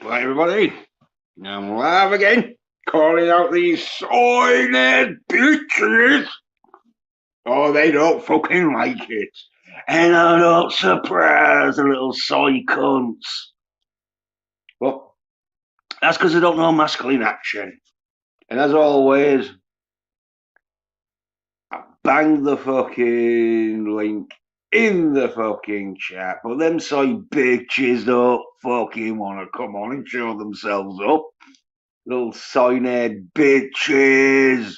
Right, everybody, I'm live again, calling out these soy nerd bitches. Oh, they don't fucking like it. And I'm not surprised, the little soy cunts. Well, that's because they don't know masculine action. And as always, I banged the fucking link in the fucking chat, but them soy bitches don't fucking want to come on and show themselves up. Little soy nerd bitches.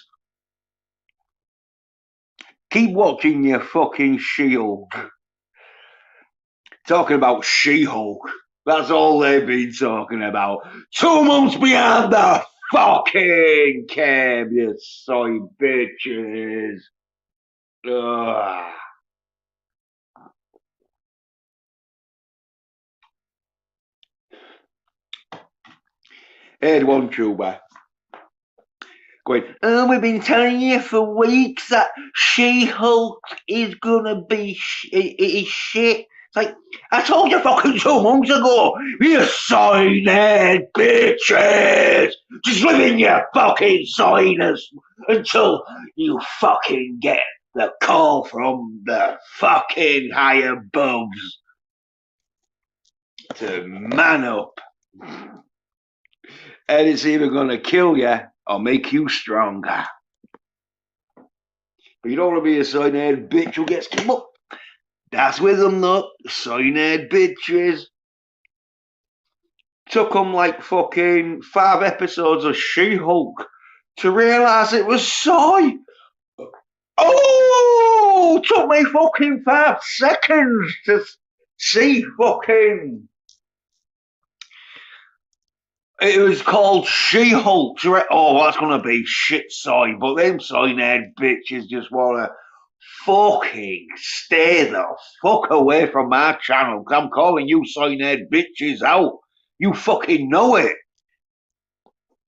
Keep watching your fucking She-Hulk. Talking about She-Hulk. That's all they've been talking about. 2 months behind the fucking cab, you soy bitches. Ugh. Heard one tuber going, oh, we've been telling you for weeks that She-Hulk is gonna be is shit. It's like, I told you fucking 2 months ago, you soy nerd bitches! Just live in your fucking soyness until you fucking get the call from the fucking higher bugs to man up. And it's either gonna kill you or make you stronger. But you don't want to be a soy nerd bitch who gets come up. That's with them, though. Soy nerd bitches. Took them like fucking 5 episodes of She-Hulk to realise it was soy. Oh, took me fucking 5 seconds to see fucking. It was called She-Hulk. Oh, that's gonna be shit soy. But them soy nerd bitches just wanna fucking stay the fuck away from my channel. Cause I'm calling you soy nerd bitches out. You fucking know it.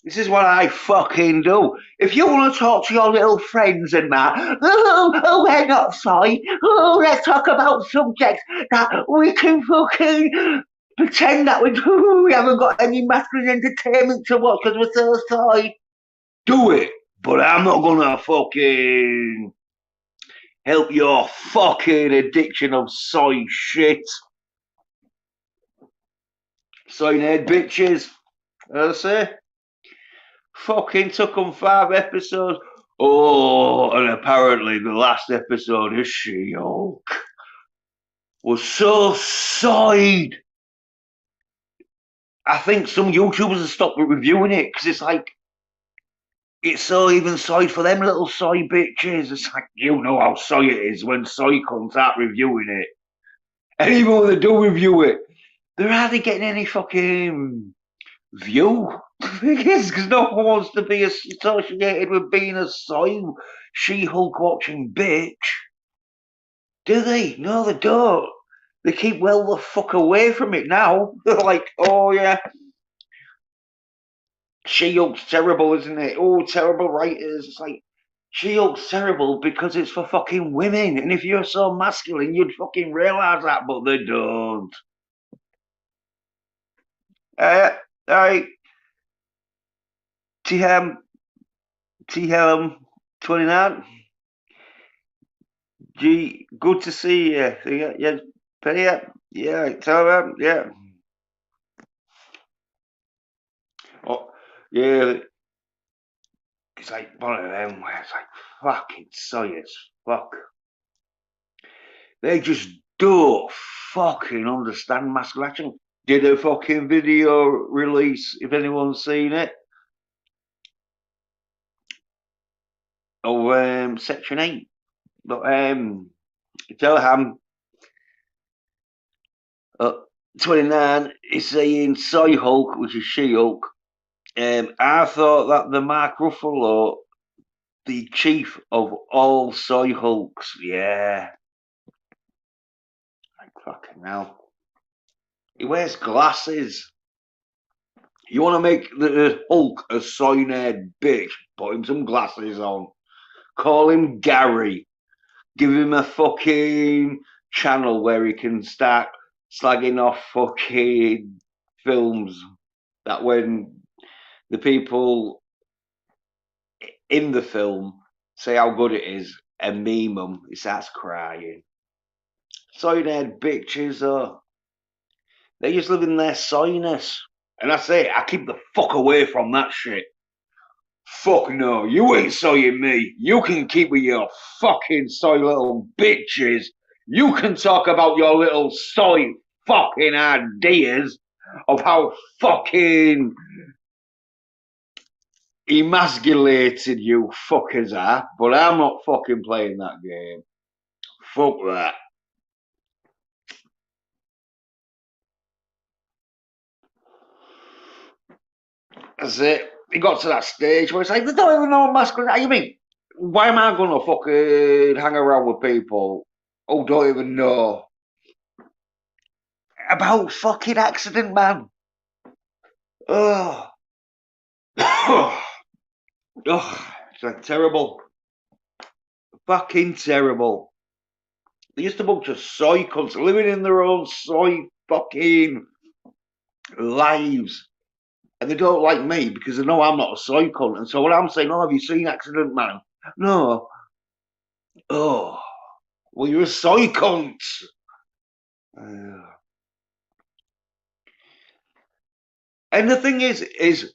This is what I fucking do. If you want to talk to your little friends and that, oh, we're not soy. Oh, let's talk about subjects that we can fucking pretend that we haven't got any masculine entertainment to watch because we're so soy. Do it. But I'm not gonna fucking help your fucking addiction of soy shit. Soy nerd bitches, as I say. Fucking took them 5 episodes. Oh, and apparently the last episode of She-Hulk was so soyed. I think some YouTubers have stopped reviewing it because it's like, it's so even soyed for them little soy bitches. It's like, you know how soy it is when soy comes out reviewing it. And even when they do review it, they're hardly getting any fucking view. Because no one wants to be associated with being a soy She-Hulk watching bitch. Do they? No, they don't. They keep well the fuck away from it now. They're like, oh yeah, She-Hulk's terrible, isn't it? Oh, terrible writers. It's like, She-Hulk's terrible because it's for fucking women. And if you're so masculine, you'd fucking realise that, but they don't. Alright. TM 29. Gee, good to see you. Yeah, Penny, yeah, so yeah. Oh, yeah. It's like one of them where it's like fucking soy as fuck. They just don't fucking understand masculine action. Did a fucking video release, if anyone's seen it, of Section 8. But Teleham 29 is saying Soy Hulk, which is She-Hulk. I thought that the Mark Ruffalo, the chief of all Soy Hulks, yeah. Like fucking hell. He wears glasses. You want to make the Hulk a soy nerd bitch? Put him some glasses on. Call him Gary. Give him a fucking channel where he can start slagging off fucking films. that when the people in the film say how good it is and meme them, he starts crying. Soy-head bitches, they just live in their soyness. And I say, I keep the fuck away from that shit. Fuck no, you ain't soying me. You can keep with your fucking soy little bitches. You can talk about your little soy fucking ideas of how fucking emasculated you fuckers are, but I'm not fucking playing that game. Fuck that. That's it. He got to that stage where it's like, they don't even know what masculine. How you mean? Why am I gonna fucking hang around with people who don't even know about fucking accident, man? Oh, oh, it's like terrible, fucking terrible. They're just a bunch of soy cunts living in their own soy fucking lives. And they don't like me because they know I'm not a soy cunt. And so when I'm saying, oh, have you seen Accident Man? No. Oh, well, you're a soy cunt. And the thing is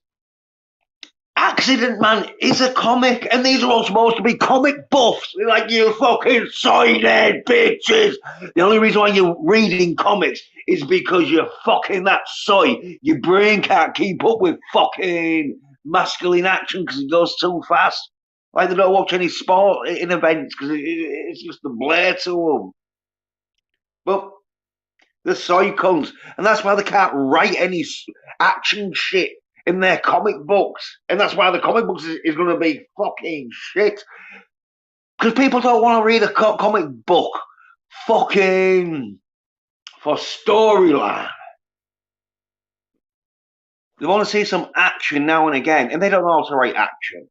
Accident Man is a comic, and these are all supposed to be comic buffs. They're like, you fucking soy-head bitches. The only reason why you're reading comics is because you're fucking that soy. Your brain can't keep up with fucking masculine action because it goes too fast. Like they don't watch any sport in events because it's just a blare to them. But the soy cunts, and that's why they can't write any action shit in their comic books, and that's why the comic books is going to be fucking shit. Because people don't want to read a comic book fucking for storyline. They want to see some action now and again, and they don't know how to write action.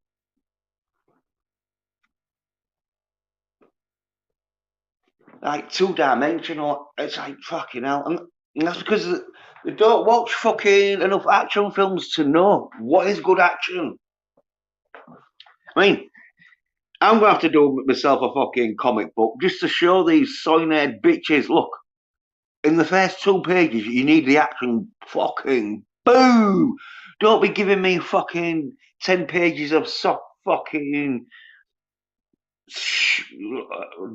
Like two-dimensional, it's like fucking hell. And that's because they don't watch fucking enough action films to know what is good action. I mean, I'm going to have to do myself a fucking comic book just to show these soy-head bitches, look, in the first 2 pages, you need the action fucking boom. Don't be giving me fucking 10 pages of soft fucking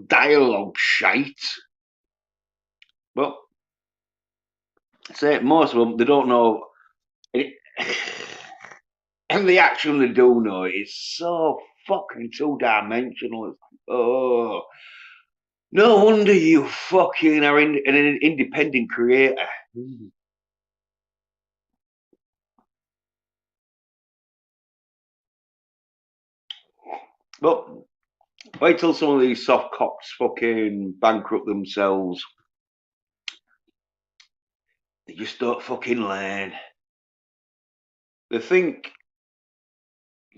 dialogue shite. But say most of them, they don't know. And the action they do know is so fucking two-dimensional. Oh, no wonder you fucking are an independent creator. But wait till some of these soft cocks fucking bankrupt themselves. They just don't fucking learn. They think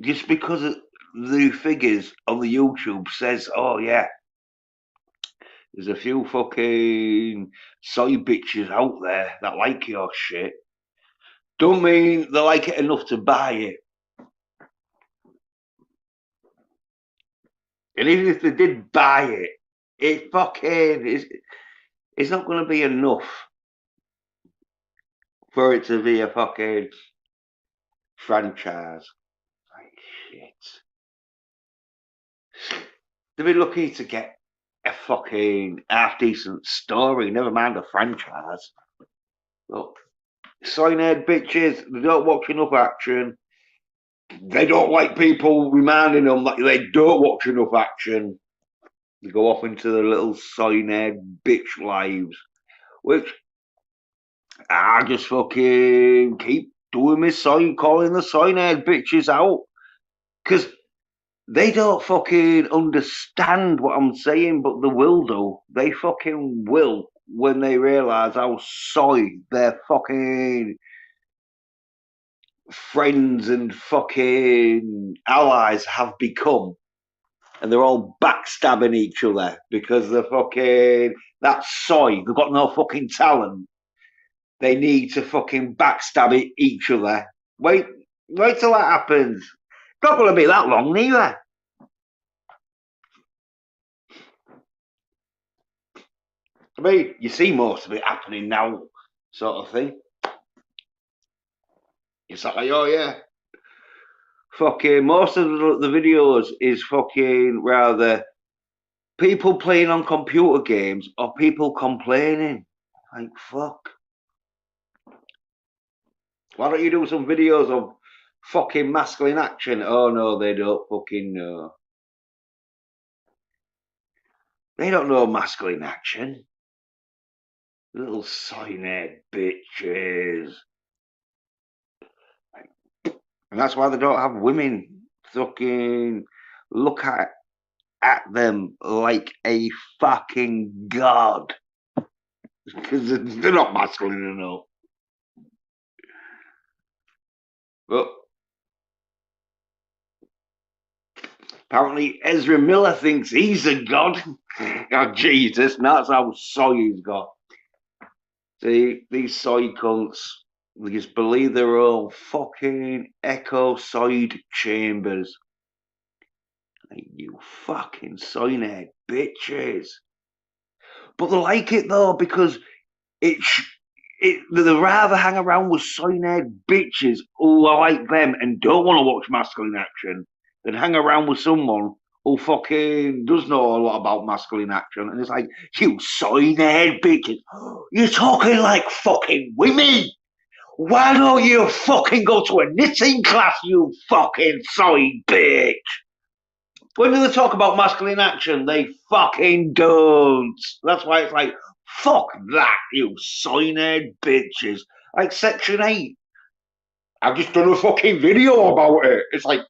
just because the figures on the YouTube says, oh yeah, there's a few fucking soy bitches out there that like your shit, don't mean they like it enough to buy it. And even if they did buy it, it fucking is. It's not going to be enough for it to be a fucking franchise. Like shit. They'd be lucky to get a fucking half decent story, never mind a franchise. Look, soy-head bitches, they don't watch enough action. They don't like people reminding them that they don't watch enough action. They go off into their little soy-head bitch lives, which I just fucking keep doing my soy, calling the soy-head bitches out. Because they don't fucking understand what I'm saying, but they will do. They fucking will when they realise how soy their fucking friends and fucking allies have become. And they're all backstabbing each other because they're fucking that soy. They've got no fucking talent. they need to fucking backstab each other. Wait till that happens. It's not going to be that long, neither. I mean, you see most of it happening now, sort of thing. It's like, oh yeah, fucking most of the videos is fucking rather people playing on computer games or people complaining. Like, fuck. Why don't you do some videos of fucking masculine action? Oh no, they don't fucking know. They don't know masculine action. Little sign-head bitches. And that's why they don't have women fucking look at them like a fucking god. Because they're not masculine enough. But apparently Ezra Miller thinks he's a god. Oh, Jesus, that's how soy he's got. See, these soy cunts, they just believe they're all fucking echo side chambers. Like, you fucking sign-head bitches. But they like it though, because they'd rather hang around with sign-head bitches who are like them and don't want to watch masculine action than hang around with someone who fucking does know a lot about masculine action. And it's like, you sign-head bitches, you're talking like fucking women. Why don't you fucking go to a knitting class, you fucking soy bitch? When do they talk about masculine action? They fucking don't. That's why it's like, fuck that, you sign-head bitches. Like Section 8. I've just done a fucking video about it. It's like,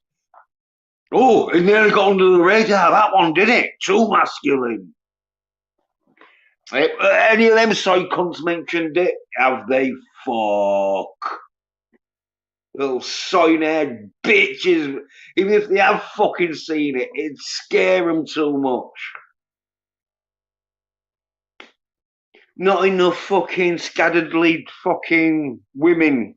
oh, it nearly got under the radar, that one, did it? Too masculine. Any of them side cunts mentioned it? Have they? Fuck. Little sign-head bitches. Even if they have fucking seen it, it'd scare them too much. Not enough fucking scattered-lead fucking women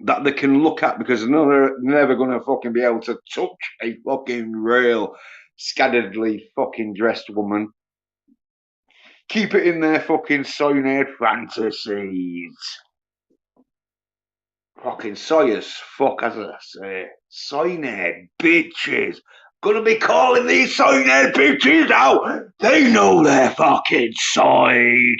that they can look at, because they're never going to fucking be able to touch a fucking real scatteredly fucking dressed woman. Keep it in their fucking sign-head fantasies. Fucking Sawyers, fuck, as I say, sign-head bitches. Gonna be calling these sign-head bitches out. They know their fucking side.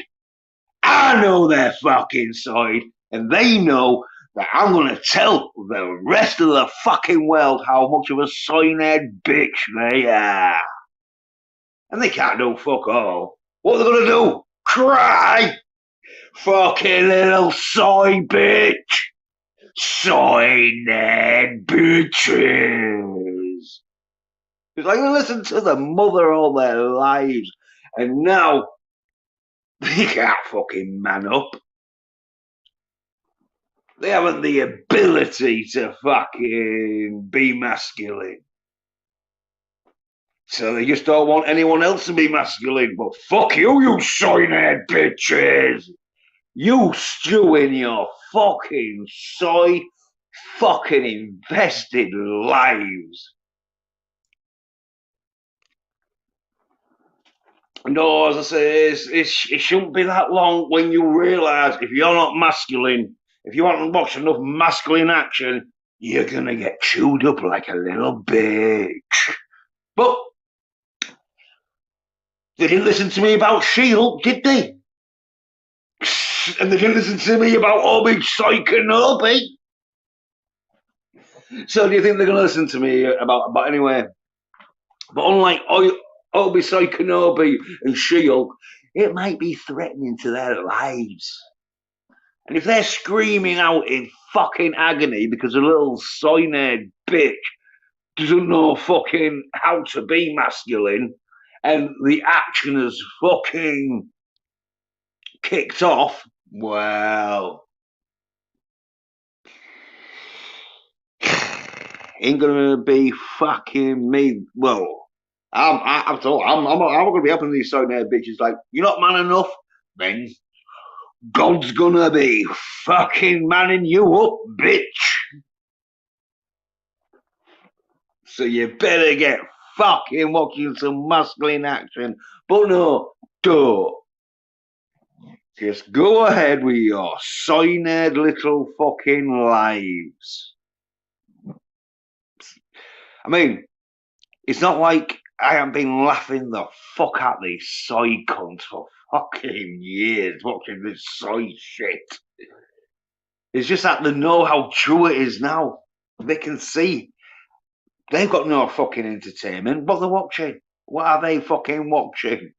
I know their fucking side, and they know that I'm gonna tell the rest of the fucking world how much of a sign-head bitch they are. And they can't do fuck all. What are they gonna do? Cry? Fucking little soy bitch. Sign-head bitches. It's like they listen to the mother all their lives, and now they can't fucking man up. They haven't the ability to fucking be masculine. So they just don't want anyone else to be masculine. But fuck you, you sign-head bitches. You stew in your fucking soy fucking invested lives. No, as I say, it shouldn't be that long when you realise if you're not masculine, if you haven't watched enough masculine action, you're going to get chewed up like a little bitch. But they didn't listen to me about She-Hulk, did they? And they didn't listen to me about Obi-Wan Kenobi. So do you think they're going to listen to me about anyway? But unlike Obi-Wan Kenobi and She-Hulk, it might be threatening to their lives. And if they're screaming out in fucking agony because a little sign-head bitch doesn't know fucking how to be masculine, and the action has fucking kicked off, well, ain't gonna be fucking me. Well, I'm gonna be helping these sign-head bitches. Like, you're not man enough, then God's gonna be fucking manning you up, bitch. So you better get fucking watching some masculine action. But no, don't. Just go ahead with your soy-nerd little fucking lives. I mean, it's not like I haven't been laughing the fuck at these soy cunts for fucking years watching this soy shit. It's just that they know how true it is now. They can see. They've got no fucking entertainment. What they're watching? What are they fucking watching?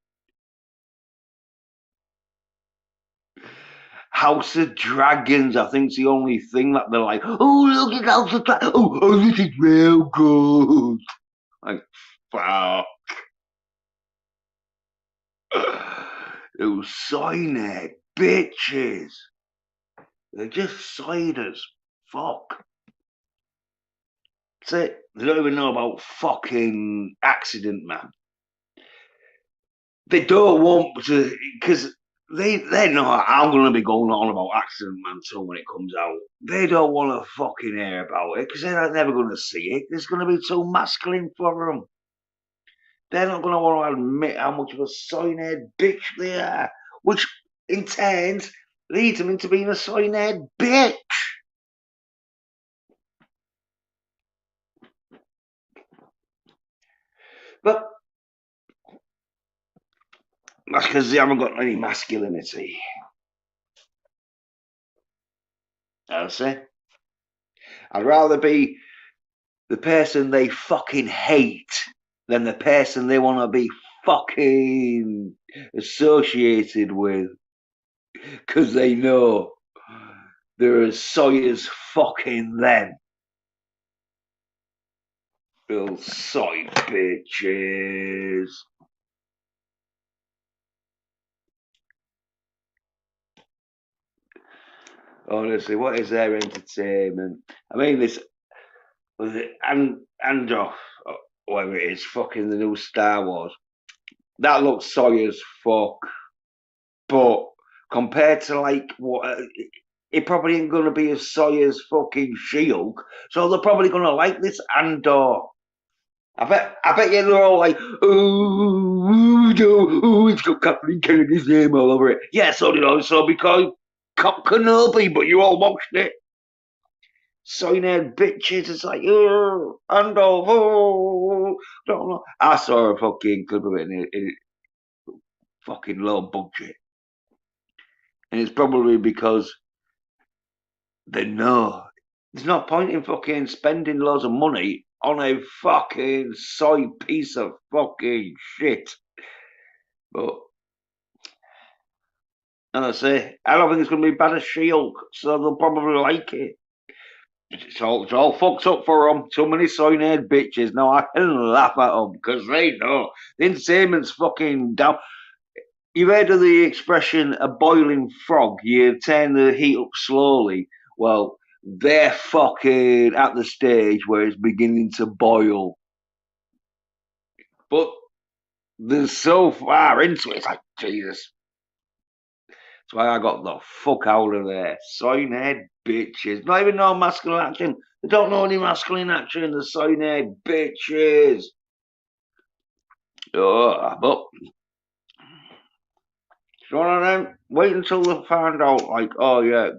House of Dragons, I think's the only thing that they're like, oh, look at House of Dragons. Oh, this is real good. Like, fuck. Those soy-nerd bitches. They're just side as fuck. That's it. They don't even know about fucking Accident Man. They don't want to, because they know I'm going to be going on about Accident Man 2 when it comes out. They don't want to fucking hear about it because they're never going to see it. It's going to be too masculine for them. They're not going to want to admit how much of a soy-nerd bitch they are, which in turn leads them into being a soy-nerd bitch. But that's because they haven't got any masculinity. I'll say. I'd rather be the person they fucking hate than the person they want to be fucking associated with. Because they know they're as soy as fucking them. Little soy bitches. Honestly, what is their entertainment? I mean, this Andor, whatever it is, fucking the new Star Wars. That looks soy as fuck, but compared to like what, it probably ain't gonna be as soy as fucking She-Hulk. So they're probably gonna like this Andor. I bet you they're all like, oh, no, it's got Kathleen Kennedy's name all over it. Yeah, so did I. So because Cop Kenobi, but you all watched it. Soy-nerd bitches. It's like, oh, Andor, oh, don't know. I saw a fucking clip of it in fucking low budget. And it's probably because they know there's no point in fucking spending loads of money on a fucking soy piece of fucking shit. But, and I say, I don't think it's going to be bad as She-Hulk, so they'll probably like it. It's all fucked up for them. Too many soy-nerd bitches. Now I can laugh at them because they know the entertainment's fucking down. You've heard of the expression "a boiling frog"? You turn the heat up slowly. Well, they're fucking at the stage where it's beginning to boil, but they're so far into it. It's like Jesus. That's why I got the fuck out of there. Soy-nerd bitches. Not even know masculine action. They don't know any masculine action. The soy-nerd bitches. Oh, but it's one of them. Wait until they find out, like, oh yeah,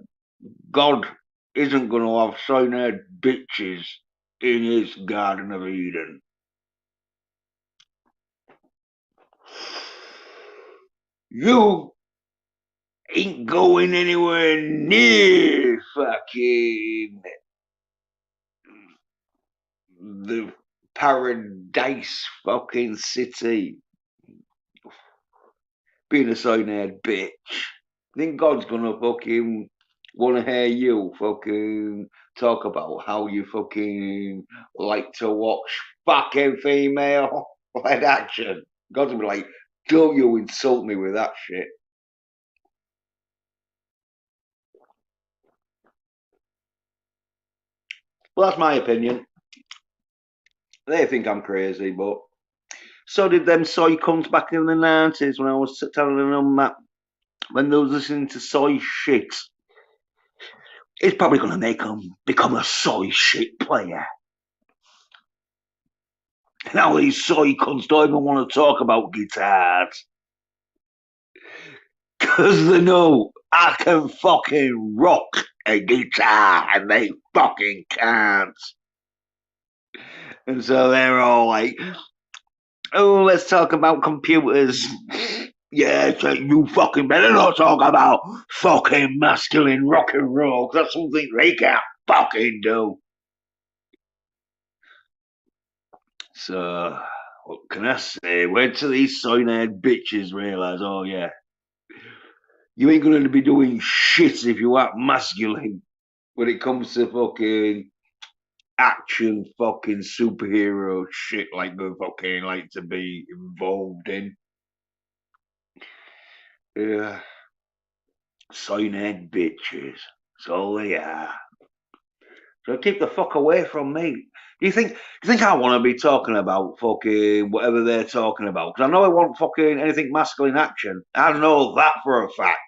God isn't going to have soy-nerd bitches in his Garden of Eden. You ain't going anywhere near fucking the paradise fucking city. Being a soy-nerd bitch. I think God's gonna fucking wanna hear you fucking talk about how you fucking like to watch fucking female led action. God's gonna be like, don't you insult me with that shit. Well, that's my opinion. They think I'm crazy, but so did them soy cunts back in the 90s when I was telling them that when they're listening to soy shit, it's probably going to make them become a soy shit player. Now these soy cunts don't even want to talk about guitars. Because they know I can fucking rock a guitar and they fucking can't. And so they're all like, oh, let's talk about computers. Yeah, so you fucking better not talk about fucking masculine rock and roll. That's something they can't fucking do. So, what can I say? Wait till these sign-haired bitches realise, oh yeah, you ain't going to be doing shit if you aren't masculine when it comes to fucking action fucking superhero shit like they fucking like to be involved in. Yeah. Sign-head bitches. That's all they are. So keep the fuck away from me. Do you think I want to be talking about fucking whatever they're talking about? Because I know I want fucking anything masculine action. I know that for a fact.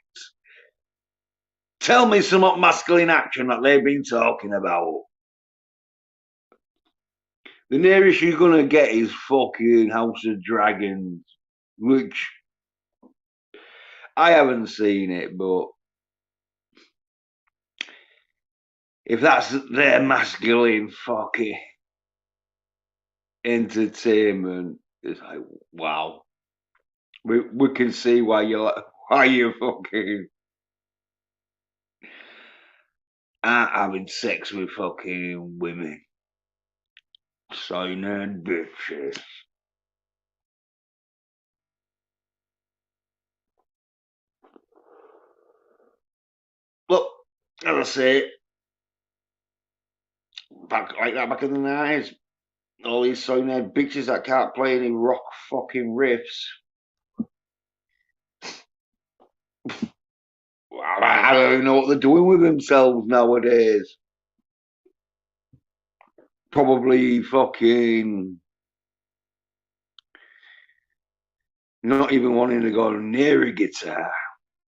Tell me some masculine action that they've been talking about. The nearest you're gonna get is fucking House of Dragons, which I haven't seen it, but if that's their masculine fucking entertainment, it's like wow. We can see why you fucking aren't having sex with fucking women. Sign bitches. Look, as I say, back in the 90s, all these sign bitches that can't play any rock fucking riffs. I don't even know what they're doing with themselves nowadays. Probably fucking not even wanting to go near a guitar.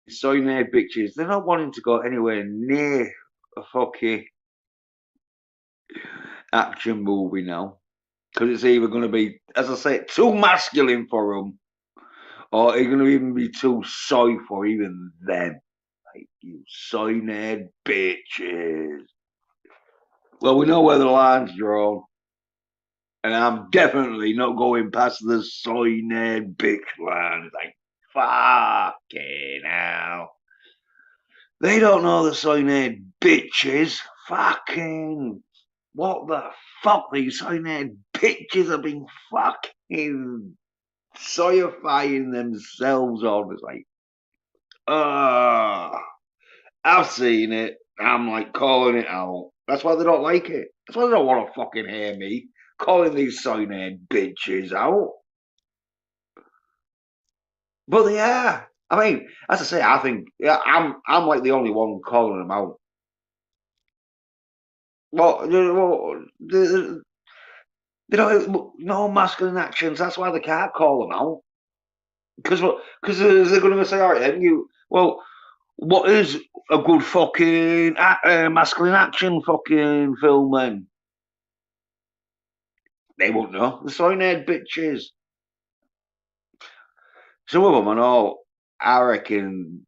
Sign bitches, they're not wanting to go anywhere near a fucking action movie now. Because it's either going to be, as I say, too masculine for them, or it's going to even be too soy for even them. Like, you sign bitches. Well, we know where the line's drawn. And I'm definitely not going past the sign bitch line. It's like, fucking hell. They don't know the sign bitches. Fucking what the fuck? These sign bitches have been fucking soyifying themselves on. It's like, I've seen it. I'm like calling it out. That's why they don't like it. That's why they don't want to fucking hear me calling these sign bitches out. But they are. I mean, as I say, I think yeah, I'm like the only one calling them out. Well, they don't no masculine actions. That's why they can't call them out because they're going to say, all right, then you well, what is a good fucking masculine action fucking film then? They won't know. The sign-head bitches. Some of them, I know. I reckon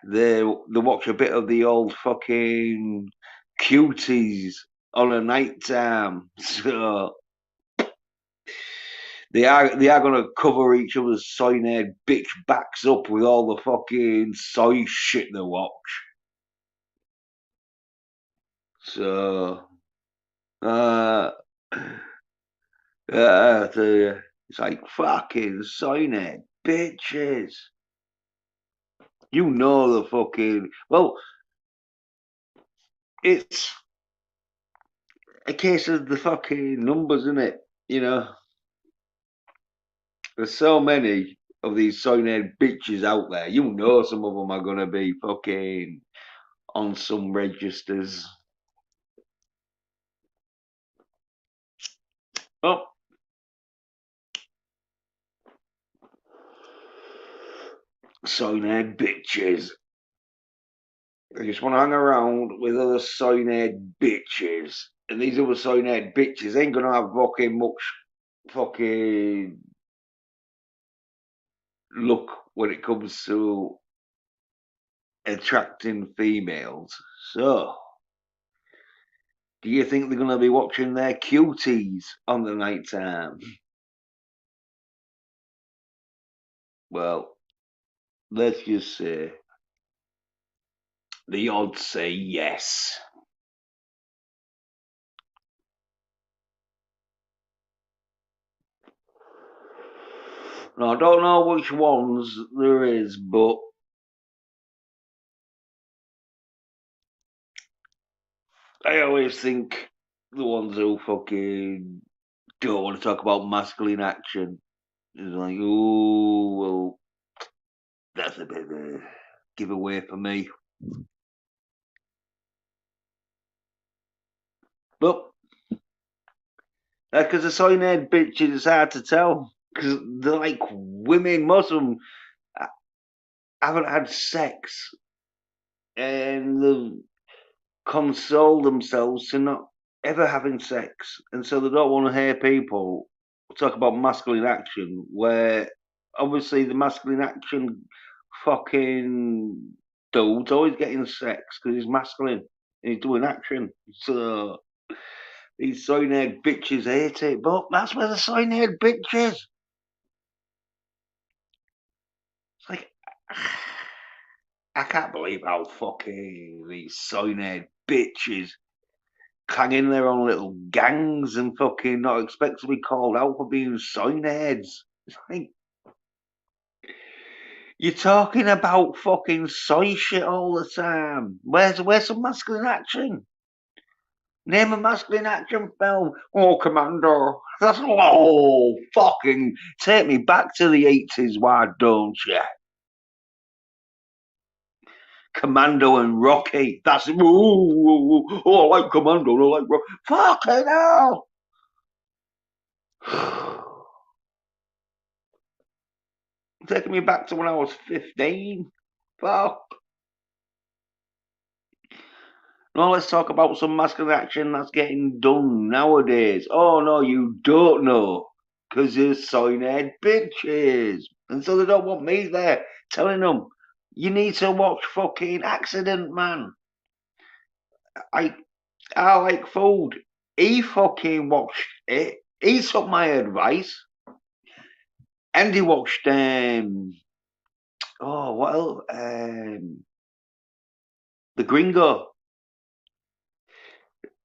they watch a bit of the old fucking cuties on a night time. So they are gonna cover each other's sign-head bitch backs up with all the fucking soy shit they watch. So uh I tell you, it's like fucking sign-head bitches. You know the fucking well, it's a case of the fucking numbers, isn't it? You know, there's so many of these sign-head bitches out there. You know, some of them are gonna be fucking on some registers. Oh, Soy-head bitches. I just want to hang around with other soy-head bitches. And these other soy-head bitches ain't gonna have fucking much fucking luck when it comes to attracting females. So, do you think they're gonna be watching their cuties on the night time? Well, let's just say the odds say yes. Now, I don't know which ones there is, but I always think the ones who fucking don't want to talk about masculine action is like, oh, well, that's a bit of a giveaway for me. But because the sign-head bitches, it's hard to tell because they're like women. Most of them haven't had sex and they've consoled themselves to not ever having sex, and so they don't want to hear people talk about masculine action. Where obviously the masculine action fucking dude's always getting sex because he's masculine and he's doing action. So these sign-head bitches hate it, but that's where the sign-head bitches. It's like, I can't believe how fucking these sign-head bitches hanging their own little gangs and fucking not expect to be called out for being sign-heads. It's like, you're talking about fucking soy shit all the time. Where's some masculine action? Name a masculine action film. Oh, Commando. That's oh fucking take me back to the 80s. Why don't you? Commando and Rocky. That's I like Commando. I like Rocky. Fucking hell. Taking me back to when I was 15. Fuck. No, let's talk about some masculine action that's getting done nowadays. Oh no, you don't know. Because you're sign-head bitches. And so they don't want me there telling them, you need to watch fucking Accident Man. I, I like food. He fucking watched it. He took my advice. And he watched, oh, what else? The Gringo,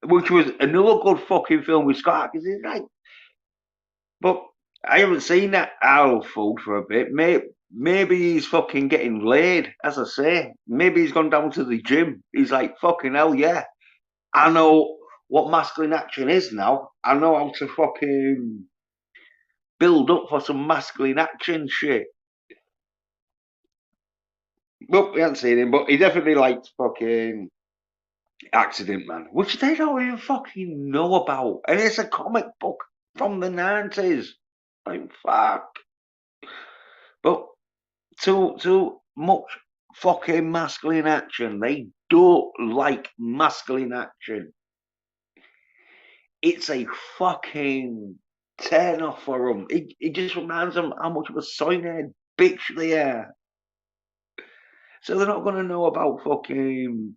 which was another good fucking film with Scott Adkins. Right, but I haven't seen that Arrow food for a bit. Maybe he's fucking getting laid, as I say. Maybe he's gone down to the gym. He's like, fucking hell, yeah. I know what masculine action is now. I know how to fucking build up for some masculine action shit. Well, we haven't seen him, but he definitely liked fucking Accident Man, which they don't even fucking know about. And it's a comic book from the 90s. Like, fuck. But too much fucking masculine action. They don't like masculine action. It's a fucking turn off for them. It just reminds them how much of a sign-head bitch they are. So they're not going to know about fucking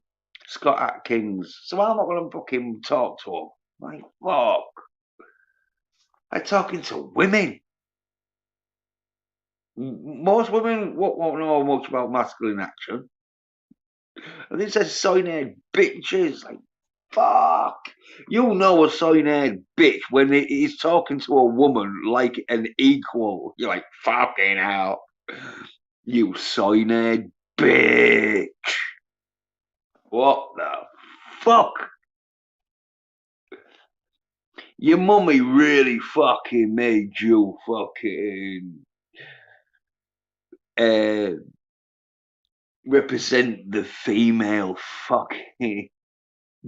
Scott Atkins. So I'm not going to fucking talk to them. Like, fuck. I'm talking to women. Most women won't know much about masculine action. And it says sign-head bitches. Like, fuck. You know a sign-head bitch when he's talking to a woman like an equal. You're like, fucking hell. You sign-head bitch. What the fuck? Your mummy really fucking made you fucking uh, represent the female fucking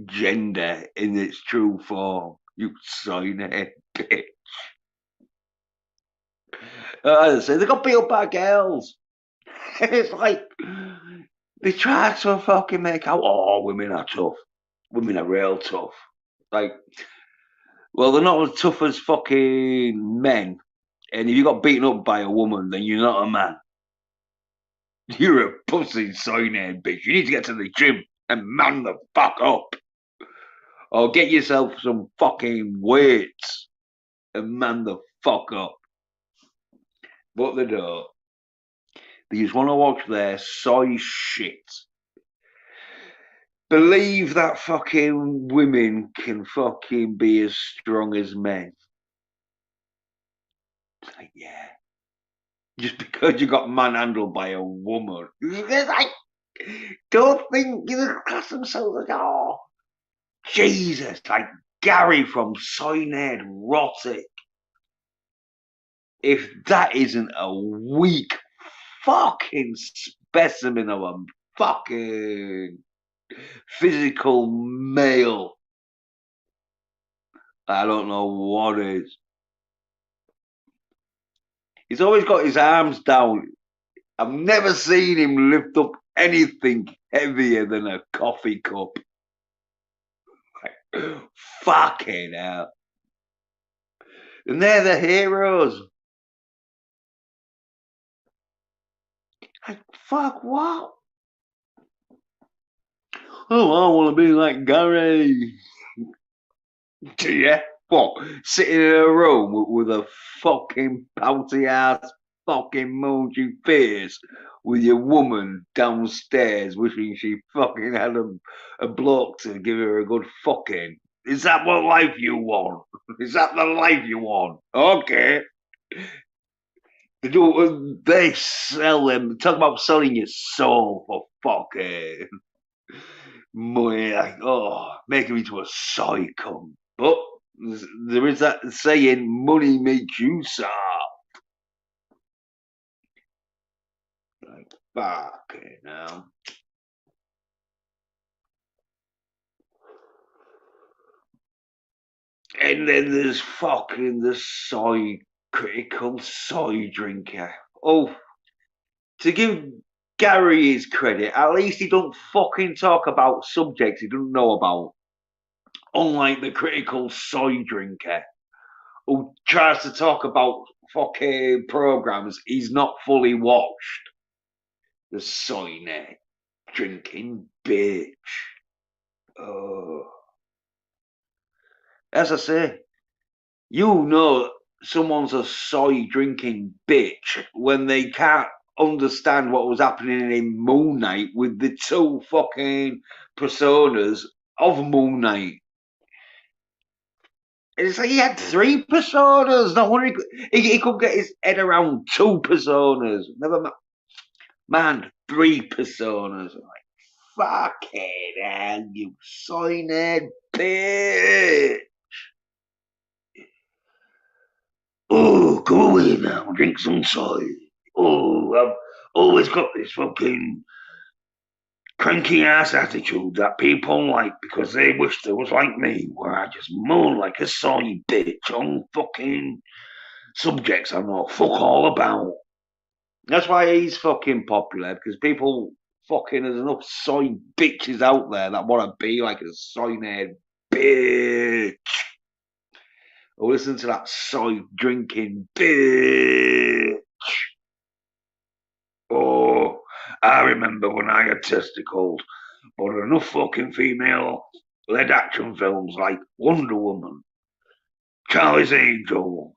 gender in its true form. You sign-head bitch. As I say, they got built by girls. It's like they try to fucking make out, oh, women are tough. Women are real tough. Like, well, they're not as tough as fucking men. And if you got beaten up by a woman, then you're not a man. You're a pussy soy-head bitch. You need to get to the gym and man the fuck up. Or get yourself some fucking weights and man the fuck up. But they don't. They just want to watch their soy shit. Believe that fucking women can fucking be as strong as men. Like, yeah. Just because you got manhandled by a woman. Like, don't think you class themselves as, oh, Jesus, like Gary from Soy Nerd Rotic. If that isn't a weak fucking specimen of a fucking physical male, I don't know what is. He's always got his arms down. I've never seen him lift up anything heavier than a coffee cup. Like, fucking hell. And they're the heroes. Like, fuck what? Oh, I want to be like Gary. Yeah? What? Sitting in a room with a fucking pouty ass fucking moody face with your woman downstairs wishing she fucking had a bloke to give her a good fucking. Is that what life you want? Is that the life you want? Okay. They sell them. Talk about selling your soul for fucking money. Like, oh, making me to a soy cum. But there is that saying, money makes you soft. Like, fucking hell. And then there's fucking the soy critical soy drinker. Oh, to give Gary his credit, at least he don't fucking talk about subjects he doesn't know about. Unlike the critical soy drinker who tries to talk about fucking programs he's not fully watched. The soy net drinking bitch. Oh. As I say, you know someone's a soy drinking bitch when they can't understand what was happening in Moon Knight with the two fucking personas of Moon Knight. It's like he had three personas. No wonder he could get his head around two personas. Never mind. Man, three personas. Like, fucking hell, you soy-head bitch. Oh, go away now, drink some soy. Oh, I've always got this fucking cranky ass attitude that people like because they wish they was like me, where I just moan like a soy bitch on fucking subjects I know fuck all about. That's why he's fucking popular, because people fucking, there's enough soy bitches out there that want to be like a soy-head bitch. Or listen to that soy drinking bitch. Oh, I remember when I had testicles, but enough fucking female led action films like Wonder Woman, Charlie's Angels.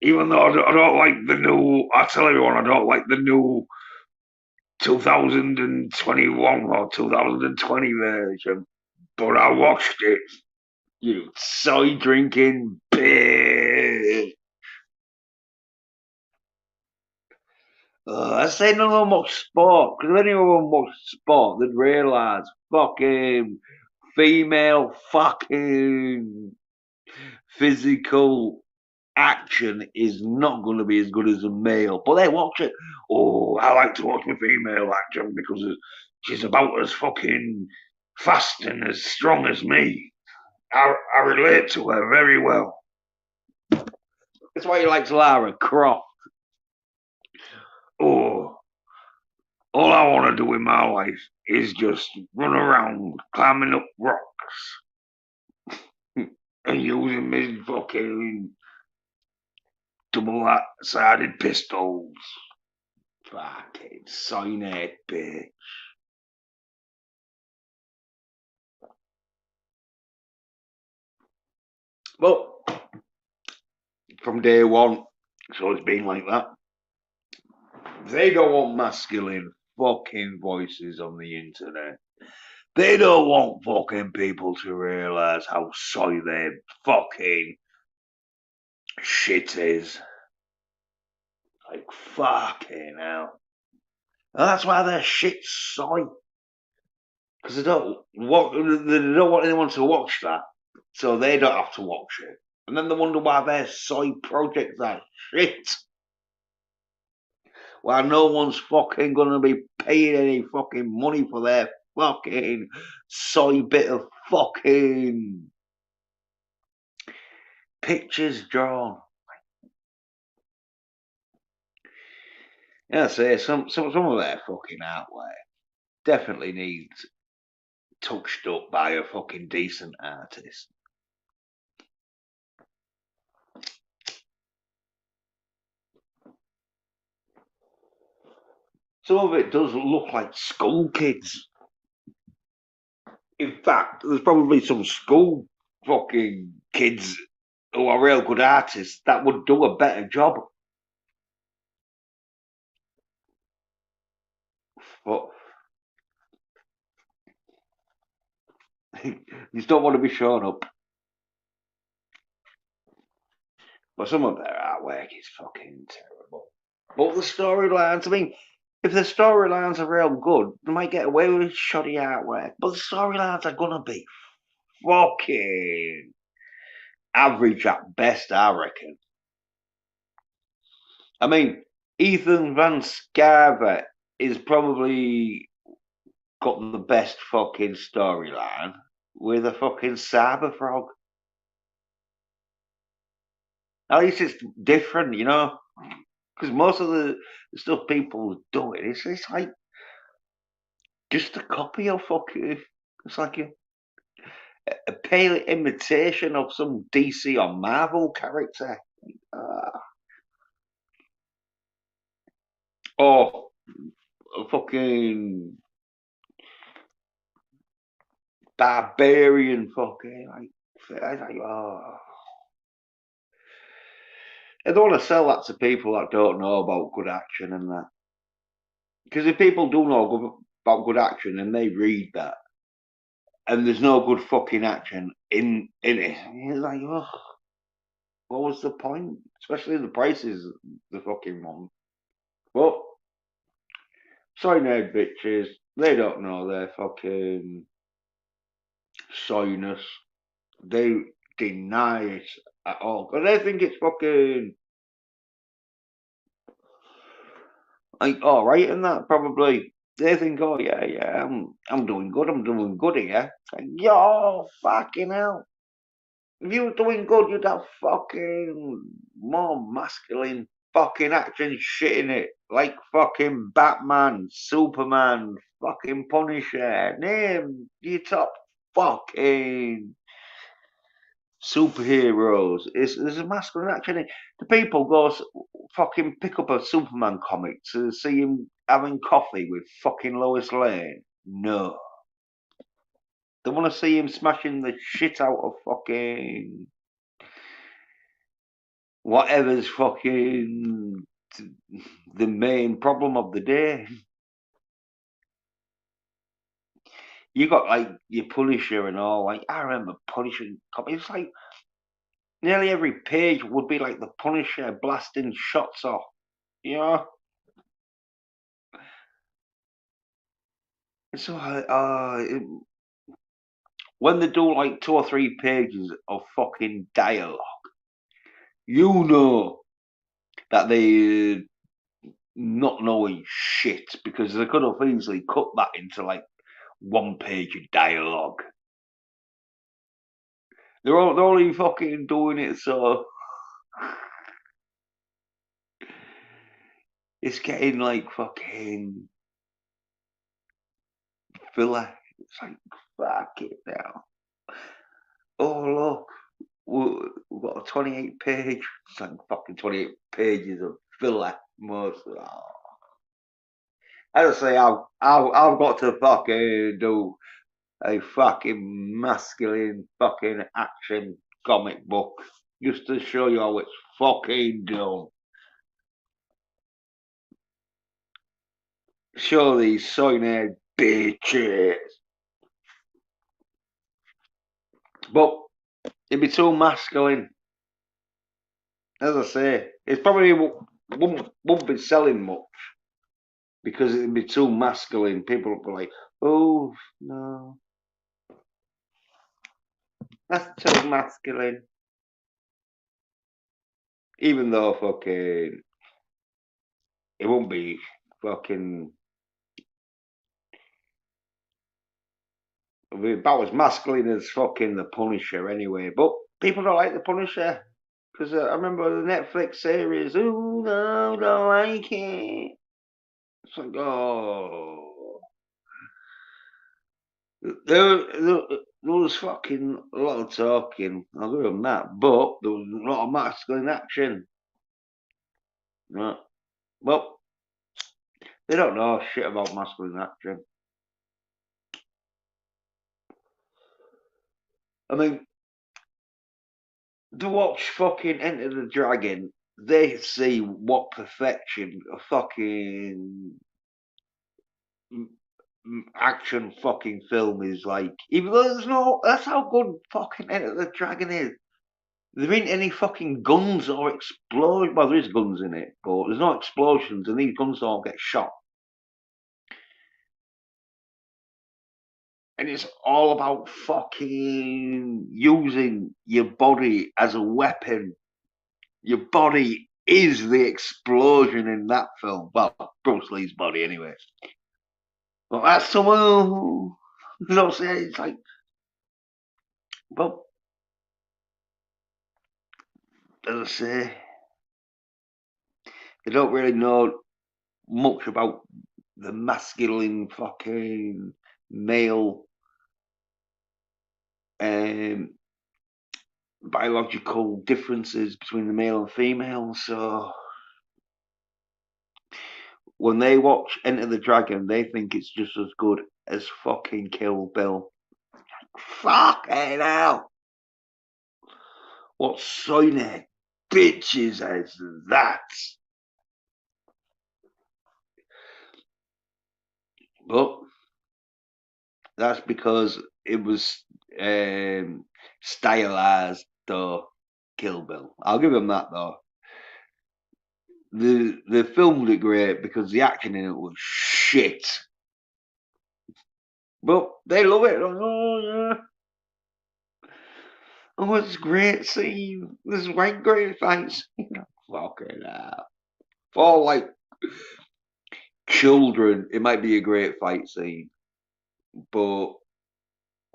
Even though I don't like the new, I tell everyone I don't like the new 2021 or 2020 version, but I watched it. You soy drinking bitch. I say none of them watch sport, because if any of them watch sport, they'd realise fucking female fucking physical action is not going to be as good as a male. But they watch it. Oh, I like to watch my female action because she's about as fucking fast and as strong as me. I relate to her very well. That's why he likes Lara Croft. Oh, All I want to do in my life is just run around climbing up rocks and using my fucking double-sided pistols. Fucking cyanide, bitch. Well, from day one, so it's been like that. They don't want masculine fucking voices on the internet. They don't want fucking people to realise how soy their fucking shit is. Like, fucking hell. And that's why they're shit soy. Because they don't want anyone to watch that. So they don't have to watch it. And then they wonder why their soy projects are shit. Why no one's fucking gonna be paying any fucking money for their fucking soy bit of fucking pictures drawn. Yeah, say some of their fucking artwork definitely needs touched up by a fucking decent artist. Some of it does look like school kids. In fact, there's probably some school fucking kids who are real good artists that would do a better job. But you just don't want to be shown up. But some of their artwork is fucking terrible. But the storylines, I mean, if the storylines are real good, they might get away with shoddy artwork. But the storylines are gonna be fucking average at best, I reckon. I mean, Ethan Van Scarver is probably got the best fucking storyline with a fucking cyber frog. At least it's different, you know? Because most of the stuff people do it's like just a copy of fucking. It's like a pale imitation of some DC or Marvel character. Uh, or a fucking barbarian fucking like oh. I don't want to sell that to people that don't know about good action and that. Because if people do know about good action and they read that and there's no good fucking action in it, you're like, oh, what was the point? Especially the prices, the fucking one. But soy nerd bitches, they don't know their fucking soyness. They deny it at all. Because they think it's fucking like alright and that probably. They think, oh yeah, I'm doing good here. Like, yo, fucking hell. If you were doing good, you'd have fucking more masculine fucking action shit in it. Like fucking Batman, Superman, fucking Punisher. Name your top fucking superheroes. There's a masculine action in it. The people go fucking pick up a Superman comic to see him having coffee with fucking Lois Lane. No. They want to see him smashing the shit out of fucking whatever's fucking the main problem of the day. You got like your Punisher and all. Like I remember Punisher. It's like nearly every page would be like the Punisher blasting shots off. You know. So when they do like 2 or 3 pages of fucking dialogue, you know that they not knowing shit because they could have easily cut that into like 1 page of dialogue. They're only fucking doing it so it's getting like fucking filler. It's like, fuck it now. Oh, look, we've got a 28 page. It's like fucking 28 pages of filler. Most. Oh. As I say, I've got to fucking do a fucking masculine fucking action comic book just to show you how it's fucking done. Show these soy nerd bitches. But it'd be too masculine. As I say, it probably won't be selling much because it'd be too masculine. People would be like, oh, no, that's too masculine. Even though fucking, it won't be fucking, it'll be about as masculine as fucking the Punisher anyway. But people don't like the Punisher. Because I remember the Netflix series, oh, no, don't like it. It's like, oh. There was fucking a lot of talking, I'll give them that, but there was a lot of masculine action. Right. Well, they don't know shit about masculine action. I mean, to watch fucking Enter the Dragon, they see what perfection a fucking action fucking film is like. Even though there's no, that's how good fucking Enter the Dragon is. There ain't any fucking guns or explosions. Well, there is guns in it, but there's no explosions, and these guns don't get shot. And it's all about fucking using your body as a weapon. Your body is the explosion in that film. Well, Bruce Lee's body, anyway. But that's someone who, you know, say it's like, well, as I say, they don't really know much about the masculine fucking male biological differences between the male and female. So when they watch Enter the Dragon, they think it's just as good as fucking Kill Bill. Fucking hell! What signing bitches is that? But that's because it was stylized, though. Kill Bill. I'll give him that, though. They filmed it great because the action in it was shit. But they love it. Like, oh yeah. Oh, it's a great scene. This is like great fights. Fucking hell. For like children, it might be a great fight scene. But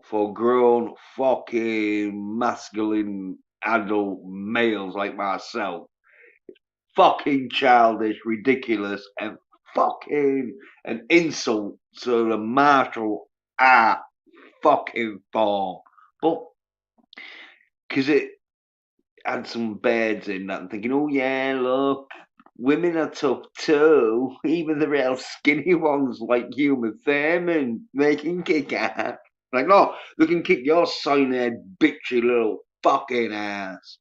for grown fucking masculine adult males like myself, fucking childish, ridiculous, and fucking an insult to the martial art fucking form. But because it had some birds in that, I'm thinking, oh yeah, look, women are tough too. Even the real skinny ones like Uma Thurman, they can kick ass. Like, no, they can kick your sign-head bitchy little fucking ass.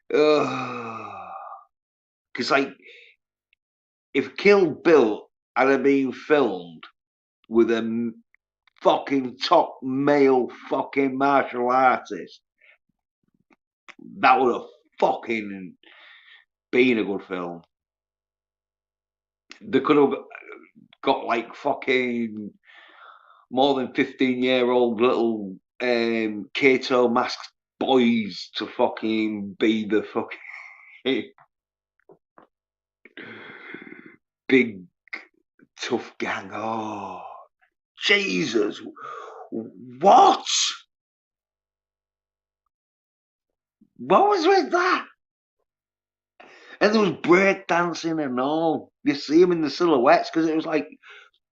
Because, like, if Kill Bill had been filmed with a fucking top male fucking martial artist, that would have fucking been a good film. They could have got like fucking more than 15-year-old little Kato masked boys to fucking be the fucking big tough gang. Oh, Jesus. What? What was with that? And there was break dancing and all. You see them in the silhouettes because it was like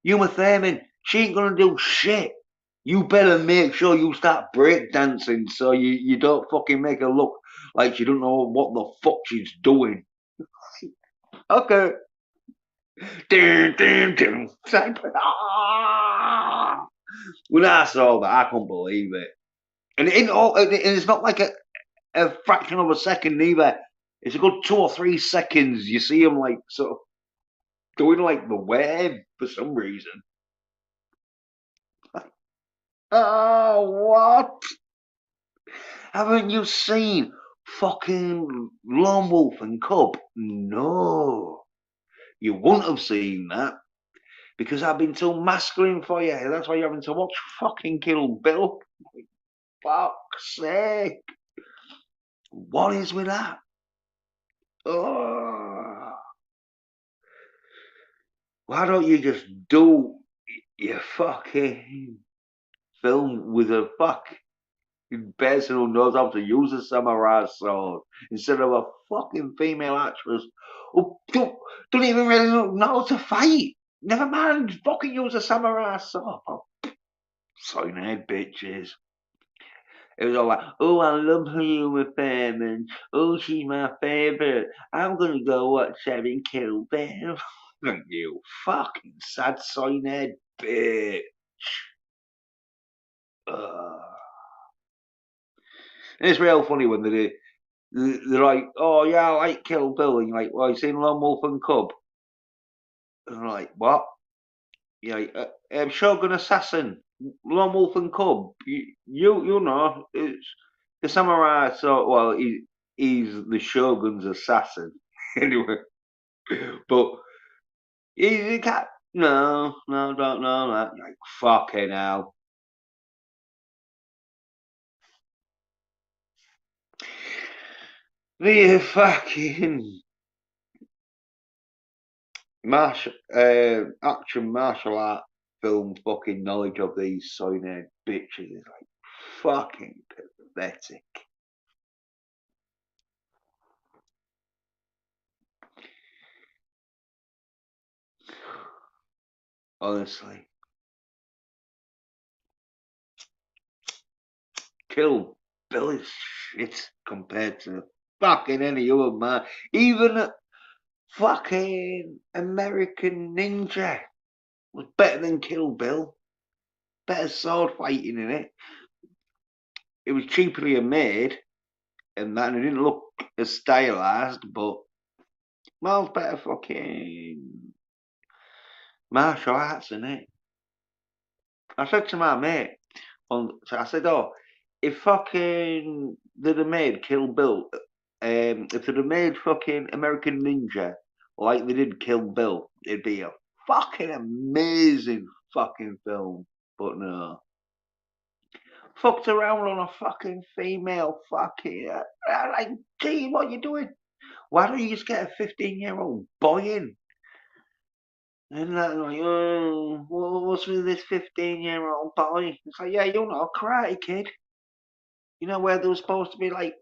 Uma Thurman, she ain't gonna do shit. You better make sure you start breakdancing so you don't fucking make her look like she don't know what the fuck she's doing. Okay. Dun, dun, dun. When I saw that, I couldn't believe it. And it's not like a fraction of a second either. It's a good 2 or 3 seconds. You see him like sort of doing like the wave for some reason. Oh, what? Haven't you seen fucking Lone Wolf and Cub? No, you wouldn't have seen that because I've been too masculine for you. That's why you're having to watch fucking Kill Bill. Fuck's sake. What is with that? Oh. Why don't you just do your fucking film with a fucking person who knows how to use a samurai sword instead of a fucking female actress who don't even really know how to fight? Never mind, fucking use a samurai sword. Oh, sorry, head bitches. It was all like, oh, I love Uma Thurman. Oh, she's my favourite. I'm gonna go watch her in Kill Bill. You fucking sad soy-head bitch. It's real funny when they're like, oh yeah, I like Kill Bill, and you're like, well, you seen Lone Wolf and Cub? And they're like, what? You're like, Shogun Assassin, Lone Wolf and Cub. You know, it's the samurai. So well, he's the Shogun's assassin anyway. But he can't. No, don't know that. You're like, fucking hell. The fucking action martial art film fucking knowledge of these soy-head bitches is like fucking pathetic. Honestly. Kill Bill is shit compared to fucking any other man. Even fucking American Ninja was better than Kill Bill. Better sword fighting in it. It was cheaply made, and that and it didn't look as stylized, but miles better fucking martial arts in it. I said to my mate, I said, oh, if fucking they'd have made Kill Bill, if they'd have made fucking American Ninja like they did Kill Bill, it'd be a fucking amazing fucking film. But no. Fucked around on a fucking female fucking. Like, gee, what are you doing? Why don't you just get a 15-year-old boy in? And that like, oh, what's with this 15-year-old boy? It's like, yeah, you're not a Karate Kid. You know where there was supposed to be like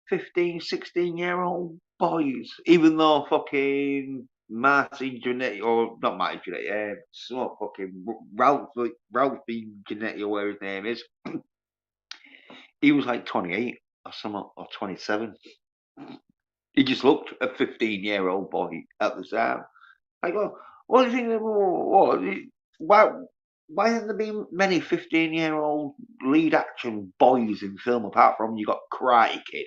15, 16-year-old boys, even though fucking Marty Jannetty, or not Marty Jannetty, some fucking Ralphie Jannetty, or whatever his name is, he was like 28 or something, or 27. He just looked a 15-year-old boy at the time. Like, well, what do you think? Why? Why haven't there been many 15-year-old lead action boys in film apart from you got Karate Kid?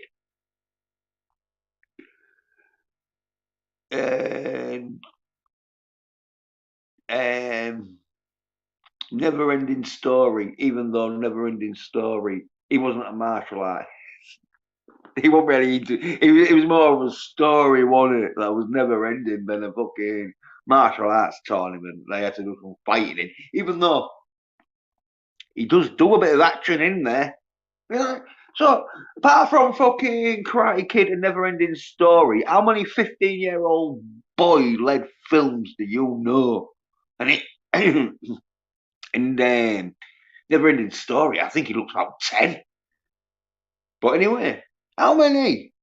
And Never Ending Story, even though Never Ending Story, he wasn't a martial artist. He wasn't really into it. Was more of a story, wasn't it? That was never ending than a fucking martial arts tournament. They had to do some fighting in, even though he does do a bit of action in there. Yeah. So, apart from fucking Karate Kid and Never Ending Story, how many 15-year-old boy-led films do you know? And it and Never Ending Story, I think he looks about 10. But anyway, how many?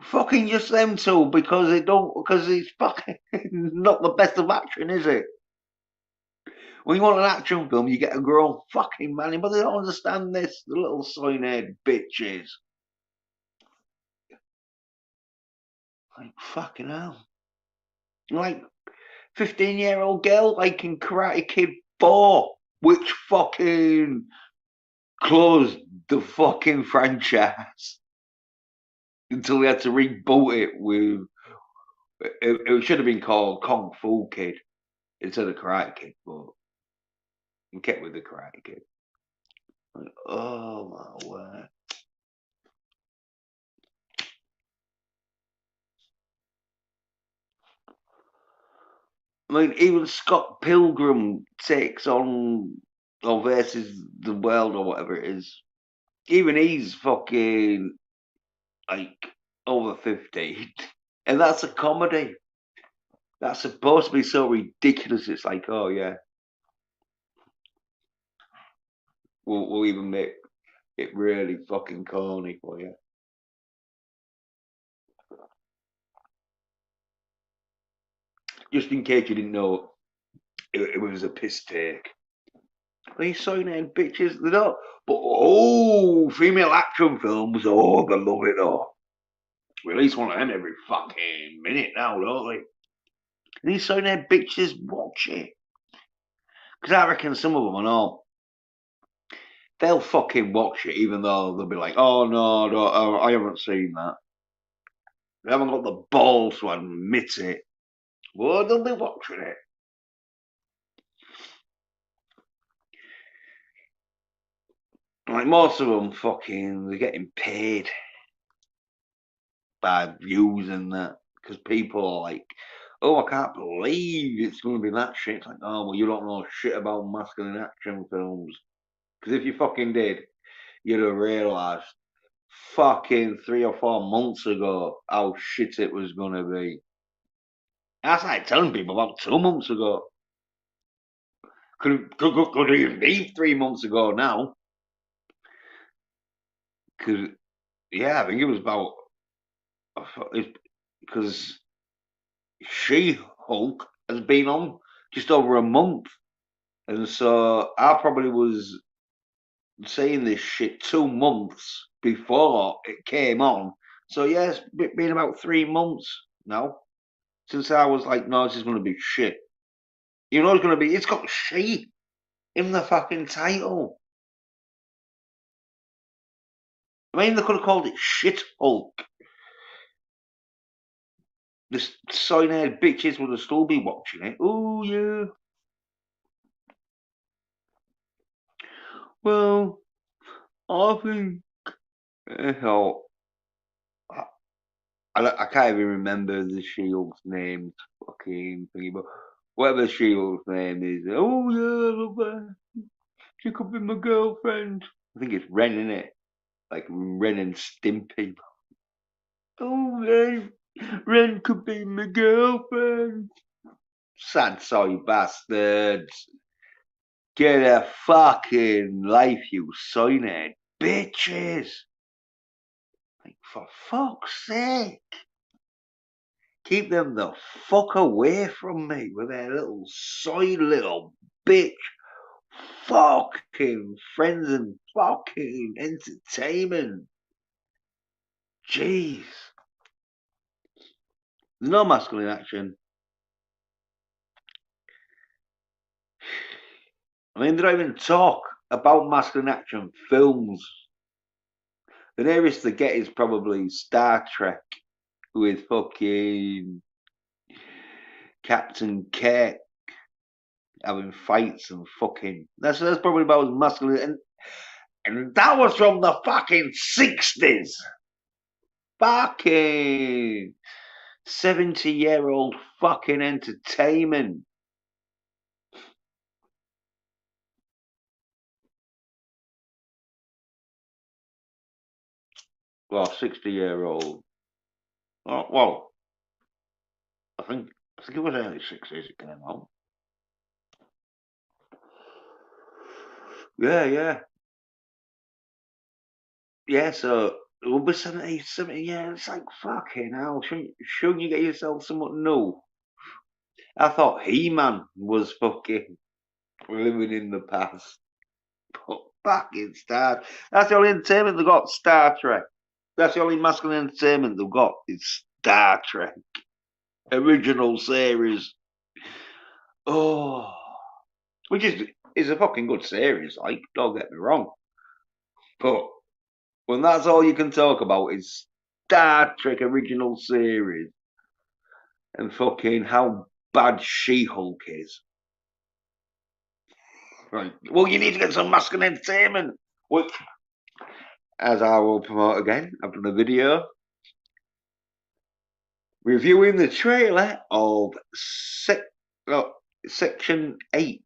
Fucking just them two because it's fucking not the best of action, is it? When you want an action film, you get a grown fucking man in, but they don't understand this. The little soy-nerd bitches. Like, fucking hell. Like, 15-year-old girl liking Karate Kid 4, which fucking closed the fucking franchise until we had to reboot it with. It should have been called Kung Fu Kid instead of Karate Kid, but we kept with the Karate Kid. Like, oh my word. I mean, even Scott Pilgrim takes on or versus the world or whatever it is. Even he's fucking like over 50. And that's a comedy. That's supposed to be so ridiculous. It's like, oh yeah, we'll even make it really fucking corny for you. Just in case you didn't know, it was a piss take. These soy-nerd bitches, they don't. But oh, female action films, oh, they love it though. Release one of them every fucking minute now, don't they? And these soy-nerd bitches watch it. Because I reckon some of them, I know, they'll fucking watch it, even though they'll be like, oh no, no, oh, I haven't seen that. They haven't got the balls to admit it. Well, they'll be watching it. Like most of them, fucking, they're getting paid by views and that because people are like, oh, I can't believe it's going to be that shit. It's like, oh, well, you don't know shit about masculine action films. Because if you fucking did, you'd have realised fucking 3 or 4 months ago how shit it was going to be. That's like telling people about 2 months ago. Could even be 3 months ago now. Because, yeah, I think it was about. Because She Hulk has been on just over a month. And so I probably was saying this shit 2 months before it came on. So yeah, it's been about 3 months now since I was like, no, this is going to be shit. You know, it's going to be. It's got she in the fucking title. I mean, they could have called it Shit Hulk. The soy-haired bitches would have still be watching it. Oh yeah. Well, I think. Hell, I can't even remember the Shield's name. Fucking thingy, but whatever Shield's name is. Oh yeah, I love her. She could be my girlfriend. I think it's Ren, in it, like Ren and Stimpy. Oh yeah, Ren could be my girlfriend. Sad soy bastards. Get a fucking life, you soy-nerd bitches. Like, for fuck's sake. Keep them the fuck away from me with their little soy little bitch fucking friends and fucking entertainment. Jeez. No masculine action. I mean, they don't even talk about masculine action films. The nearest they get is probably Star Trek with fucking Captain Kirk having fights and fucking. That's probably about as masculine. And that was from the fucking 60s. Fucking 70-year-old fucking entertainment. Well, 60-year-old. Oh, well, I think it was early 60s it came out. Yeah, yeah. Yeah, so it will be 70, yeah, it's like fucking hell. Shouldn't you get yourself something new? I thought He-Man was fucking We're living in the past. But back in Star, that's the only entertainment they've got. Star Trek. That's the only masculine entertainment they've got. It's Star Trek original series. Oh, which is a fucking good series. Like, don't get me wrong, but when that's all you can talk about is Star Trek original series and fucking how bad She-Hulk is. Right. Well, you need to get some masculine entertainment. Which, as I will promote again, I've done a video reviewing the trailer of Section 8,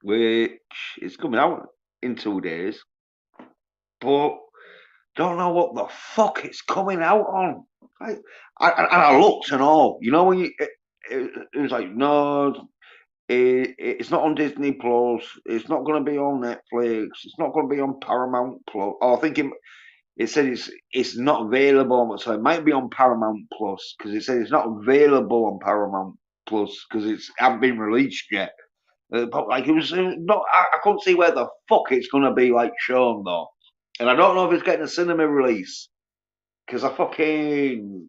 which is coming out in 2 days. But don't know what the fuck it's coming out on. I looked and all. You know when it was like, no, it's not on Disney Plus. It's not going to be on Netflix. It's not going to be on Paramount Plus. Oh, I think it said it's not available. So it might be on Paramount Plus because it said it's not available on Paramount Plus because it's hasn't been released yet. But like it was not. I couldn't see where the fuck it's going to be like shown though, and I don't know if it's getting a cinema release because I fucking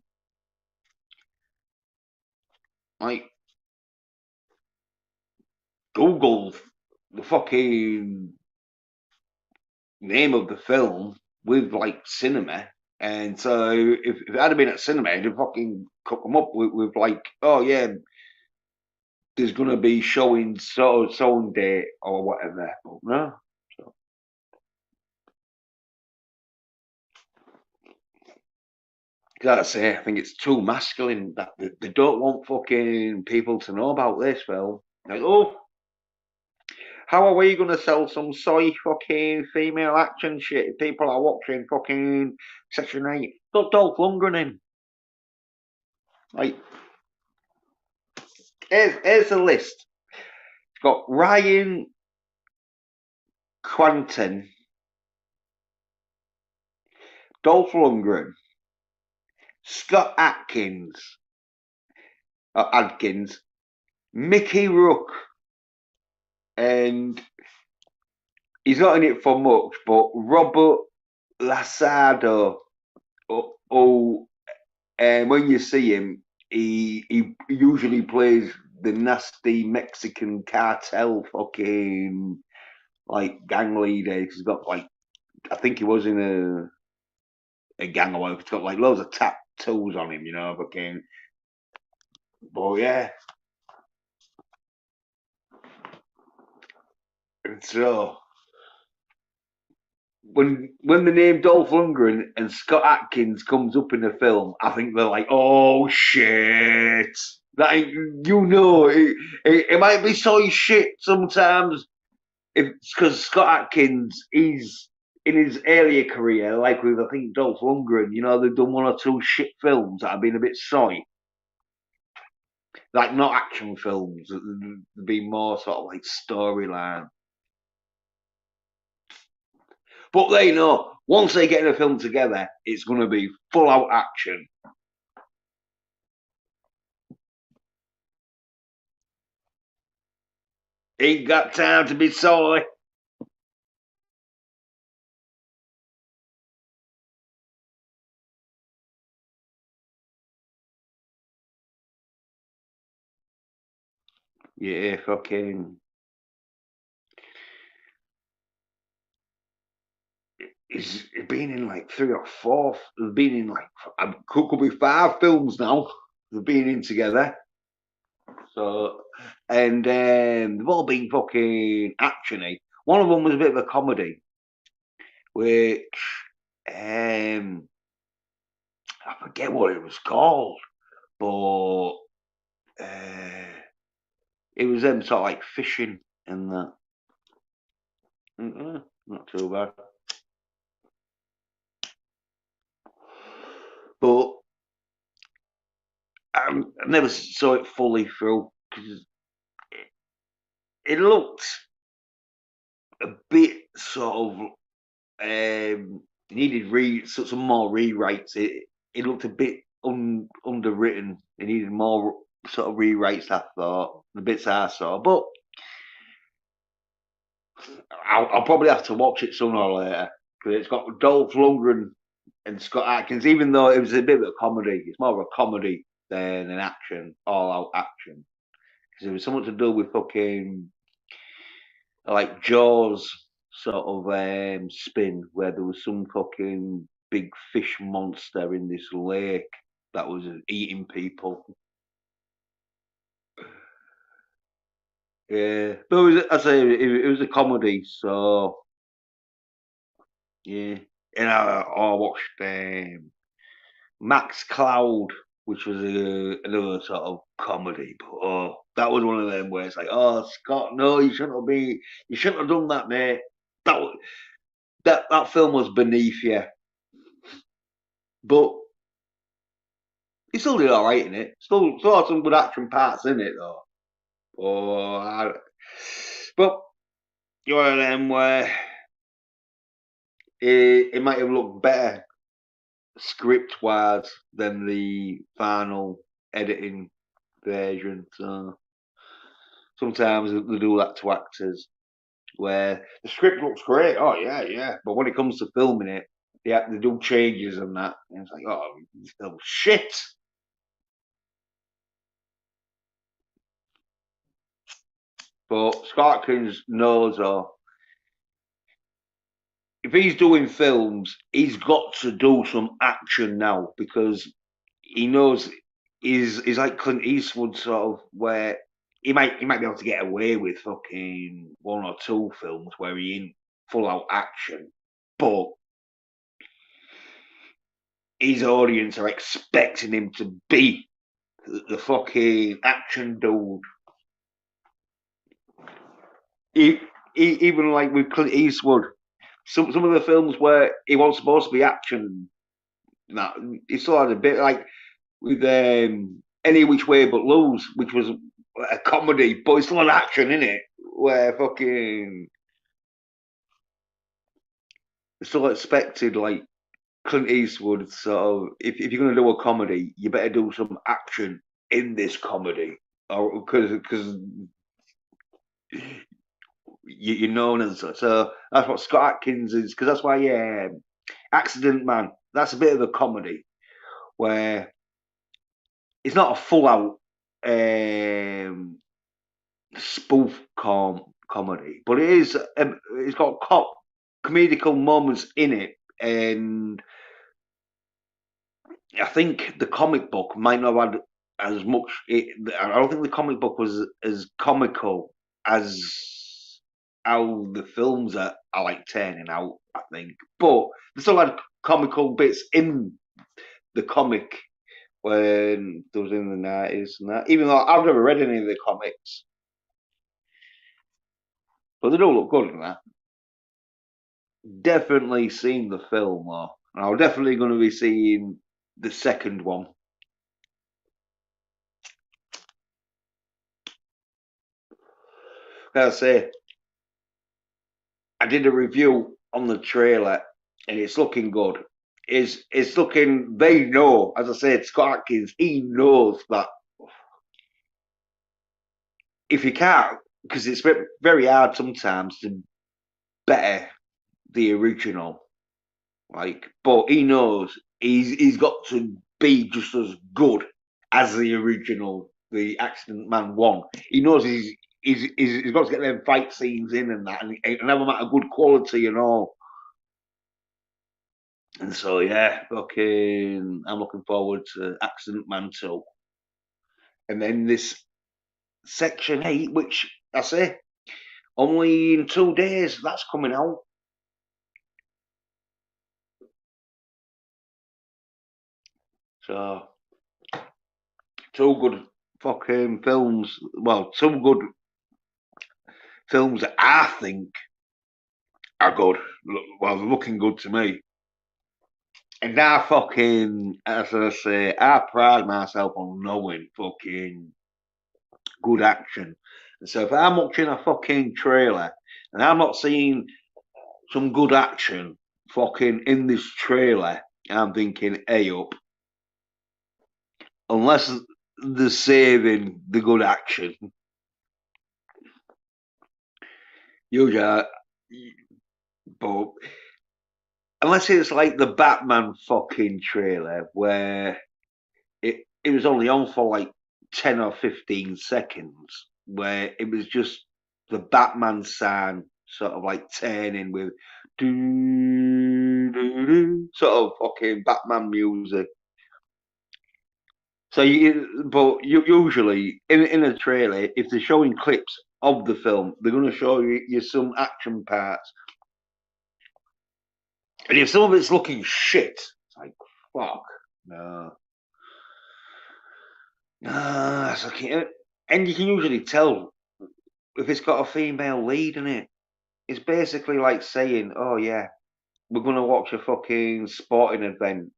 like Googled the fucking name of the film with like cinema. And so if it had been at cinema, they'd fucking cook them up with like, oh yeah, there's gonna be showing so date or whatever. But no. So, gotta say, I think it's too masculine that they don't want fucking people to know about this film. Like, oh, how are we gonna sell some soy fucking female action shit if people are watching fucking Section 8? Got Dolph Lundgren in. Like, here's the list. It's got Ryan Quanten, Dolph Lundgren, Scott Adkins, Mickey Rourke, and he's not in it for much, but Robert Lasado. And when you see him, he usually plays the nasty Mexican cartel fucking like gang leader. He's got like I think he was in a gang or whatever. He's got like loads of tattoos on him, you know, fucking. But yeah, and so when the name Dolph Lundgren and Scott Atkins comes up in the film, I think they're like, oh shit. Like you know, it might be so shit sometimes. If because Scott Atkins, he's in his earlier career, like with I think Dolph Lundgren, you know, they've done 1 or 2 shit films that have been a bit soy, like not action films. They've been more sort of like storyline. But they know once they get in a film together, it's going to be full out action. Ain't got time to be soy. Yeah, fucking. He's been in like 3 or 4. They've been in like could be 5 films now. They've been in together. So, and they've all been fucking actiony. One of them was a bit of a comedy, which I forget what it was called, but it was them sort of like fishing and that. Not too bad, but I never saw it fully through because it looked a bit sort of needed some more rewrites. It looked a bit underwritten. It needed more sort of rewrites. I thought the bits I saw, but I'll probably have to watch it sooner or later because it's got Dolph Lundgren and Scott Atkins. Even though it was a bit of a comedy, it's more of a comedy than an action, all-out action. Because it was something to do with fucking like Jaws sort of spin where there was some fucking big fish monster in this lake that was eating people. Yeah, but I say it was a comedy, so yeah. And I watched Max Cloud, which was another sort of comedy. But that was one of them where it's like, oh Scott, no, you shouldn't have done that, mate. That that film was beneath you, but he still did all right in it. Still had some good action parts in it though. But you're one of them where it might have looked better script wise than the final editing version. So sometimes they do that to actors where the script looks great. Oh yeah, yeah. But when it comes to filming it, they do changes and that. And it's like, oh shit. But Scott Atkins knows, or if he's doing films, he's got to do some action now because he knows he's like Clint Eastwood sort of where he might be able to get away with fucking one or two films where he in full out action, but his audience are expecting him to be the fucking action dude. He, even like with Clint Eastwood, some of the films where he was supposed to be action, that he still had a bit like with Any Which Way But Lose, which was a comedy, but it's still an action in it. Where fucking still expected like Clint Eastwood sort of if you're gonna do a comedy, you better do some action in this comedy, or because you're known as such. So that's what Scott Atkins is, because that's why Accident Man. That's a bit of a comedy where it's not a full out um, spoof comedy, but it is. It's got comedical moments in it, and I think the comic book might not have had as much. I don't think the comic book was as comical as how the films are like turning out. I think, but they still had comical bits in the comic when it was in the 90s and that. Even though I've never read any of the comics, but they do look good in that. Definitely seen the film though. And I'm definitely going to be seeing the second one. Like I say, I did a review on the trailer, and it's looking good. It's looking? They know, as I said, Scott Atkins. He knows that if you can't, because it's very hard sometimes to better the original. Like, but he knows he's got to be just as good as the original, the Accident Man one. He knows he's got to get them fight scenes in and that, and have them at a good quality and all. And so yeah, fucking, I'm looking forward to Accident Man 2. And then this Section 8, which I say only in 2 days that's coming out. So two good fucking films. Well, two good films that I think are good. Well, they're looking good to me. And I fucking, as I say, I pride myself on knowing fucking good action. And so if I'm watching a fucking trailer and I'm not seeing some good action fucking in this trailer, I'm thinking, hey up. Unless they're saving the good action. Usually, but unless it's like the Batman fucking trailer where it was only on for like 10 or 15 seconds, where it was just the Batman sound sort of like turning with sort of fucking Batman music. So usually in a trailer, if they're showing clips of the film, they're going to show you some action parts. And if some of it's looking shit, it's like, fuck, no. No, it's okay. And you can usually tell if it's got a female lead in it. It's basically like saying, oh yeah, we're going to watch a fucking sporting event.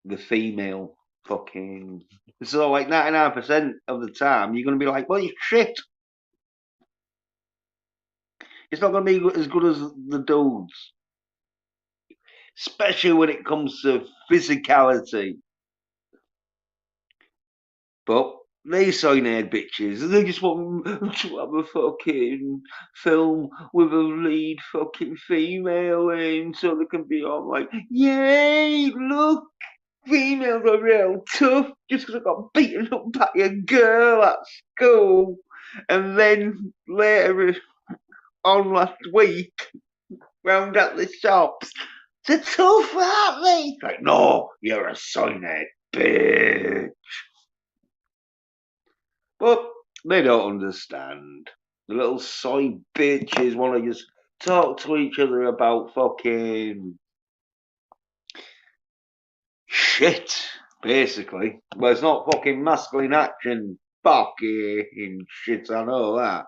The female fucking. So like 99% of the time, you're going to be like, well, you shit. It's not going to be as good as the dudes, especially when it comes to physicality. But they sign head bitches, and they just want to have a fucking film with a lead fucking female in, so they can be all like, yay, look, females are real tough just because I got beaten up by a girl at school. And then later on last week, round at the shops, they're tough, aren't they? Like, no, you're a sign-head bitch. But they don't understand. The little soy bitches want to just talk to each other about fucking shit, basically. But it's not fucking masculine action. Fucking shit, I know that.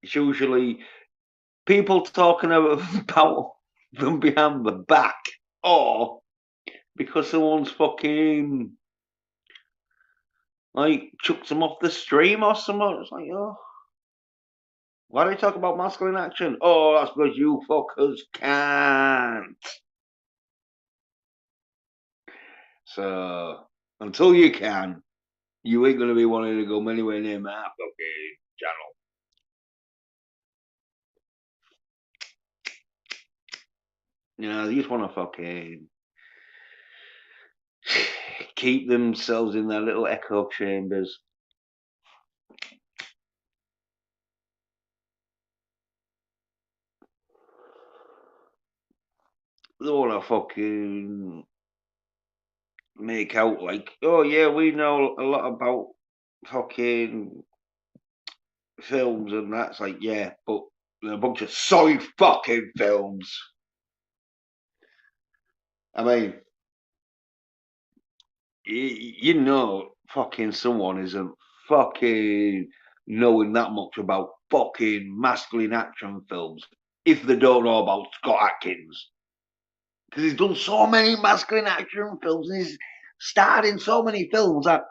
It's usually people talking about them behind the back, or because someone's fucking like chucked them off the stream or something. It's like, oh, why do you talk about masculine action? Oh, that's because you fuckers can't. So until you can, you ain't gonna be wanting to go anywhere near my fucking channel. You know, they just want to fucking keep themselves in their little echo chambers. They want to fucking make out like, oh yeah, we know a lot about fucking films and that's like, yeah, but they're a bunch of soy fucking films. I mean, you know, fucking someone isn't fucking knowing that much about fucking masculine action films if they don't know about Scott Atkins. Because he's done so many masculine action films and he's starred in so many films that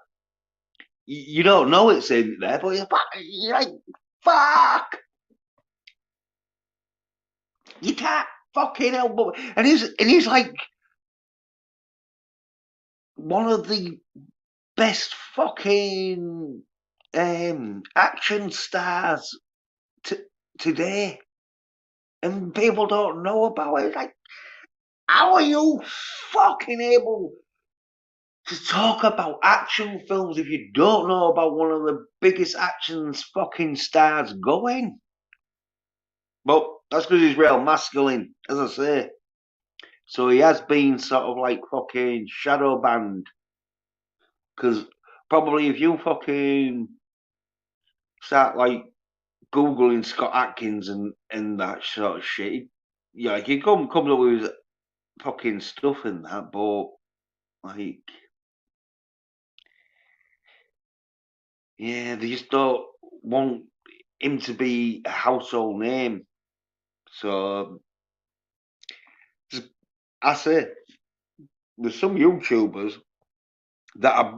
you don't know it's in there, but you're like, fuck! You can't fucking help but. And he's like one of the best fucking action stars today, and people don't know about it. Like, how are you fucking able to talk about action films if you don't know about one of the biggest action fucking stars going? But that's because he's real masculine, as I say. So he has been sort of like fucking shadow banned. Because probably if you fucking start like Googling Scott Atkins and that sort of shit, yeah, like he comes up with his fucking stuff in that, but like, yeah, they just don't want him to be a household name. So I say there's some YouTubers that have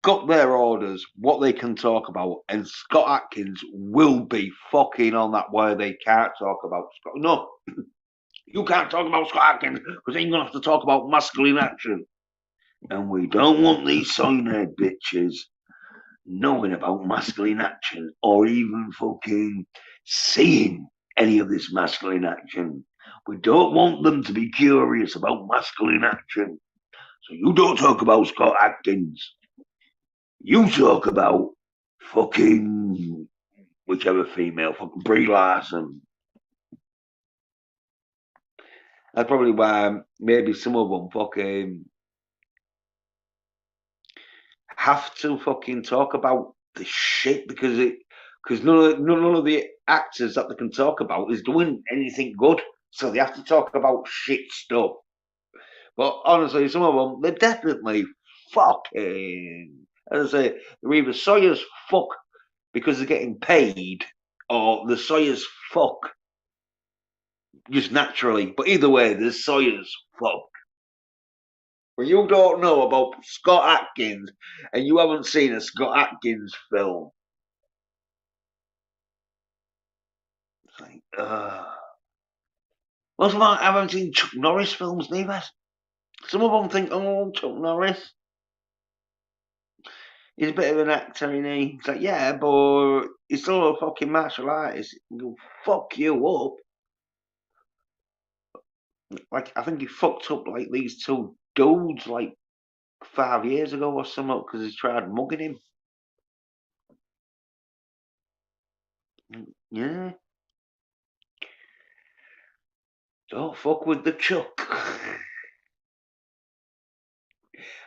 got their orders, what they can talk about, and Scott Atkins will be fucking on that where they can't talk about Scott. No, you can't talk about Scott Atkins because then you're gonna have to talk about masculine action. And we don't want these sign-head bitches knowing about masculine action or even fucking seeing any of this masculine action. We don't want them to be curious about masculine action. So you don't talk about Scott Atkins. You talk about fucking whichever female, fucking Brie Larson. That's probably why maybe some of them fucking have to fucking talk about the shit because none of the actors that they can talk about is doing anything good, so they have to talk about shit stuff. But honestly, some of them they're definitely fucking. As I say, they're either Sawyer's fuck because they're getting paid, or the Sawyer's fuck just naturally. But either way, there's Sawyer's fuck. When you don't know about Scott Atkins and you haven't seen a Scott Atkins film, it's like, most of them haven't seen Chuck Norris films neither. Some of them think, oh, Chuck Norris, he's a bit of an actor, isn't he? It's like, yeah, but he's still a fucking martial artist. He'll fuck you up. Like, I think he fucked up like these two dudes like 5 years ago or something because he tried mugging him. Yeah, don't fuck with the Chuck.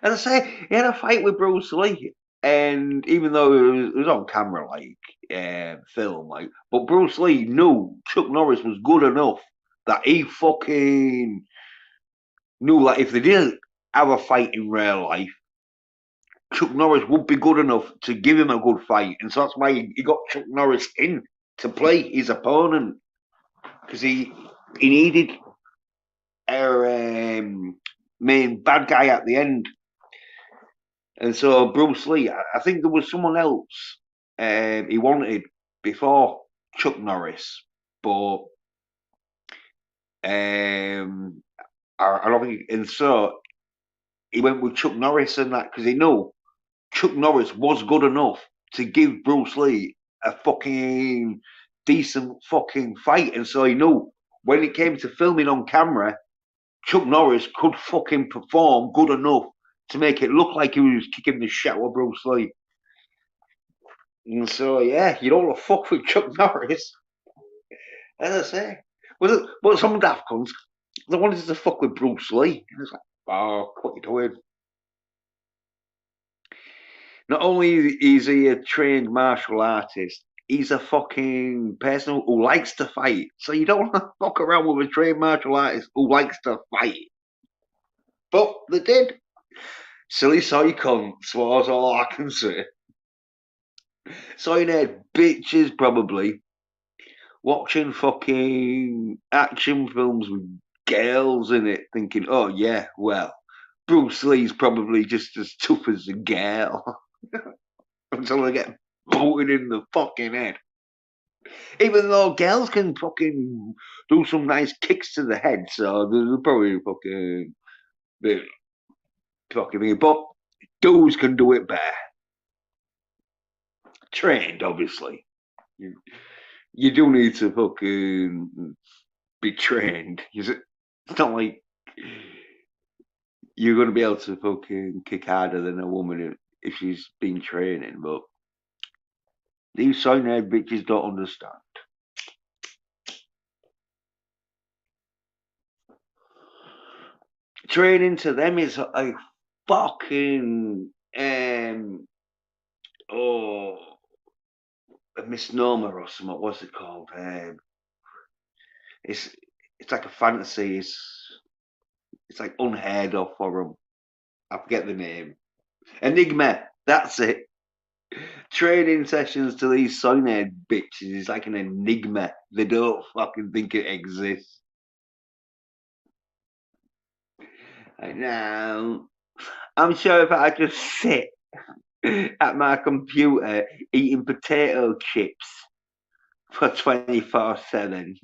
As I say, he had a fight with Bruce Lee, and even though it was on camera, like film, like, but Bruce Lee knew Chuck Norris was good enough that he fucking knew that if they didn't have a fight in real life, Chuck Norris would be good enough to give him a good fight, and so that's why he got Chuck Norris in to play his opponent because he needed a main bad guy at the end. And so Bruce Lee, I think there was someone else he wanted before Chuck Norris, but I don't think. And so he went with Chuck Norris and that because he knew Chuck Norris was good enough to give Bruce Lee a fucking decent fucking fight, and so he knew when it came to filming on camera, Chuck Norris could fucking perform good enough to make it look like he was kicking the shit out of Bruce Lee. And so, yeah, you don't want to fuck with Chuck Norris. As I say, but some daft cunts, they wanted to fuck with Bruce Lee. And it's like, oh, what you doing? Not only is he a trained martial artist, he's a fucking person who likes to fight. So you don't want to fuck around with a trained martial artist who likes to fight. But they did. Silly soy cunts was all I can say. Soy-nerd bitches probably watching fucking action films with girls in it, thinking, oh yeah, well, Bruce Lee's probably just as tough as a girl until they get booted in the fucking head. Even though girls can fucking do some nice kicks to the head, so there's probably fucking bit fucking, but dudes can do it better. Trained, obviously. You do need to fucking be trained. It's not like you're going to be able to fucking kick harder than a woman if she's been training, but these soy-nerd bitches don't understand. Training to them is a fucking oh, a misnomer or something. What's it called? It's it's like a fantasy. It's like unheard of for them. I forget the name. Enigma. That's it. Training sessions to these soy-nerd bitches is like an enigma. They don't fucking think it exists. I know. I'm sure if I just sit at my computer eating potato chips for 24/7,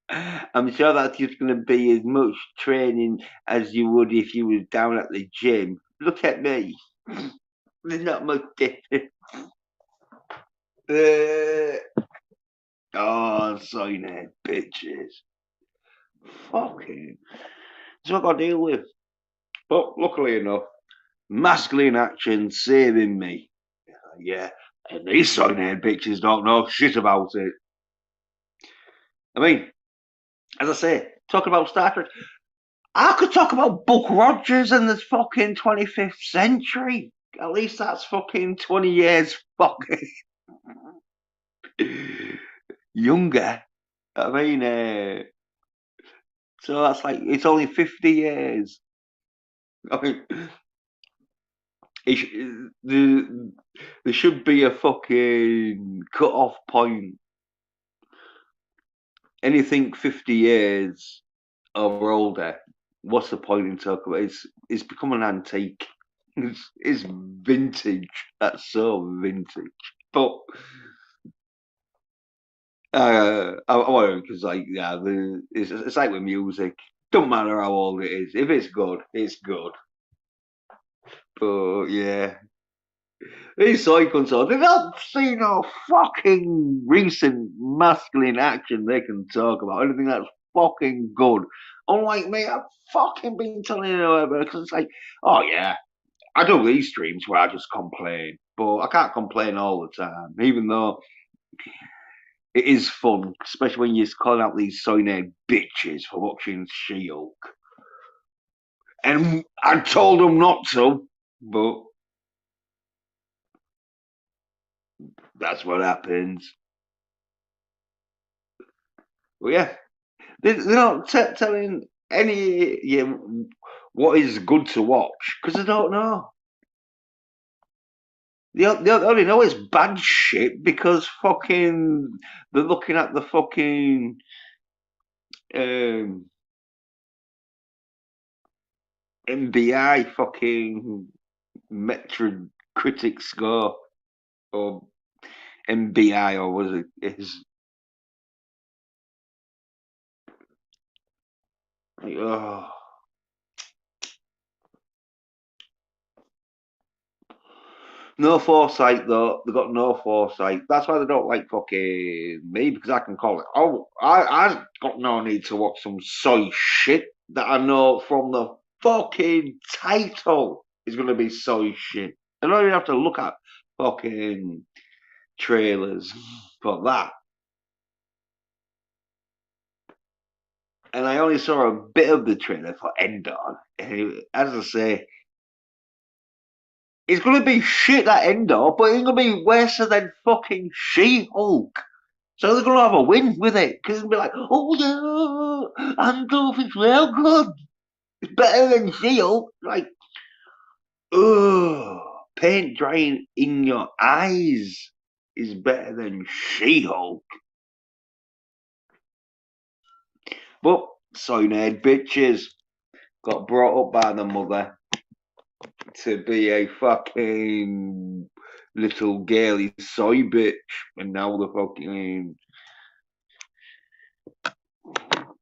I'm sure that's just going to be as much training as you would if you was down at the gym. Look at me. There's not much difference. Oh, soy nerd bitches. Fucking. That's what I gotta deal with. But luckily enough, masculine action saving me. Yeah. And these soy nerd bitches don't know shit about it. I mean, as I say, talking about Star Trek, I could talk about Buck Rogers and the fucking 25th century. At least that's fucking 20 years fucking younger. I mean, so that's like, it's only 50 years. I mean, there should be a fucking cut-off point. Anything 50 years or older, what's the point in talking about it? It's become an antique. It's vintage. That's so vintage. But I want because like yeah, it's like with music. Don't matter how old it is. If it's good, it's good. But yeah, these cycles are they don't see no fucking recent masculine action they can talk about. Anything that's fucking good. Unlike me, I've fucking been telling you about because it's like, oh yeah, I do these streams where I just complain, but I can't complain all the time, even though it is fun, especially when you're calling out these soy bitches for watching She-Hulk. And I told them not to, but that's what happens. But yeah, they're not telling any what is good to watch because they don't know. They only know it's bad shit because fucking they're looking at the fucking um, MBI fucking Metacritic score or MBI or was it is like, oh no foresight though. They got no foresight. That's why they don't like fucking me because I can call it. Oh, I got no need to watch some soy shit that I know from the fucking title is gonna be soy shit. I don't even have to look at fucking trailers for that. And I only saw a bit of the trailer for Endor. And as I say, it's gonna be shit at Endor, but it's gonna be worse than fucking She-Hulk. So they're gonna have a win with it because they'll be like, "Oh yeah, Andor is real good. It's better than She-Hulk." Like, oh, paint drying in your eyes is better than She-Hulk. But soy nerd bitches got brought up by the mother to be a fucking little girly soy bitch, and now they're fucking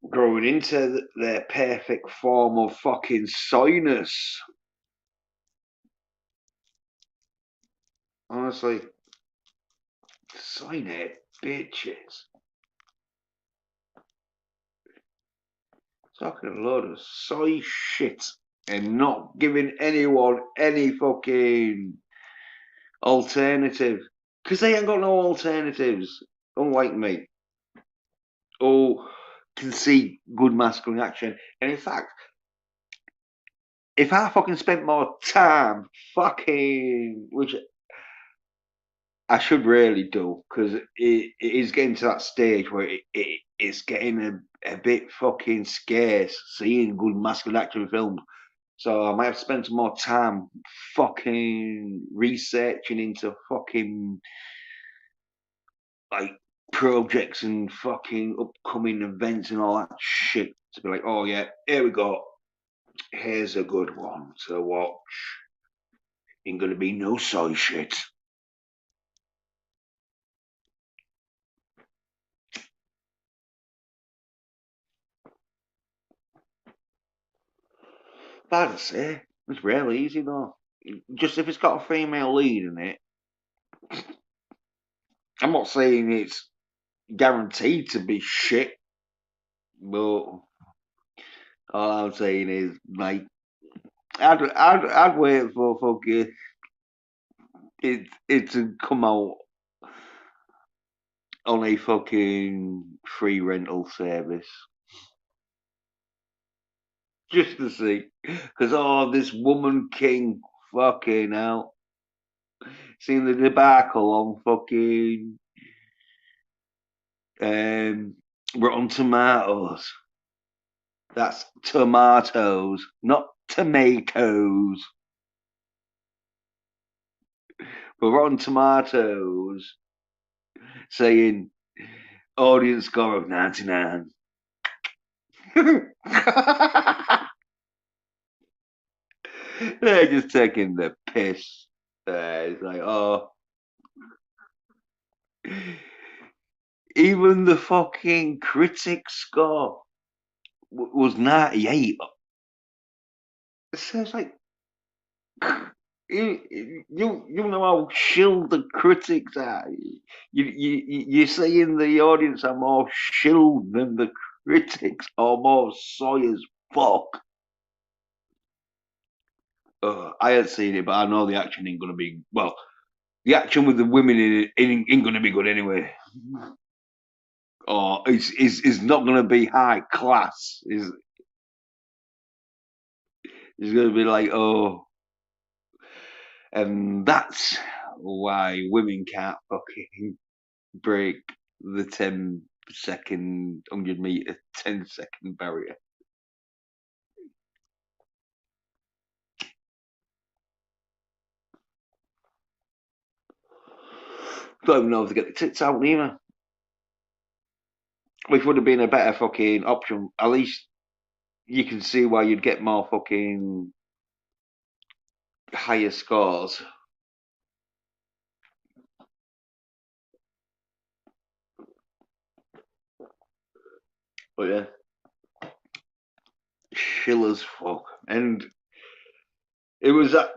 growing into their perfect form of fucking soyness. Honestly, sign it, bitches. Talking a load of soy shit and not giving anyone any fucking alternative. Because they ain't got no alternatives, unlike me. Or can see good masculine action. And in fact, if I fucking spent more time fucking, which I should really do, because it is getting to that stage where it's getting a bit fucking scarce seeing good masculine action films. So I might have to spend some more time fucking researching into fucking like projects and fucking upcoming events and all that shit to be like, oh yeah, here we go. Here's a good one to watch. Ain't gonna be no soy shit. Like I say, it's really easy though. Just if it's got a female lead in it, I'm not saying it's guaranteed to be shit, but all I'm saying is, like, I'd wait for fucking it to come out on a fucking free rental service just to see, because this woman king, fucking hell, seen the debacle on fucking um Rotten Tomatoes. That's tomatoes, not tomatoes. But Rotten Tomatoes saying audience score of 99. They're just taking the piss. It's like, even the fucking critic score was 98. So it's like, you know how shilled the critics are. You're saying the audience are more shilled than the critics, or more soy as fuck. I hadn't seen it, but I know the action ain't gonna be well. The action with the women in it ain't gonna be good anyway. Or is not gonna be high class. Is gonna be like, and that's why women can't fucking break the 10-second 100-meter 10-second barrier. Don't even know if they get the tits out either. Which would have been a better fucking option. At least you can see why you'd get more fucking higher scores. But yeah, chill as fuck. And it was at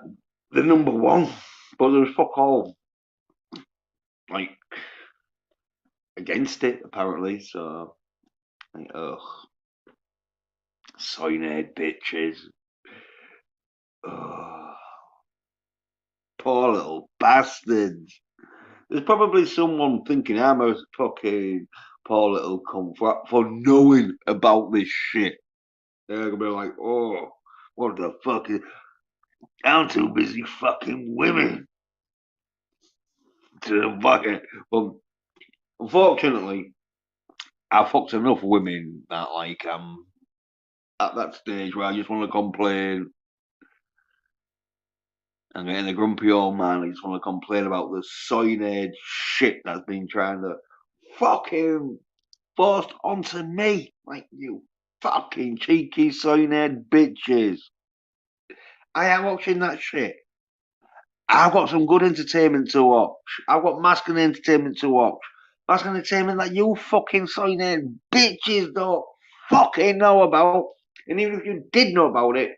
the number one, but there was fuck all like against it apparently. So, like, ugh, soy nerd bitches. Ugh, poor little bastards. There's probably someone thinking I'm a fucking poor little cunt for knowing about this shit. They're gonna be like, oh, what the fuck is. I'm too busy fucking women to fucking. Well, unfortunately, I fucked enough women that, like, I'm at that stage where I just want to complain. I'm getting a grumpy old man. I just want to complain about the soy shit that's been trying to fucking forced onto me. Like, you fucking cheeky soy bitches. I am watching that shit. I've got some good entertainment to watch. I've got masculine entertainment to watch. Masculine entertainment that you fucking soy bitches don't fucking know about. And even if you did know about it,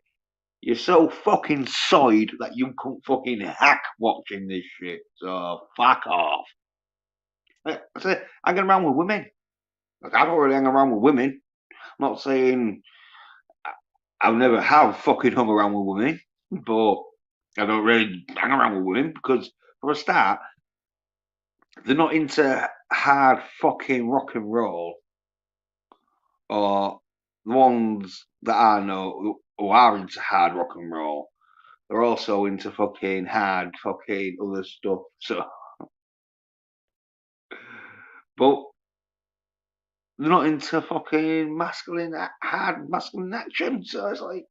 you're so fucking soyed that you couldn't fucking hack watching this shit. So fuck off. Like I say, hanging around with women. Like, I've already hung around with women. I'm not saying I've never have fucking hung around with women, but I don't really hang around with women because, for a start, they're not into hard fucking rock and roll, or the ones that I know who are into hard rock and roll. They're also into fucking hard fucking other stuff. So, but they're not into fucking hard masculine action. So it's like,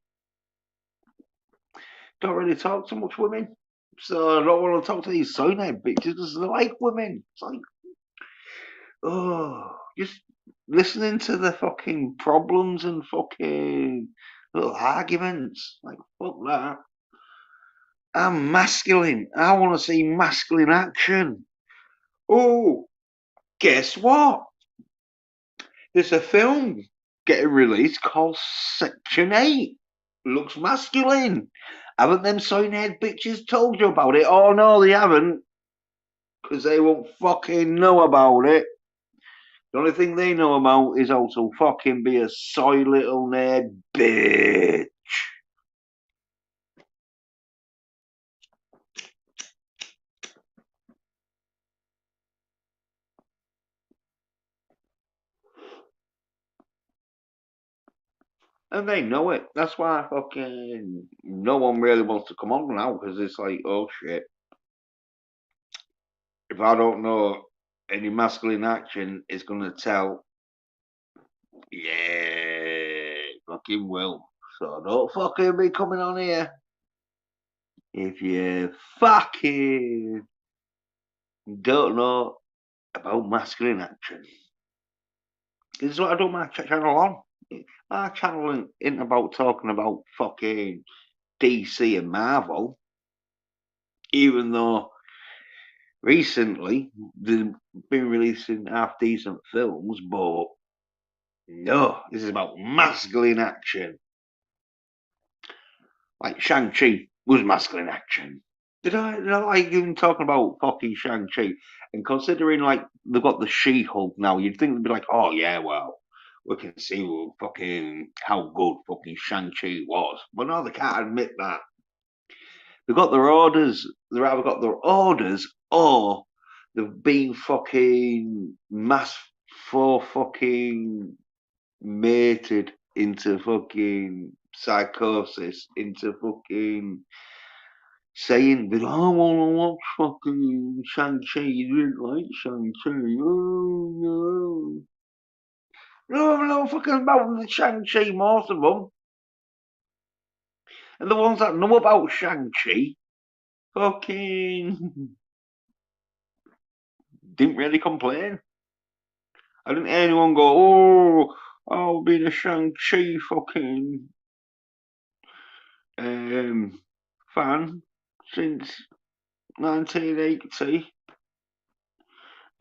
don't really talk to much women. So I don't want to talk to these cyanide bitches because they like women. It's like, just listening to the fucking problems and fucking little arguments. Like, fuck that. I'm masculine. I want to see masculine action. Oh, guess what? There's a film getting released called Section 8. Looks masculine. Haven't them soy bitches told you about it? Oh, no, they haven't. because they won't fucking know about it. The only thing they know about is how to fucking be a soy little nerd bitch. And they know it. That's why fucking no one really wants to come on now because it's like, oh shit. If I don't know any masculine action, it's gonna tell, yeah, fucking will. So don't fucking be coming on here if you fucking don't know about masculine action. This is what I do my channel on. My channel ain't about talking about fucking DC and Marvel, even though recently they've been releasing half decent films, but no, this is about masculine action. Like Shang-Chi was masculine action. Did I like even talking about fucking Shang-Chi? And considering like they've got the She-Hulk now, you'd think they'd be like, oh yeah, well, we can see fucking how good fucking Shang-Chi was. But no, they can't admit that. They've got their orders. They've either got their orders or they've been fucking mass for fucking mated into fucking psychosis, into fucking saying that I want to watch fucking Shang-Chi. You didn't like Shang-Chi. Oh no. No, fucking about the Shang-Chi, most of them. And the ones that know about Shang-Chi, fucking didn't really complain. I didn't hear anyone go, oh, I'll be the Shang-Chi fucking fan since 1980.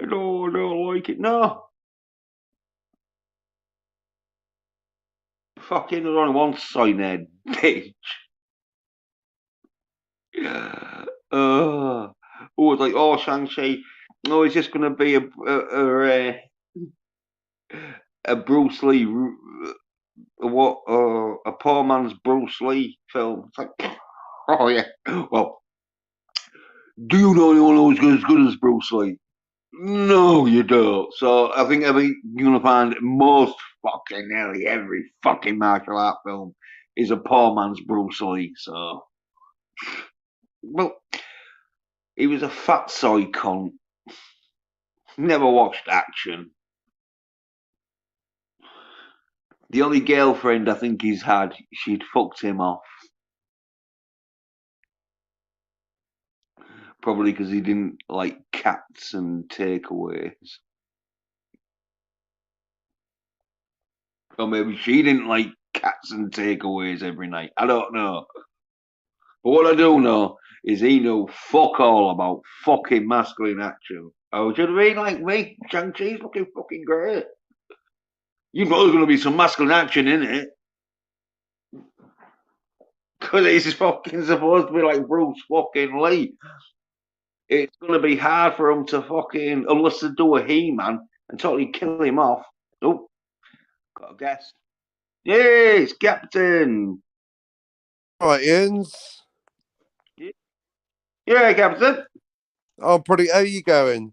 I don't like it. No. Fucking there's only one soy nerd, bitch. Oh, it's like, oh, Shang-Chi. Oh, it's just going to be a Bruce Lee, a poor man's Bruce Lee film. It's like, oh yeah. Well, do you know anyone who's as good as Bruce Lee? No, you don't. So I think you're gonna find most fucking nearly every fucking martial art film is a poor man's Bruce Lee. So, well, he was a fat soy cunt. Never watched action. The only girlfriend I think he's had, she'd fucked him off. Probably because he didn't like cats and takeaways. Or maybe she didn't like cats and takeaways every night. I don't know. But what I do know is he knew fuck all about fucking masculine action. Oh, do you know what I mean? Like me, Shang-Chi's looking fucking great. You know there's going to be some masculine action in it. Because he's fucking supposed to be like Bruce fucking Lee. It's going to be hard for him to fucking, unless they do a He-Man and totally kill him off. Oh, got a guess. Yes, Captain. Right, Ian's. Yeah, Captain. Oh, pretty. How are you going?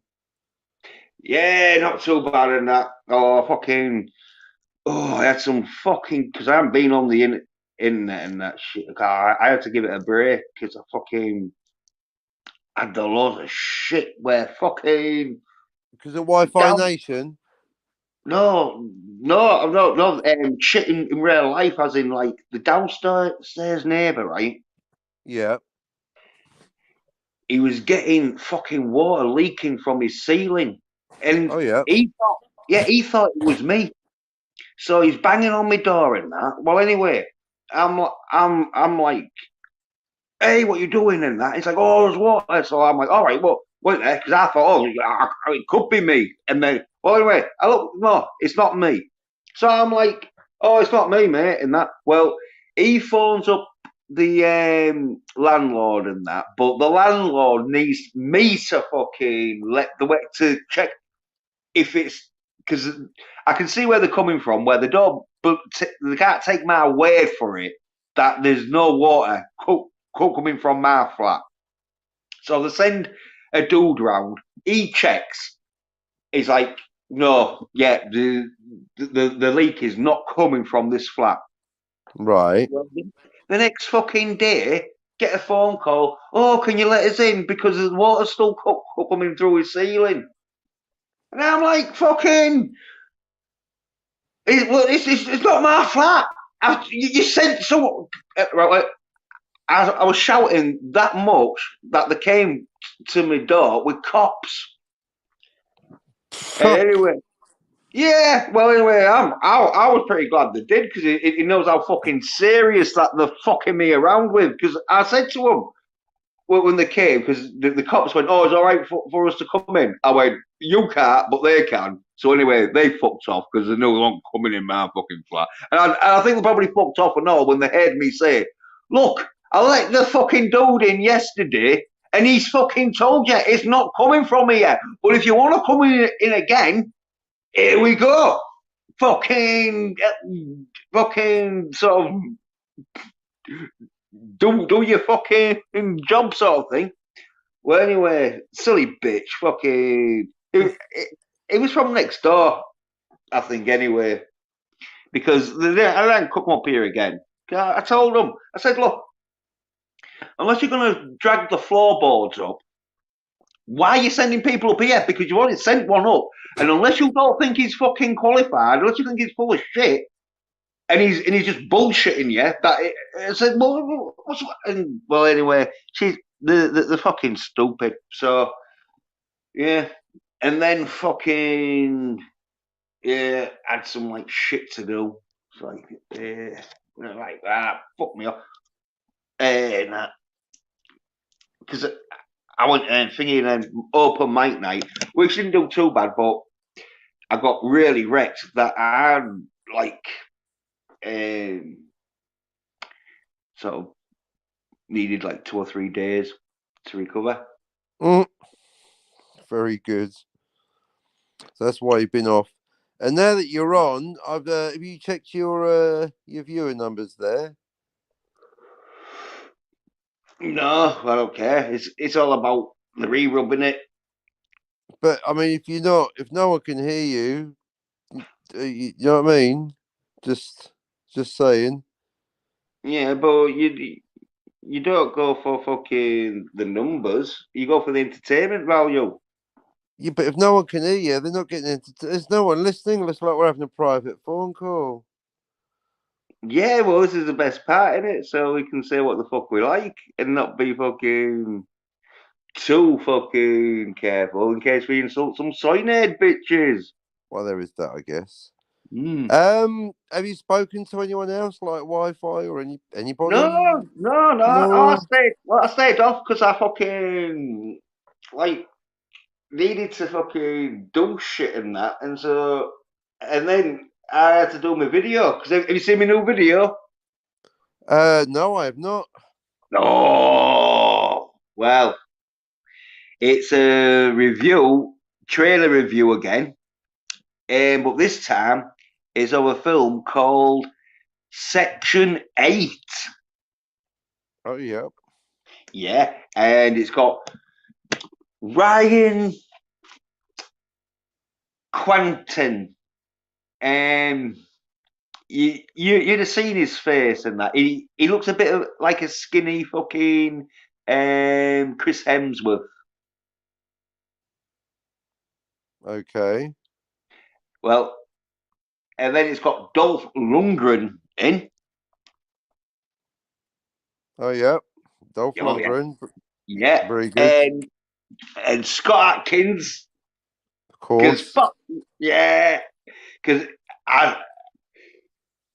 Yeah, not too bad in that. Oh, fucking. Oh, I had some fucking. Because I haven't been on the internet and that shit. I had to give it a break because I fucking had a lot of shit where fucking. Because of Wi-Fi Nation. No. Shit in real life, as in like the downstairs neighbour, right? Yeah. He was getting fucking water leaking from his ceiling, and Oh yeah. he thought it was me. So he's banging on my door and that. Well, anyway, I'm like, hey, what you doing and that? He's like, oh, there's water. So I'm like, all right, well, wait there, because I thought, oh, it could be me. And then, well, anyway, I look, no, it's not me. So I'm like, oh, it's not me, mate, and that. Well, he phones up the landlord and that, but the landlord needs me to fucking let the way to check if it's because I can see where they're coming from, where they don't, but they can't take my word for it that there's no water coming from my flat. So they send a dude round. He checks. He's like, no, yeah, the leak is not coming from this flat. Right. Well, the next fucking day, get a phone call. Oh, can you let us in because the water's still coming through his ceiling? And I'm like, fucking, it's not my flat. You sent someone. Right, I was shouting that much that they came to my door with cops. Fuck. Anyway, yeah, well, anyway, I was pretty glad they did because he knows how fucking serious that they're fucking me around with. Because I said to him when they came, because the cops went, "Oh, it's all right for us to come in." I went, "You can't, but they can." So anyway, they fucked off because they knew they weren't coming in my fucking flat, and I think they probably fucked off and all when they heard me say, "Look, I let the fucking dude in yesterday." And he's fucking told you it's not coming from here. But if you want to come in again, here we go. Fucking sort of do your fucking job sort of thing. Well, anyway, silly bitch, fucking. It was from next door, I think. Anyway, because I didn't come up here again. I told them, I said, look, unless you're gonna drag the floorboards up, why are you sending people up here? Because you already sent one up, and unless you don't think he's fucking qualified, unless you think he's full of shit, and he's just bullshitting you. I said, well, what's and well, anyway, she's the fucking stupid. So yeah, and then fucking yeah, had some like shit to do. It's like fuck me up, and because I went and thinking and open mic night, which didn't do too bad, but I got really wrecked that I had like um, sort of needed like 2 or 3 days to recover. Mm, very good. So that's why you've been off. And now that you're on, have you checked your viewer numbers there? No, I don't care. It's all about the re-rubbing it. But I mean, if no one can hear you, you know what I mean? Just saying. Yeah, but you don't go for fucking the numbers. You go for the entertainment value. Yeah, but if no one can hear you, they're not getting into. There's no one listening. Looks like we're having a private phone call. Yeah, well, this is the best part, isn't it? So we can say what the fuck we like and not be fucking too fucking careful in case we insult some soy nerd bitches. Well, there is that, I guess. Mm. Have you spoken to anyone else like Wi-Fi or No, anybody? no. No. I stayed off because I fucking like needed to fucking do shit and that, and then I had to do my video. Because have you seen my new video? No, I have not. Oh, well, it's a trailer review again, but this time is of a film called Section 8. Oh, yeah. Yeah, and it's got Ryan Quanten. You'd have seen his face and that. He looks a bit like a skinny fucking Chris Hemsworth. Okay. Well, and then it's got Dolph Lundgren in. Oh, yeah. Dolph Oh yeah, Lundgren. yeah, Very good. And Scott Atkins. Of Because course. fuck yeah, because I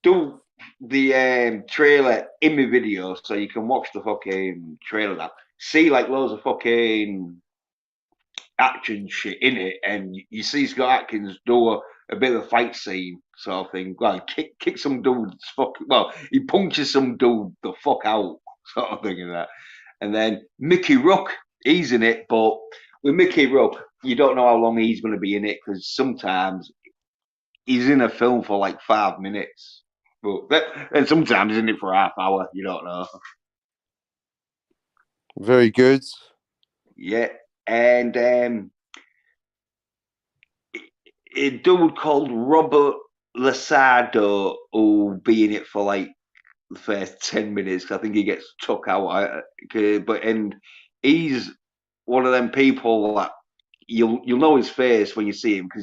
do the trailer in my video, so you can watch the fucking trailer now. See like loads of fucking action shit in it, and you see Scott Atkins do a bit of a fight scene sort of thing. Well, kick some dude's fuck. Well, he punches some dude the fuck out sort of thing and that. And then Mickey Rourke, he's in it, but with Mickey Rourke, you don't know how long he's going to be in it because sometimes he's in a film for like 5 minutes, and sometimes he's in it for half hour. You don't know. Very good. Yeah, and a dude called Robert Lasardo who'll be in it for like the first 10 minutes. I think he gets took out. And he's one of them people that you'll know his face when you see him because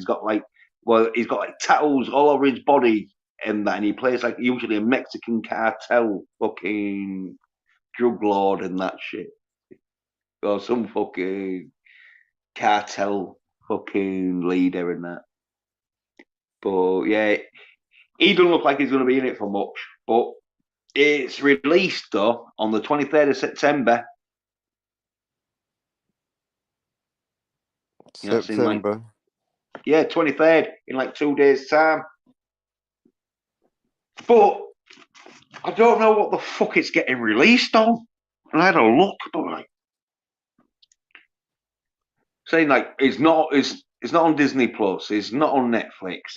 he's got like tattoos all over his body and that, and he plays like usually a Mexican cartel fucking drug lord and that shit, or some fucking cartel fucking leader and that. But yeah, he doesn't look like he's going to be in it for much. But it's released though on the 23rd of September. September. 23rd in like 2 days' time. But I don't know what the fuck it's getting released on. And I had a look, but like saying like it's not on Disney Plus, it's not on Netflix,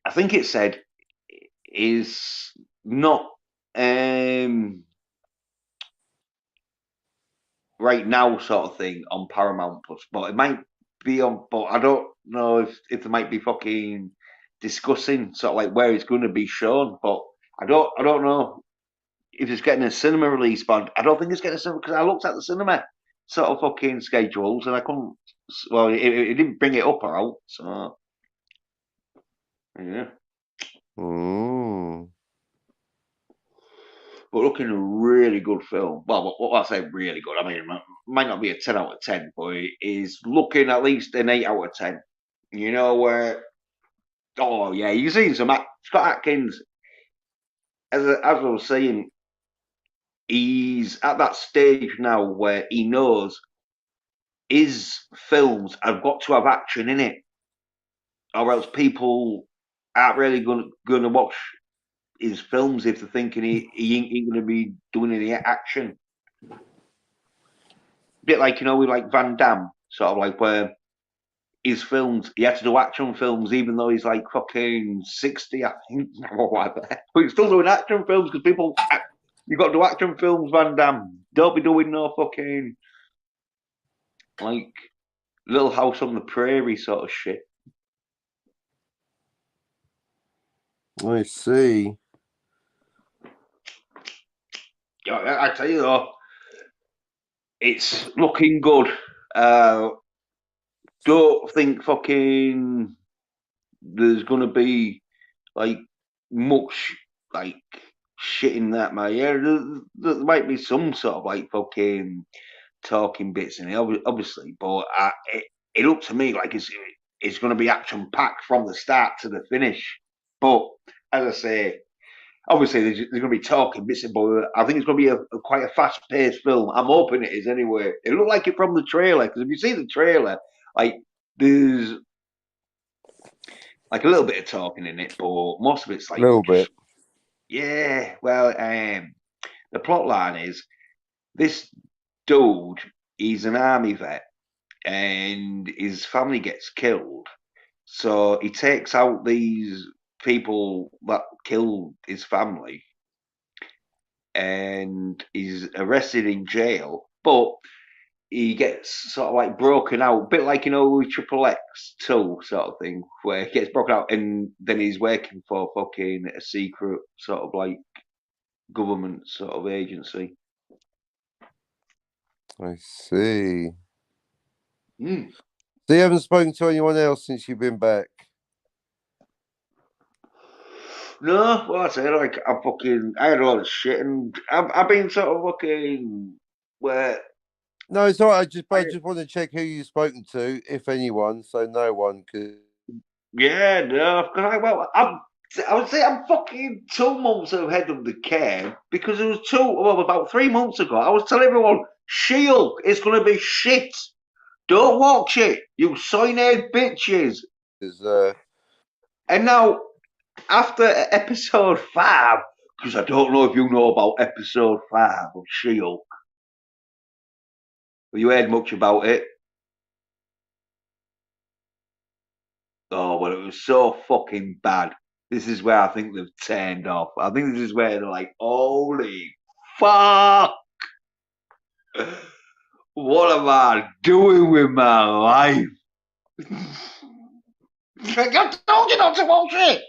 I think it said is not right now sort of thing on Paramount Plus, but it might be on. But I don't know if they might be fucking discussing sort of like where it's going to be shown. But I don't know if it's getting a cinema release. But I don't think it's getting a cinema because I looked at the cinema sort of fucking schedules and I couldn't. Well, it didn't bring it up or out. So yeah. Mm. But looking a really good film. Well, what I say really good, I mean, it might not be a 10 out of 10, but it is looking at least an 8 out of 10. You know, where, oh yeah, you've seen some, Scott Atkins, as I was saying, he's at that stage now where he knows his films have got to have action in it, or else people aren't really going to watch his films if they're thinking he ain't going to be doing any action. Bit like, with like Van Damme, sort of like where his films, he had to do action films even though he's like fucking 60, I think, or whatever. But he's still doing action films because you got to do action films, Van Damme. Don't be doing no fucking like Little House on the Prairie sort of shit. I see. I tell you though, it's looking good. Don't think fucking there's gonna be like much like shit in that, man. Yeah, there might be some sort of like fucking talking bits in it, obviously, but it looked to me like it's going to be action packed from the start to the finish. But as I say, obviously there's going to be talking bits, but I think it's going to be quite a fast paced film. I'm hoping it is anyway. It looked like it from the trailer because if you see the trailer, like there's like a little bit of talking in it, but most of it's like a little bit. Yeah, well, the plot line is this dude, he's an army vet and his family gets killed. So he takes out these people that killed his family and he's arrested in jail. But he gets sort of like broken out, a bit like, with Triple X 2 sort of thing, where he gets broken out and then he's working for fucking a secret sort of like government sort of agency. I see. Mm. So you haven't spoken to anyone else since you've been back? No, well, I said, like, I had all this shit, and I've been sort of fucking where. No, it's all right. I just want to check who you've spoken to, if anyone. So no one could. Yeah, no, because I would say I'm fucking 2 months ahead of the game because it was about 3 months ago. I was telling everyone, Shield is going to be shit. Don't watch it, you soy-nerd bitches. Is And now, after episode 5, because I don't know if you know about episode 5 of She-Hulk. Have you heard much about it? Oh, well, it was so fucking bad. This is where I think they've turned off. I think this is where they're like, holy fuck! What am I doing with my life? I told you not to watch it!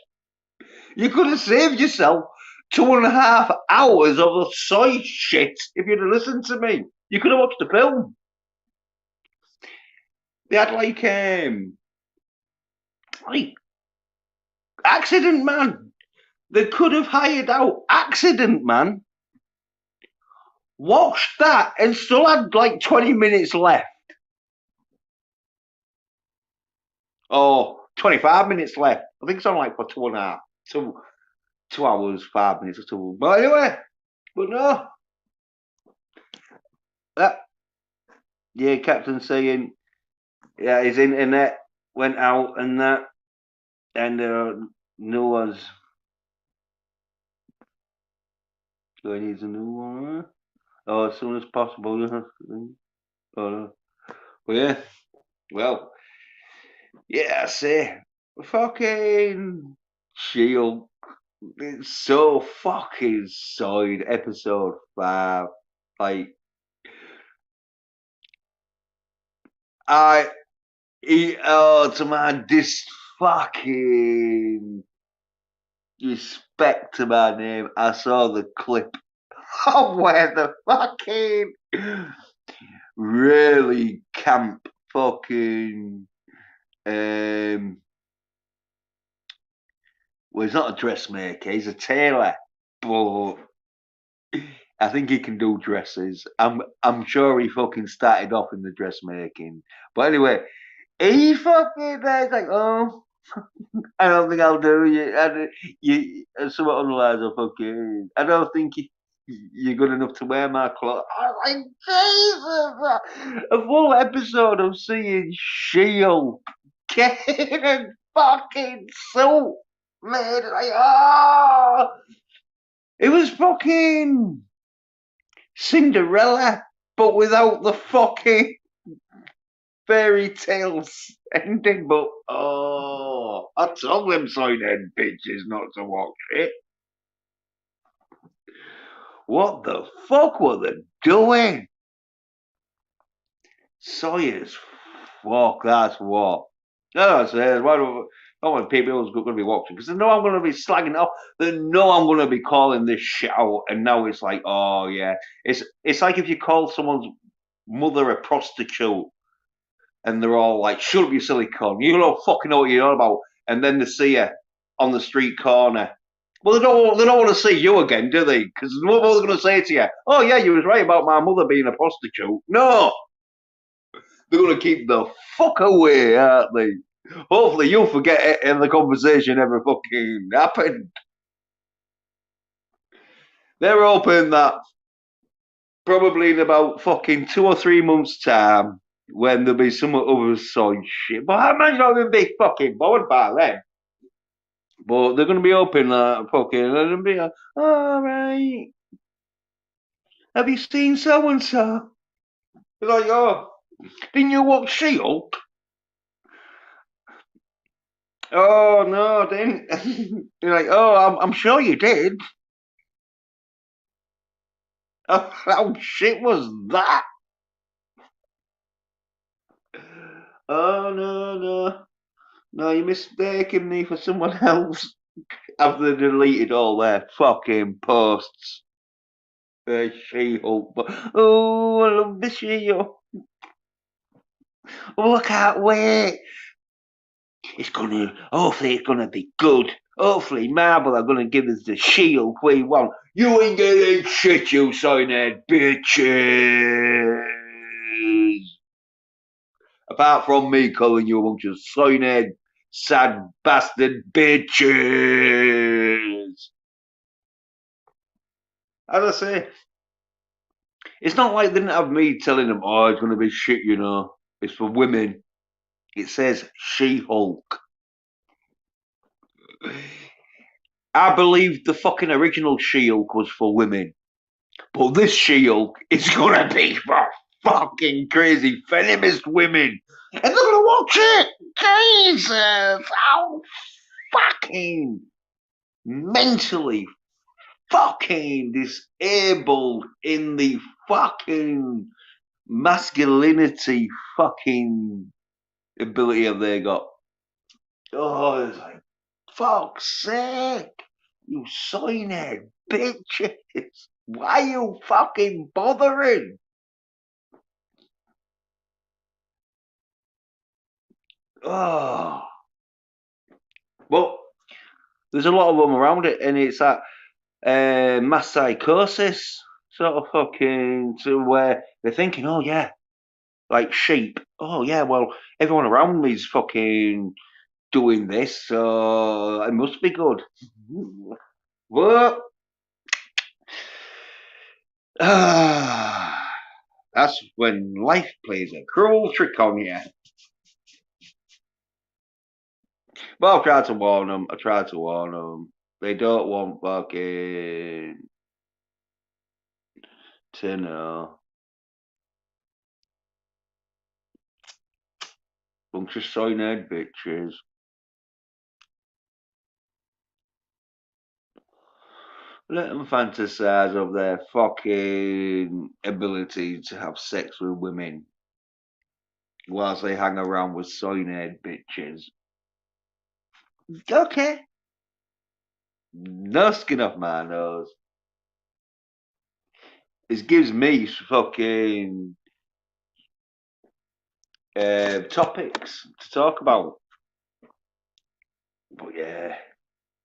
You could have saved yourself 2.5 hours of the soy shit if you'd have listened to me. You could have watched the film. They had like Accident Man. They could have hired out Accident Man, watched that, and still had like 20 minutes left. Oh, 25 minutes left. I think it's on like for 2.5, 2 hours, 5 minutes or two. But anyway, but no. Yeah, Captain saying, yeah, his internet went out and that, and Noah's. So he needs a new one. Oh, as soon as possible. Oh, well, yeah. Well, yeah, I say, fucking Shield. It's so fucking side. Episode 5. Like, to my fucking respect to my name, I saw the clip of where the fucking really camp fucking well, he's not a dressmaker, he's a tailor, but I think he can do dresses. I'm sure he fucking started off in the dressmaking. But anyway, he fucking like, oh, I don't think I'll do you somewhat on the lines of fucking I don't think you're good enough to wear my clothes. I'm like, Jesus, a full episode of seeing Shield get in a fucking suit, man. Like, oh, it was fucking Cinderella, but without the fucking fairy tales ending. But oh, I told them soy-head bitches not to watch it. What the fuck were they doing? Sawyer's fuck, that's what. No, I said, why do I want people who's going to be watching? Because they know I'm going to be slagging it off. They know I'm going to be calling this shit out. And now it's like, oh, yeah. It's like if you call someone's mother a prostitute and they're all like, shut up, you silly cunt. You don't fucking know what you're on about. And then they see you on the street corner. Well, they don't want to see you again, do they? Because what are they going to say to you? Oh, yeah, you was right about my mother being a prostitute. No, they're going to keep the fuck away, aren't they? Hopefully you'll forget it and the conversation ever fucking happened. They're hoping that probably in about fucking 2 or 3 months' time, when there'll be some other side shit. But I imagine I'm going to be fucking bored by then. But they're going to be hoping that fucking, they're going to be like, alright, have you seen so and so? They're like, oh, didn't you watch She-Hulk? Oh, no, I didn't. You're like, oh, I'm sure you did. Oh, how shit was that? Oh, no, no. No, you're mistaking me for someone else. After they deleted all their fucking posts. She-Hulk. But, oh, I love the She-Hulk. Oh, I can't wait. Hopefully it's gonna be good. Hopefully Marvel are gonna give us the Shield we want. You ain't getting shit, you sign-head bitches. Apart from me calling you a bunch of sign-head, sad bastard bitches. As I say, it's not like they didn't have me telling them, oh, it's gonna be shit, you know. It's for women. It says She-Hulk. I believe the fucking original She-Hulk was for women. But this She-Hulk is gonna be for fucking crazy feminist women. And they're gonna watch it! Jesus! How fucking mentally fucking disabled in the fucking masculinity fucking ability have they got? Oh, it's like, fuck's sake! You sign bitches! Why are you fucking bothering? Oh. Well, there's a lot of them around it, and it's that mass psychosis sort of fucking to where they're thinking, oh yeah, like sheep. Oh yeah, well everyone around me is fucking doing this, so it must be good. But that's when life plays a cruel trick on you. But I've tried to warn them. I tried to warn them. They don't want fucking to know. Bunch of cyanide bitches. Let them fantasize of their fucking ability to have sex with women whilst they hang around with cyanide bitches. Okay. No skin off my nose. It gives me fucking topics to talk about. But yeah,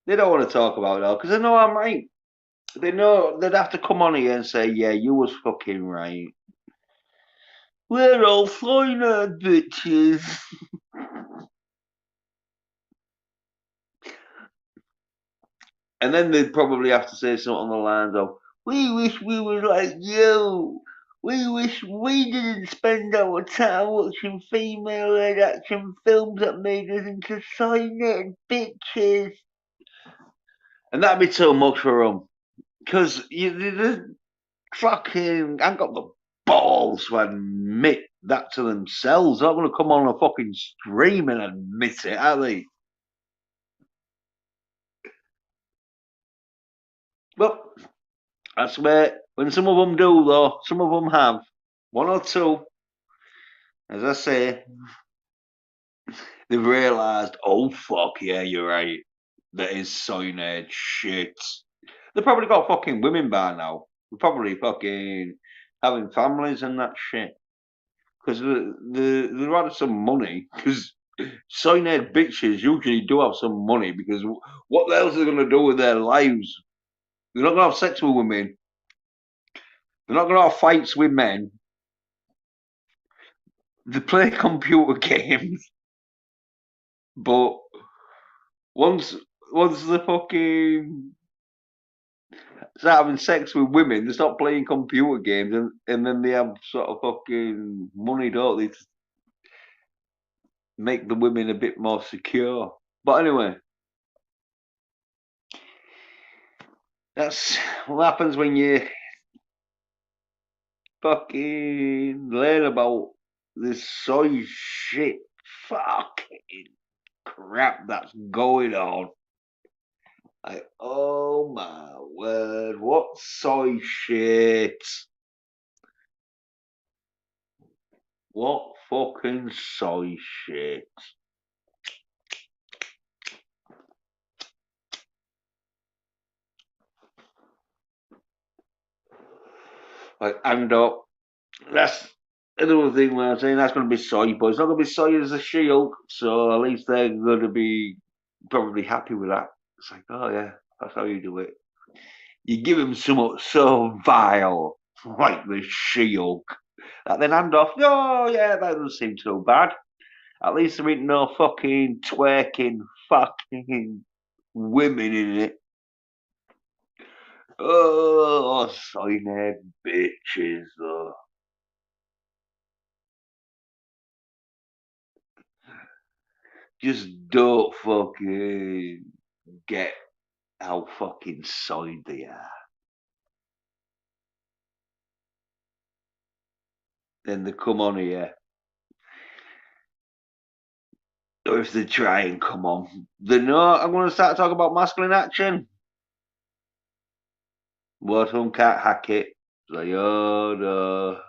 they don't want to talk about it all because they know I'm right. They know they'd have to come on here and say, yeah, you was fucking right. We're all cyanide bitches. And then they'd probably have to say something on the lines of, we wish we were like you. We wish we didn't spend our time watching female-led action films that made us into cyanide bitches. And that'd be too much for them. Because you fucking ain't got the balls to admit that to themselves. They're not going to come on a fucking stream and admit it, are they? Well, that's where, when some of them do, though, some of them have. One or two, as I say, they've realised, oh, fuck, yeah, you're right. That is cyanide shit. They've probably got fucking women by now. They're probably fucking having families and that shit. Because they're had some money. Because cyanide bitches usually do have some money. Because what else are they going to do with their lives? They're not going to have sex with women. They're not going to have fights with men. They play computer games. But once the fucking start having sex with women, they stop playing computer games, and then they have sort of fucking money, don't they, to make the women a bit more secure. But anyway, that's what happens when you fucking learn about this soy shit fucking crap that's going on. Like, oh my word, what soy shit? What fucking soy shit? Like, and that's another thing where I'm saying that's going to be soy, but it's not going to be soy as a She-Hulk, so at least they're going to be probably happy with that. It's like, oh yeah, that's how you do it. You give him something so vile, like the She-Hulk, that then hand off, oh yeah, that doesn't seem too bad. At least there ain't no fucking twerking fucking women in it. Oh, sign bitches though. just don't fucking get how fucking side they are. Then they come on here, or if they try and come on, they know I'm going to start talking about masculine action. What can't hack it. It's like, oh no,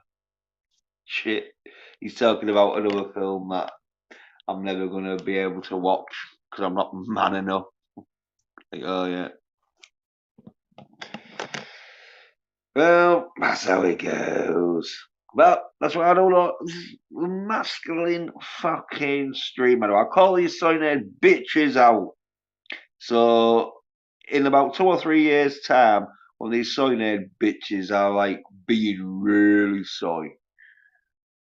shit. He's talking about another film that I'm never going to be able to watch because I'm not man enough. Like, oh yeah. Well, that's how it goes. Well, that's what I don't know. Masculine fucking streamer. I call these sign bitches out. So, in about 2 or 3 years' time, when these sign bitches are like being really soy,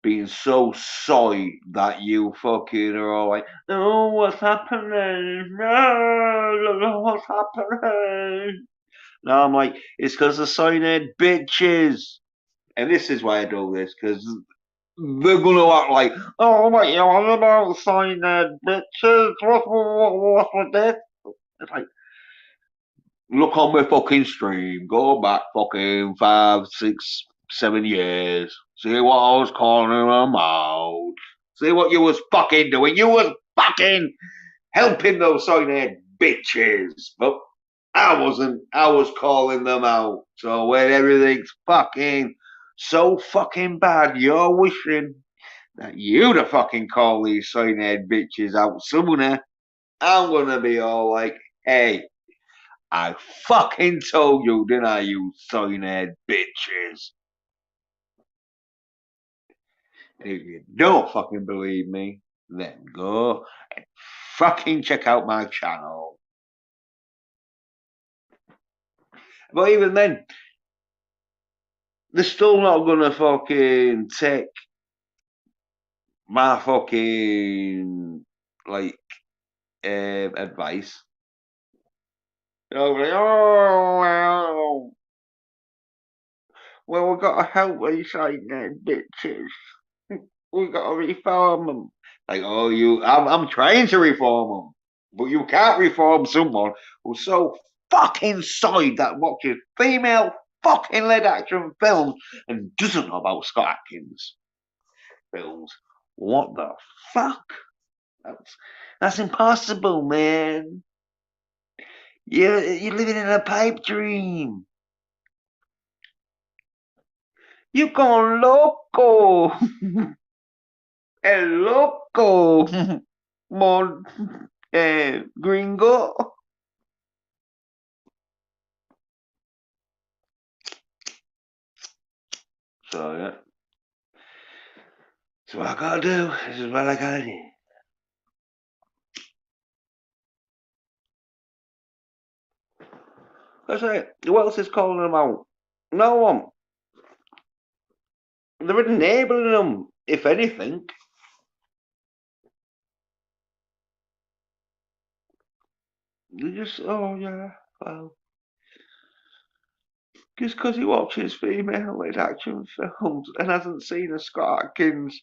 being so soy that you fucking are all like, oh, what's happening? No, what's happening? No, I'm like, it's because the sign bitches. And this is why I do this, because they're gonna act like, oh my, you know, I'm about sign bitches. What's with this? It's like, look on my fucking stream. Go back fucking 5, 6, 7 years. See what I was calling them out. See what you was fucking doing. You was fucking helping those sign bitches. But I wasn't. I was calling them out. So when everything's fucking so fucking bad, you're wishing that you'd have fucking call these sign bitches out sooner. I'm gonna be all like, hey, I fucking told you, didn't I, you sign bitches? And if you don't fucking believe me, then go and fucking check out my channel. But even then, they're still not gonna fucking take my fucking like advice. They'll be like, oh well, we gotta help these sign bitches. We gotta reform them. Like, oh, I'm trying to reform them, but you can't reform someone who's so fucking side that watches female fucking lead action films and doesn't know about Scott Atkins films. What the fuck? That's impossible, man. You're living in a pipe dream. You gone loco. El loco. Mon gringo. So yeah. So what I gotta do. This is what I gotta do. That's it. Who else is calling them out? No one. They're enabling them, if anything. They just, oh yeah, well, just because he watches female lead action films and hasn't seen a Scott Atkins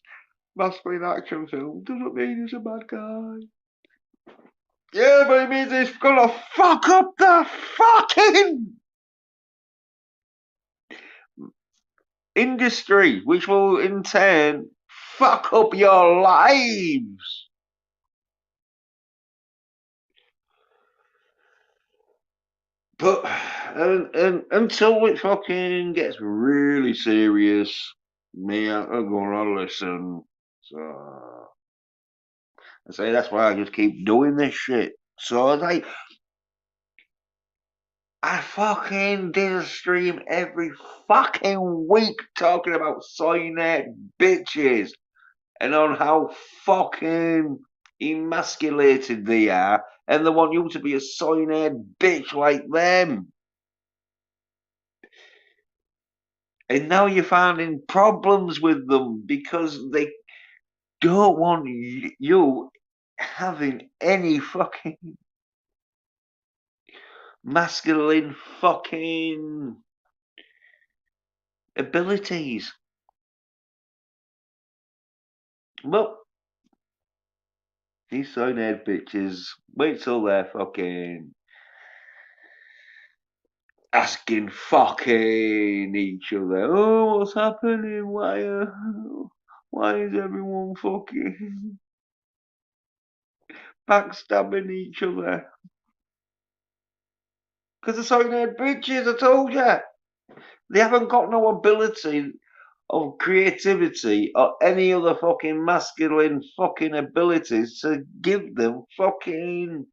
masculine action film doesn't mean he's a bad guy. Yeah, but it means he's gonna fuck up the fucking industry, which will in turn fuck up your lives. But and until it fucking gets really serious, me, I'm gonna listen. So I say that's why I just keep doing this shit. So I fucking did a stream every fucking week talking about Cynet bitches and on how fucking emasculated they are, and they want you to be a Cynet bitch like them. And now you're finding problems with them because they don't want you having any fucking masculine fucking abilities. Well, These soy-nerd bitches, wait till they're fucking asking fucking each other, oh, what's happening? Why is everyone fucking backstabbing each other? Because the soy-nerd bitches, I told you, they haven't got no ability of creativity or any other fucking masculine fucking abilities to give them fucking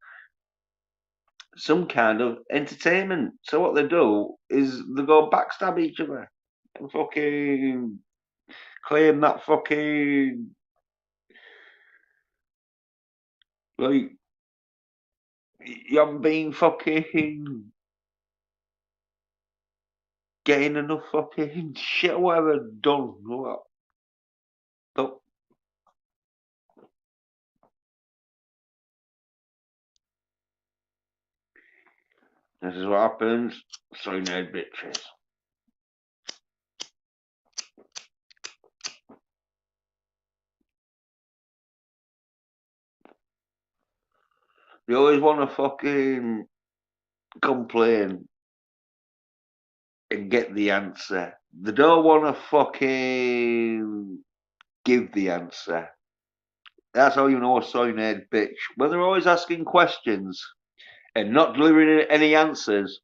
some kind of entertainment. So what they do is they go backstab each other and fucking claim that fucking like you haven't been fucking getting enough fucking shit or whatever done. But this is what happens. So nerd bitches. They always want to fucking complain and get the answer. They don't want to fucking give the answer. That's how you know a soy-nerd bitch. When they're always asking questions and not delivering any answers,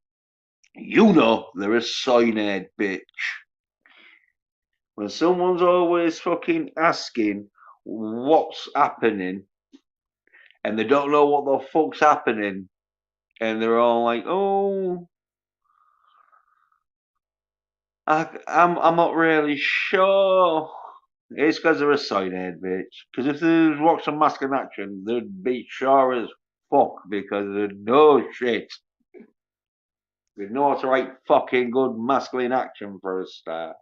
you know they're a soy-nerd bitch. When someone's always fucking asking what's happening and they don't know what the fuck's happening, and they're all like, "Oh, I'm not really sure." It's because they're a soy-nerd bitch. Because if they was watching Mask in Action, they'd be sure as fuck because they know shit. They know how to write fucking good masculine action for a start.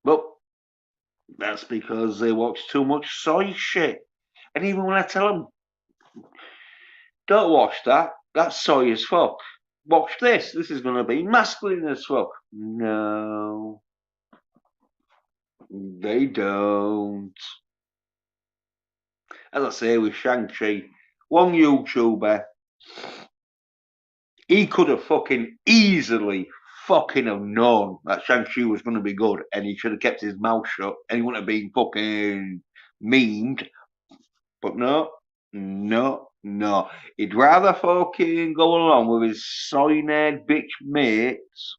But that's because they watch too much soy shit. And even when I tell them, don't watch that, that's soy as fuck. Watch this, this is going to be masculine as fuck. No, they don't. As I say with Shang-Chi, one YouTuber, he could have fucking easily fucking have known that Shang-Chi was going to be good and he should have kept his mouth shut and he wouldn't have been fucking memed. But no, no, no. He'd rather fucking go along with his soy-nerd bitch mates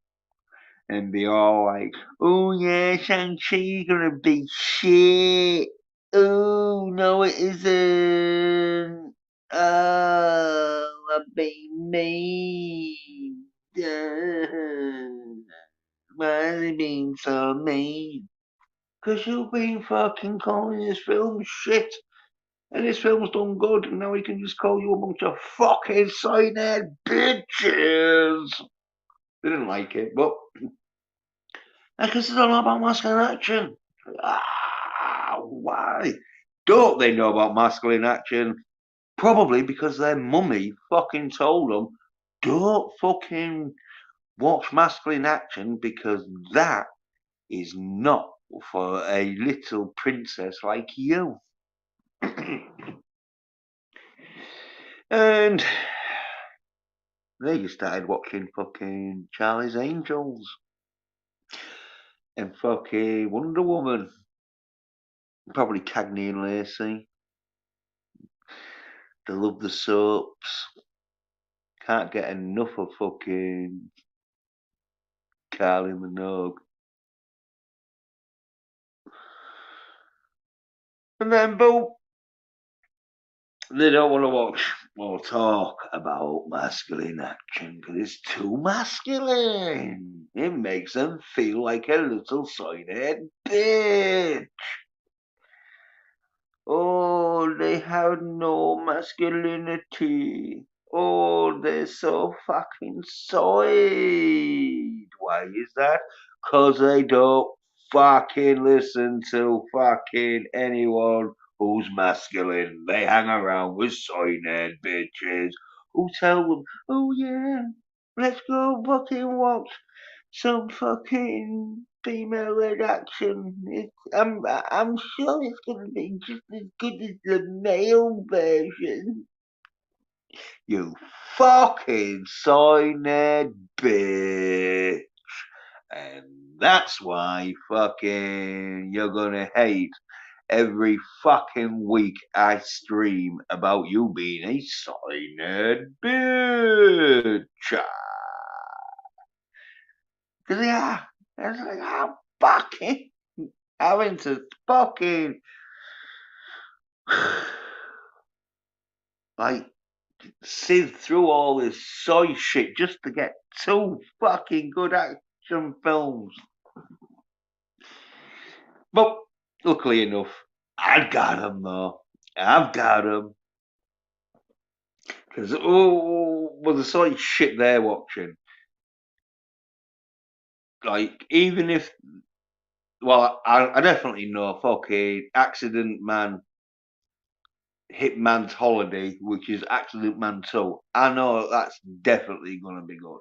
and be all like, oh yeah, Shang-Chi's gonna be shit. Oh, no it isn't. Oh, I'm being mean. Why is he being so mean? Because you've been fucking calling this film shit. And this film's done good, and now he can just call you a bunch of fucking side-head bitches. They didn't like it, but I guess they don't know about masculine action. Why? Don't they know about masculine action? Probably because their mummy fucking told them, don't fucking watch masculine action because that is not for a little princess like you. And they just started watching fucking Charlie's Angels and fucking Wonder Woman. Probably Cagney and Lacey. They love the soaps. Can't get enough of fucking Kylie Minogue. And then, boom, they don't want to watch or talk about masculine action because it's too masculine. It makes them feel like a little side-head bitch. Oh, they have no masculinity. Oh, they're so fucking soid. Why is that? 'Cause they don't fucking listen to fucking anyone who's masculine. They hang around with soy-nerd bitches who tell them, oh yeah, let's go fucking watch some fucking female-led action. I'm sure it's gonna be just as good as the male version. You fucking soy nerd bitch. And that's why fucking you're gonna hate every fucking week I stream about you being a soy nerd bitch. Cause yeah, it's like I'm fucking having to fucking like sieve through all this soy shit just to get two fucking good action films. But luckily enough, I got them though. I've got them. Because, well, the sort of shit they're watching, like, even if, well, I definitely know fucking Accident Man, Hitman's Holiday, which is Accident Man 2. I know that's definitely going to be good.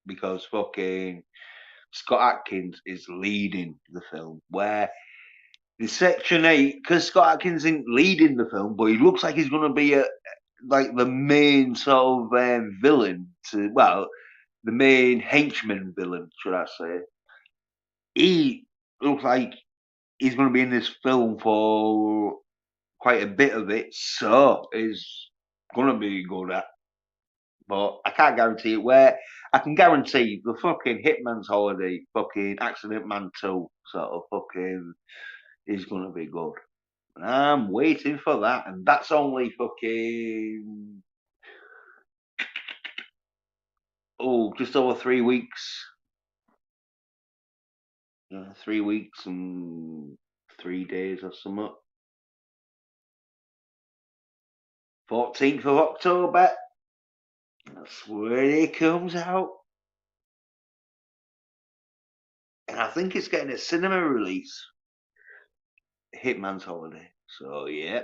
Because fucking Scott Atkins is leading the film. Where in Section 8, because Scott Atkins isn't leading the film, but he looks like he's going to be like the main sort of villain to, well, the main henchman villain, should I say. He looks like he's going to be in this film for quite a bit of it, so it's going to be good at. But I can't guarantee it. Where I can guarantee the fucking Hitman's Holiday, fucking Accident Man 2, sort of fucking is going to be good. And I'm waiting for that, and that's only fucking just over 3 weeks. 3 weeks and 3 days or something. 14th of October. That's when it comes out. And I think it's getting a cinema release. Hitman's Holiday. So yeah.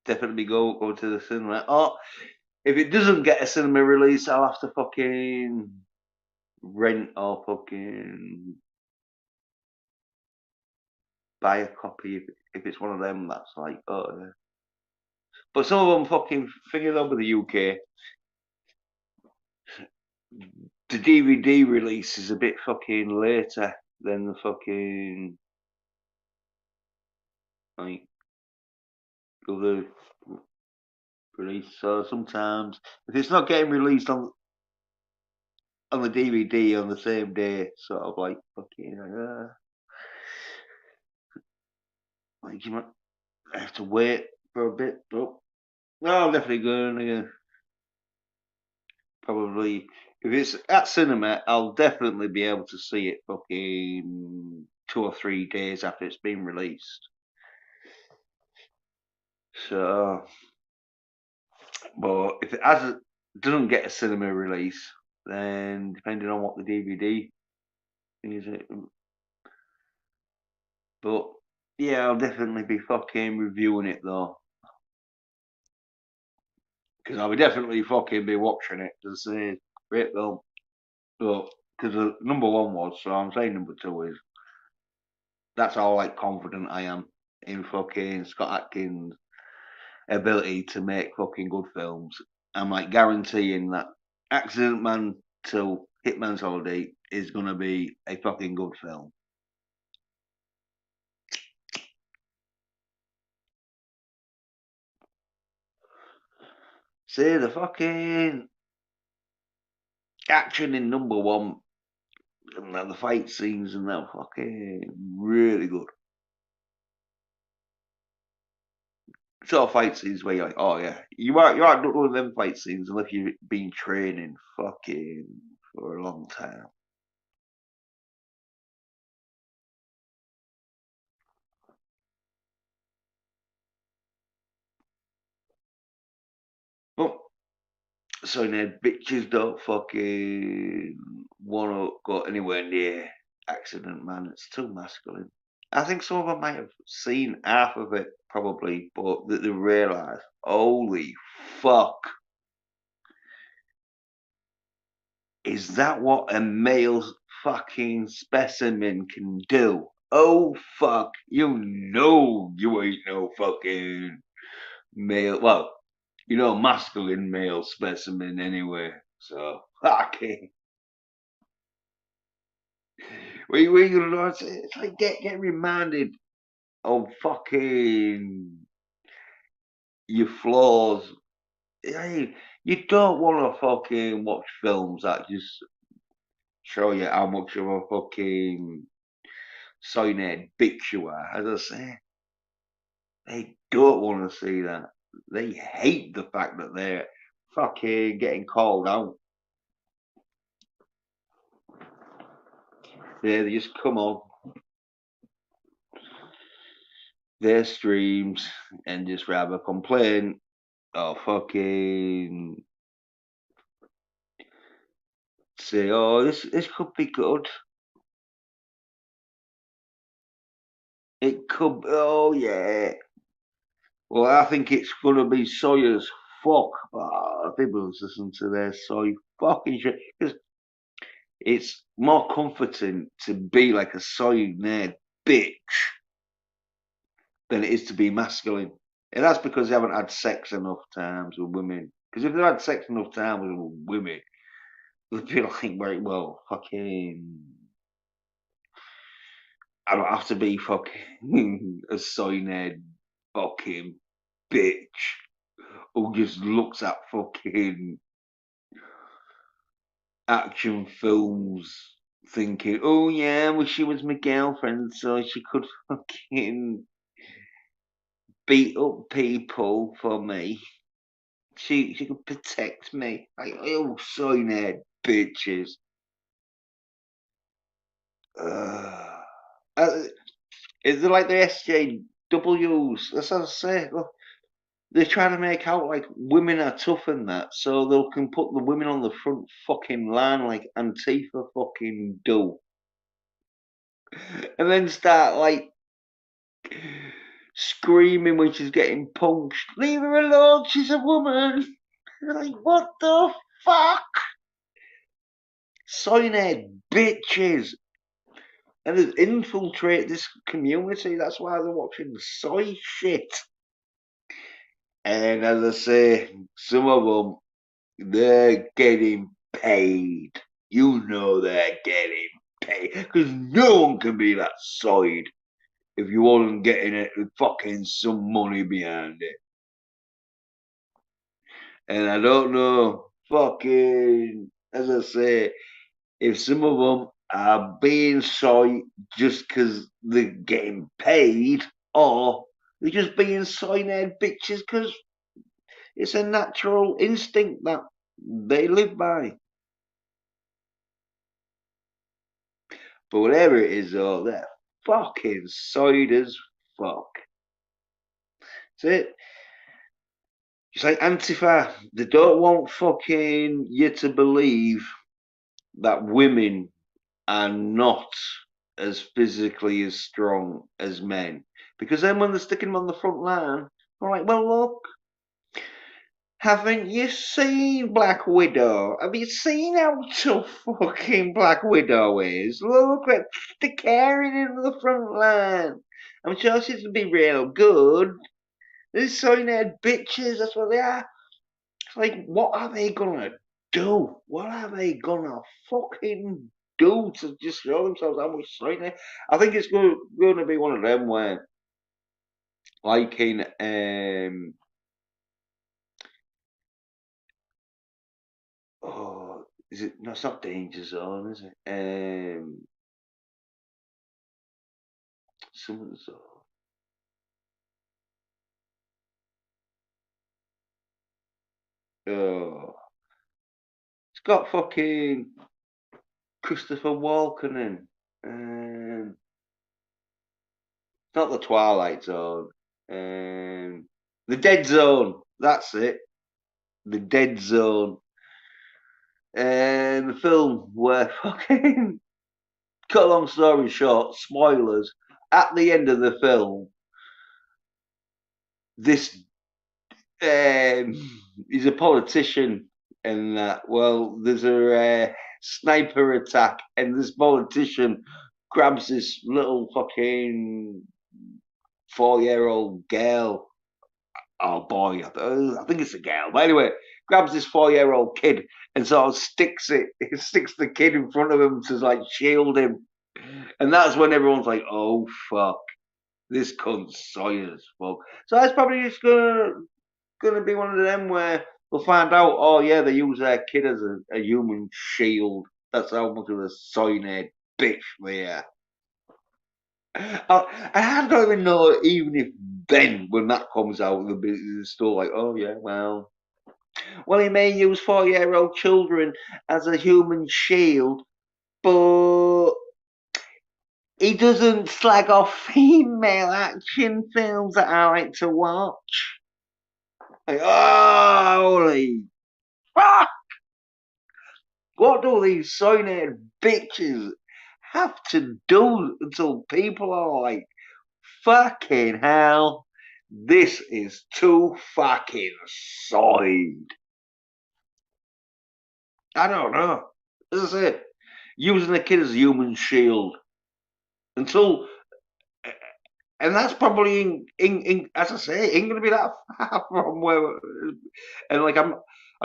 Definitely go to the cinema. Or if it doesn't get a cinema release, I'll have to fucking rent or fucking buy a copy if it's one of them that's like, oh yeah. But some of them fucking figured over the UK. The DVD release is a bit fucking later than the fucking like other release. So sometimes if it's not getting released on the DVD on the same day, sort of like fucking like you might have to wait for a bit. But no, I'm definitely going. Probably if it's at cinema, I'll definitely be able to see it fucking 2 or 3 days after it's been released. So, but if it doesn't get a cinema release, then depending on what the DVD thing is, but yeah, I'll definitely be fucking reviewing it though, because I'll be definitely fucking be watching it to say great film. But because the number one was, so I'm saying number two is. That's how like confident I am in fucking Scott Atkins' ability to make fucking good films. I'm like guaranteeing that Accident Man 2 Hitman's Holiday is gonna be a fucking good film. See the fucking action in number one and the fight scenes and that fucking really good. Sort of fight scenes where you're like, oh yeah, you aren't doing them fight scenes unless you've been training fucking for a long time. But so now bitches don't fucking wanna go anywhere near Accident Man. It's too masculine. I think some of them might have seen half of it probably, but that they realise, holy fuck, is that what a male fucking specimen can do. Oh fuck, you know you ain't no fucking male. Well, you know, masculine male specimen anyway. So fucking. We it's like get reminded of fucking your flaws. Hey, you don't want to fucking watch films that just show you how much of a fucking cyanide bitch you are. As I say, they don't want to see that. They hate the fact that they're fucking getting called out. They just come on their streams and just rather complain or fucking say, "Oh, this could be good. It could. Oh yeah. Well, I think it's gonna be soy as fuck." Oh, people listen to their soy fucking shit because it's more comforting to be like a soy nerd bitch than it is to be masculine. And that's because they haven't had sex enough times with women. Because if they had sex enough times with women, they'd be like, right, well, fucking, I don't have to be fucking a soy nerd fucking bitch who just looks at fucking action films thinking, oh yeah, I wish she was my girlfriend so she could fucking beat up people for me. She could protect me. Like, oh, soy nerd bitches. Uh, uh, is it like the SJWs? That's what I say. Look, they're trying to make out like women are tough and that, so they can put the women on the front fucking line like Antifa fucking do. And then start like screaming when she's getting punched. Leave her alone, she's a woman. Like, what the fuck? Soyhead bitches. And they've infiltrated this community. That's why they're watching soy shit. And as I say, some of them, they're getting paid. You know they're getting paid. Because no one can be that soyed if you wasn't getting it with fucking some money behind it. And I don't know, fucking, as I say, if some of them are being soy just because they're getting paid, or they're just being soy-nerd bitches because it's a natural instinct that they live by. But whatever it is, though, they're fucking soyed as fuck. That's it. It's like Antifa. They don't want fucking you to believe that women are not as physically as strong as men. Because then when they're sticking them on the front line, I'm like, well, look, haven't you seen Black Widow? Have you seen how tough fucking Black Widow is? Look, they're carrying it to the front line. I'm sure she's gonna be real good. These soy-nerd bitches, that's what they are. It's like, what are they gonna do? What are they gonna fucking do to just show themselves how much strength they? I think it's going to be one of them where, like in, oh, is it? No, it's not Danger Zone, is it? Someone's. Oh, it's got fucking Christopher Walken in. It's not the Twilight Zone. The Dead Zone. That's it. The Dead Zone. And the film where fucking cut a long story short, spoilers. At the end of the film, this he's a politician, and that. Well, there's a sniper attack, and this politician grabs this little fucking 4-year-old girl. Oh boy, I think it's a girl. But anyway, grabs this 4-year-old kid and sort of sticks the kid in front of him to like shield him. And that's when everyone's like, oh fuck, this cunt's Sawyer's fault. So that's probably just gonna be one of them where we'll find out, oh yeah, they use their kid as a human shield. That's how much of a cyanide bitch they are. I don't even know, even if then, when that comes out, the still like, oh yeah, well, he may use 4-year-old children as a human shield, but he doesn't slag off female action films that I like to watch. Like, oh, holy fuck! What do these cyanide bitches have to do until people are like, fucking hell, this is too fucking side. I don't know. As I say, using the kid as a human shield until, and that's probably in as I say, ain't gonna be that far from where. And like I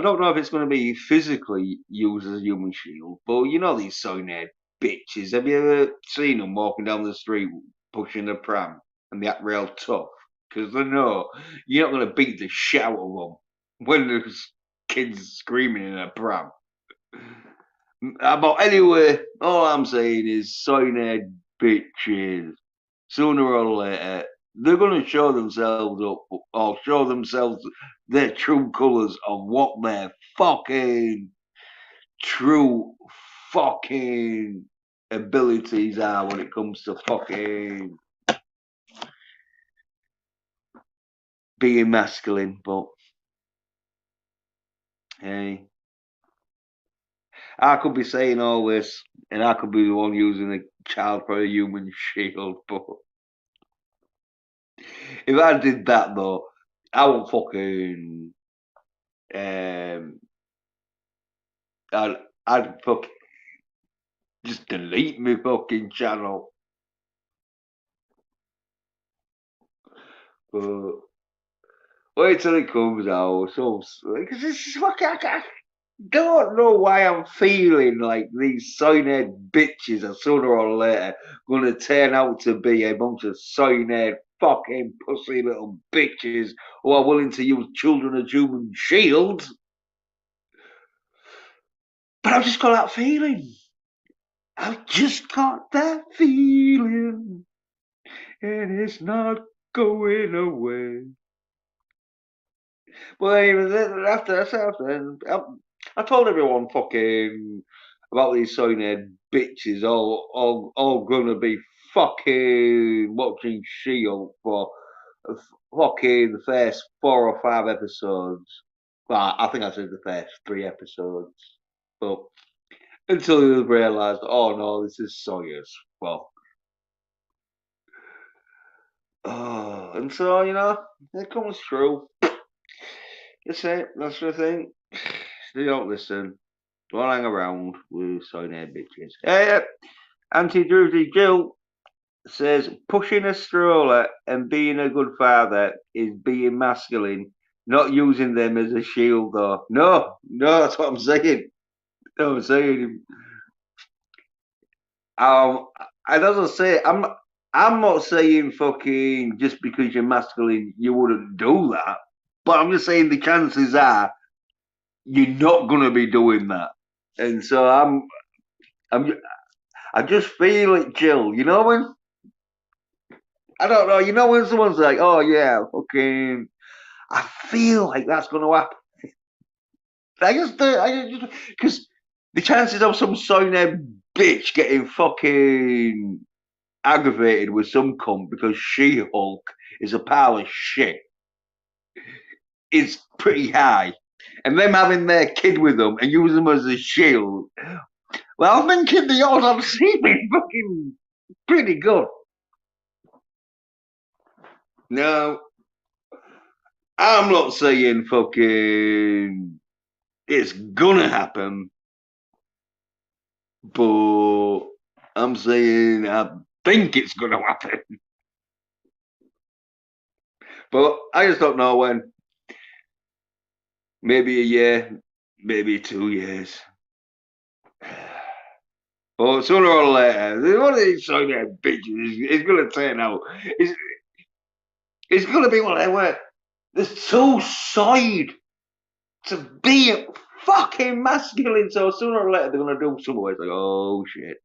don't know if it's gonna be physically used as a human shield, but you know these cyanide bitches. Have you ever seen them walking down the street pushing a pram and they act real tough? Because they know you're not gonna beat the shit out of them when there's kids screaming in a pram. But anyway, all I'm saying is cyanide bitches. Sooner or later, they're going to show themselves up or show themselves their true colours of what their fucking true fucking abilities are when it comes to fucking being masculine. But hey, I could be saying all this, and I could be the one using a child for a human shield. But if I did that though, I would fucking um, I'd fucking just delete my fucking channel. But wait till it comes out. So because this is fucking. I don't know why I'm feeling like these cyanide bitches are sooner or later gonna turn out to be a bunch of cyanide fucking pussy little bitches who are willing to use children as human shields. But I've just got that feeling. I've just got that feeling, and it's not going away. But even after, I told everyone fucking about these cyanide bitches all gonna be fucking watching She-Hulk for fucking the first 4 or 5 episodes. Well, I think I said the first 3 episodes. But until you realise, oh no, this is Sawyer's fault. Oh, and so, it comes true. That's it. That's the thing. They don't listen. Don't hang around with cyanide bitches. Hey, Anti-Druzy Jill says pushing a stroller and being a good father is being masculine, not using them as a shield, though. No, no, that's what I'm saying. No, I'm saying. Um, and as I say, I'm not saying fucking just because you're masculine you wouldn't do that, but I'm just saying the chances are you're not gonna be doing that, and so I'm I just feel it, Jill. You know when I don't know. You know when someone's like, "Oh yeah, fucking," I feel like that's gonna happen. I just because the chances of some cyanide bitch getting fucking aggravated with some cunt because She-Hulk is a pile of shit is pretty high. And them having their kid with them and using them as a shield. Well, I'm thinking the odds on seeming fucking pretty good. No, I'm not saying fucking it's gonna happen, But I'm saying I think it's going to happen. But I just don't know when. Maybe a year, maybe 2 years. But sooner or later, one of these side bitches is going to turn out. It's, it's going to be one of them where there's two sides to be fucking masculine. So sooner or later, they're going to do something where it's like, oh shit.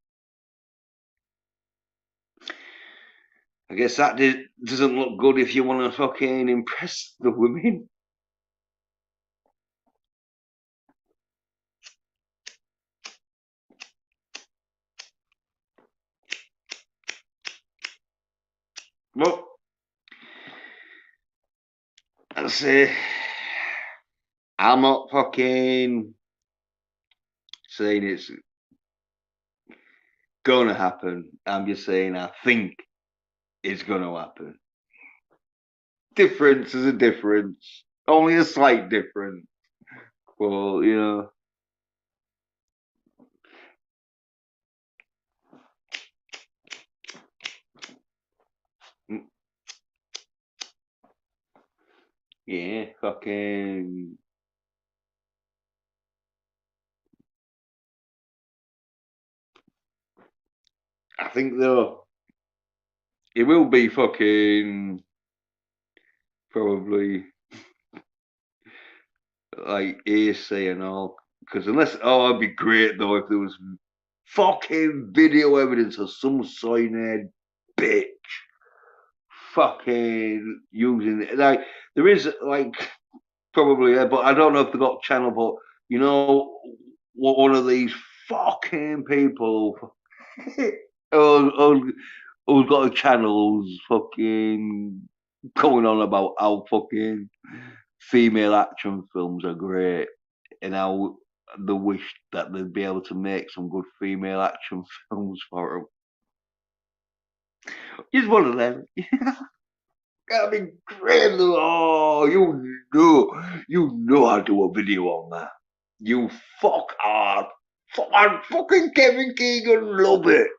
I guess that doesn't look good if you want to fucking impress the women. Well, I say, I'm not fucking saying it's gonna happen. I'm just saying I think it's gonna happen. Difference is a difference. Only a slight difference. Well, yeah, fucking. I think though it will be fucking probably like hearsay and all. Because it'd be great though if there was fucking video evidence of some sign bitch fucking using it. Like there is like probably, but I don't know if they got channel. But one of these fucking people who's got a channel who's fucking going on about how fucking female action films are great and how they wish that they'd be able to make some good female action films for them. Just one of them. That'd be great. Oh, you know I'll do a video on that. You fuck hard. Fucking Kevin Keegan, love it.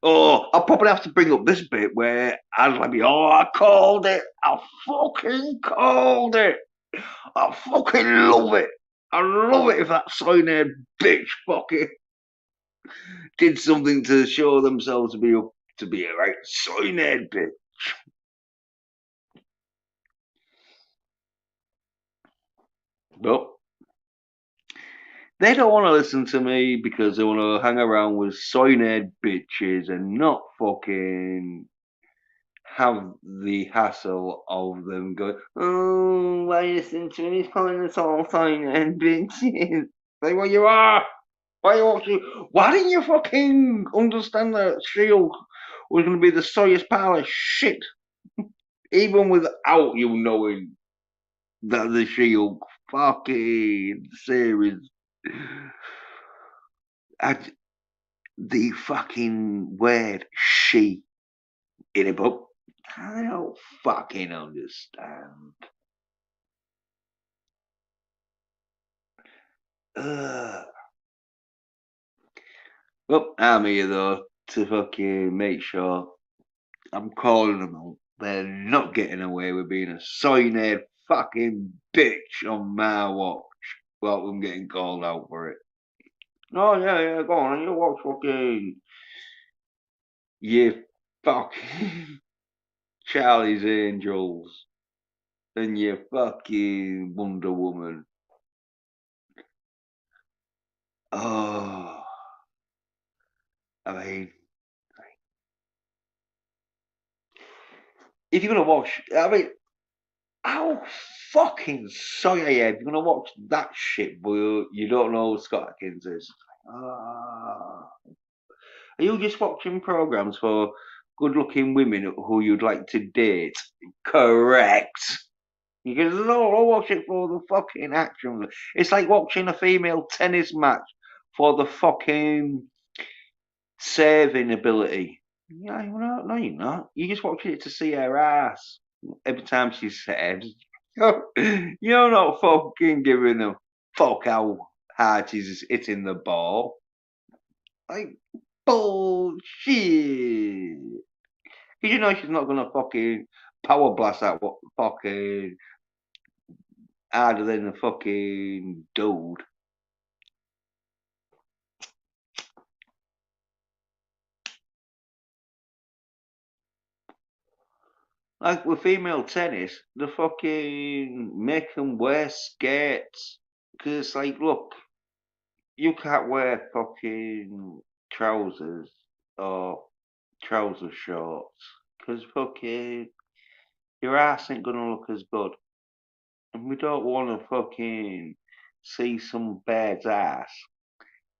Oh, I'll probably have to bring up this bit where I'd like, I called it. I fucking called it. I fucking love it. I love it if that sign bitch fucking did something to show themselves to be a right sign bitch. But they don't want to listen to me because they want to hang around with sign bitches and not fucking have the hassle of them going, oh, why are you listening to me? He's calling us all sign bitches. Say what you are. Why didn't you fucking understand that Shield was going to be the soyest pile of shit? Even without you knowing that the Shield fucking series had the fucking word she in it, but I don't fucking understand. Ugh. Well, I'm here though to fucking make sure I'm calling them out. They're not getting away with being a soy fucking bitch on my watch without them getting called out for it. Oh yeah, go on, you watch fucking you fucking Charlie's Angels and you fucking Wonder Woman. Oh, I mean, if you're gonna watch, I mean, how fucking sorry I am. You're gonna watch that shit, but you don't know who Scott Atkins is. Ah. Are you just watching programs for good-looking women who you'd like to date? Correct. Because no, I watch it for the fucking action. It's like watching a female tennis match for the fucking serving ability. Yeah, no, you're not. You just watch it to see her ass every time she serves. You're not fucking giving a fuck how parties hitting the ball. Like, bullshit. Because you know she's not gonna fucking power blast that fucking harder than a fucking dude. Like with female tennis, the fucking make them wear skates. Because it's like, look, you can't wear fucking trousers or trouser shorts. Because fucking your ass ain't gonna look as good. And we don't want to fucking see some bird's ass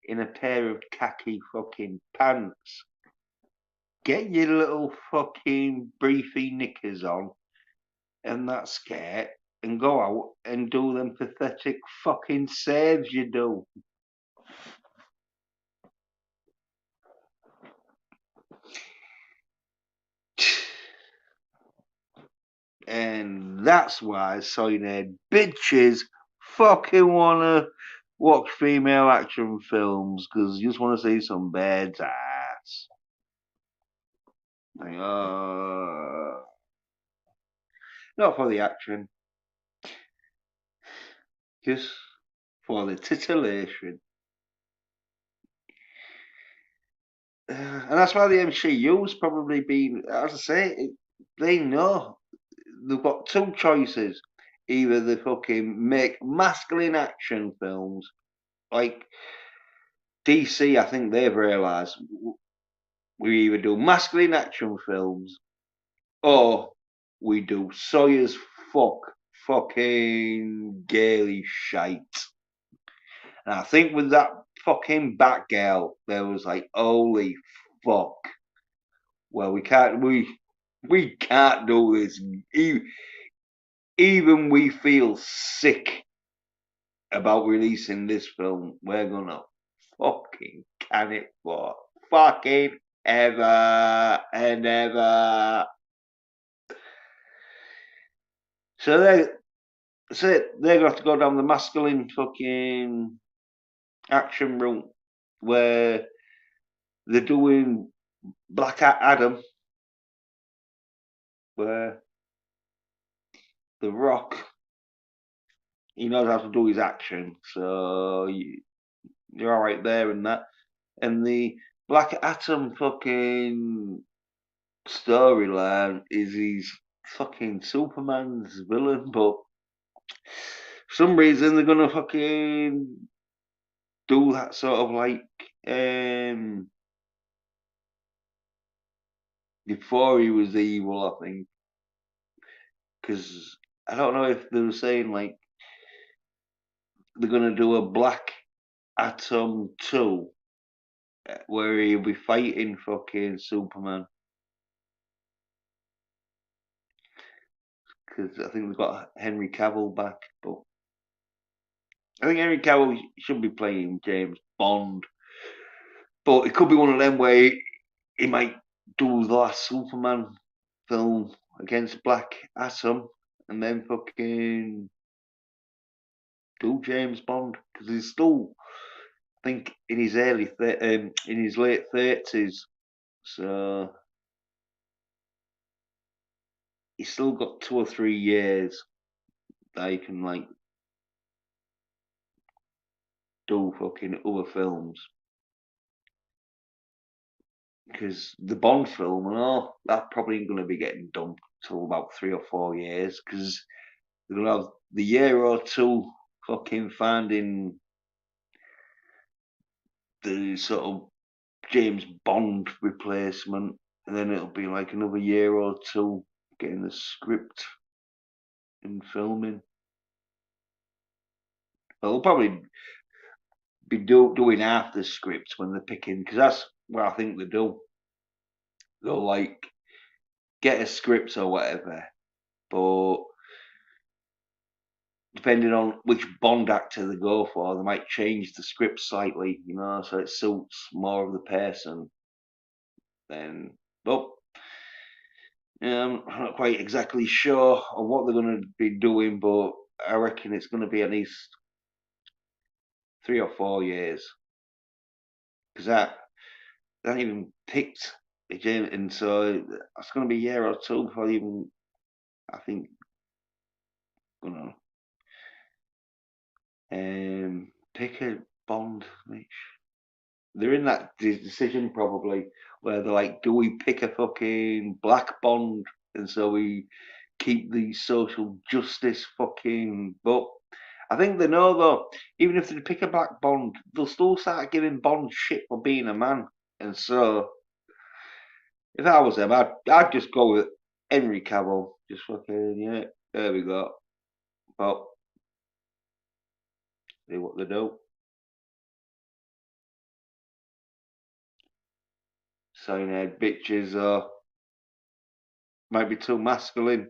in a pair of khaki fucking pants. Get your little fucking briefy knickers on and that skirt and go out and do them pathetic fucking saves you do. And that's why soy-nerd bitches fucking wanna watch female action films because you just want to see some bird's ass. Like, not for the action, just for the titillation. And that's why the MCU's probably been, as I say, they know they've got two choices. Either they fucking make masculine action films, like DC, I think they've realised we either do masculine action films or we do Sawyer's fucking gaily shite. And I think with that fucking Batgirl, there was like, holy fuck. Well, we can't do this. Even we feel sick about releasing this film. We're gonna fucking can it for fucking ever and ever. So they're gonna have to go down the masculine fucking action route where they're doing Black Adam, where The Rock, he knows how to do his action, so you're all right there and that. And the Black Atom fucking storyline is he's fucking Superman's villain, but for some reason they're gonna fucking do that sort of like before he was evil, I think, because I don't know if they were saying like they're gonna do a Black Atom 2 where he'll be fighting fucking Superman. Because I think we've got Henry Cavill back, but I think Henry Cavill should be playing James Bond. But it could be one of them where he might do the last Superman film against Black Atom and then fucking do James Bond because he's still, I think, in his in his late 30s, so he's still got 2 or 3 years that he can like do fucking other films. Because the Bond film and all that probably ain't going to be getting done till about 3 or 4 years because they're going to have the year or two fucking finding the sort of James Bond replacement, and then it'll be like another year or two getting the script and filming. They'll probably be doing half the script when they're picking, because that's what I think they do. They'll like get a script or whatever, but depending on which Bond actor they go for, they might change the script slightly, so it suits more of the person. Then, but I'm not quite exactly sure on what they're going to be doing, but I reckon it's going to be at least 3 or 4 years. Because I haven't even picked a gym, and so it's going to be a year or two before I even, I think, gonna pick a bond, Mitch. They're in that decision probably where they're like, do we pick a fucking black bond, and so we keep the social justice fucking, but I think they know though, even if they pick a black bond, they'll still start giving Bond shit for being a man. And so if I was them, I'd just go with Henry Cavill. Just fucking, yeah, there we go. But see what they do. Cyanide bitches might be too masculine.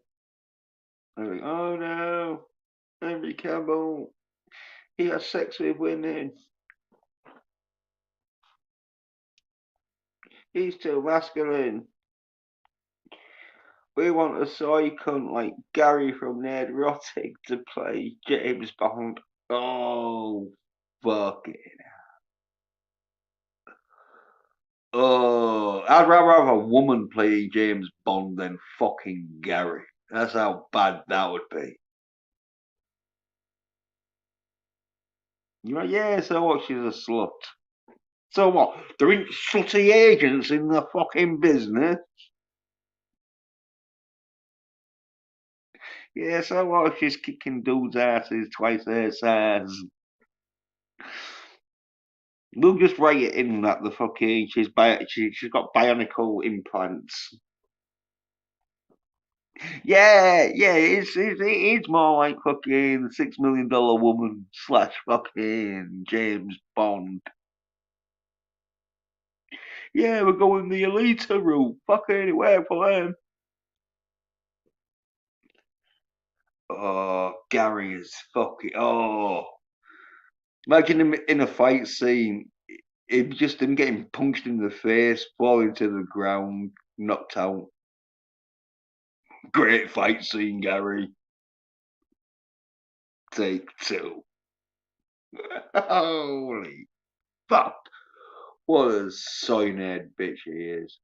They're like, oh no, Henry Cavill, he has sex with women. He's too masculine. We want a soy cunt like Gary from Nerd Rotic to play James Bond. Oh, fuck it. Oh, I'd rather have a woman play James Bond than fucking Gary. That's how bad that would be. You're like, yeah, so what? She's a slut. So what? There ain't slutty agents in the fucking business. Yeah, so what? She's kicking dudes' asses twice their size. We'll just write it in that the fucking she's got bionicle implants. Yeah, yeah, it's more like fucking $6 million woman slash fucking James Bond. Yeah, we're going the elite route. Fucking anywhere for them. Oh, Gary is fucking. Oh, imagine him in a fight scene. It just him getting punched in the face, falling to the ground, knocked out. Great fight scene, Gary. Take two. Holy fuck. What a cyanide bitch he is.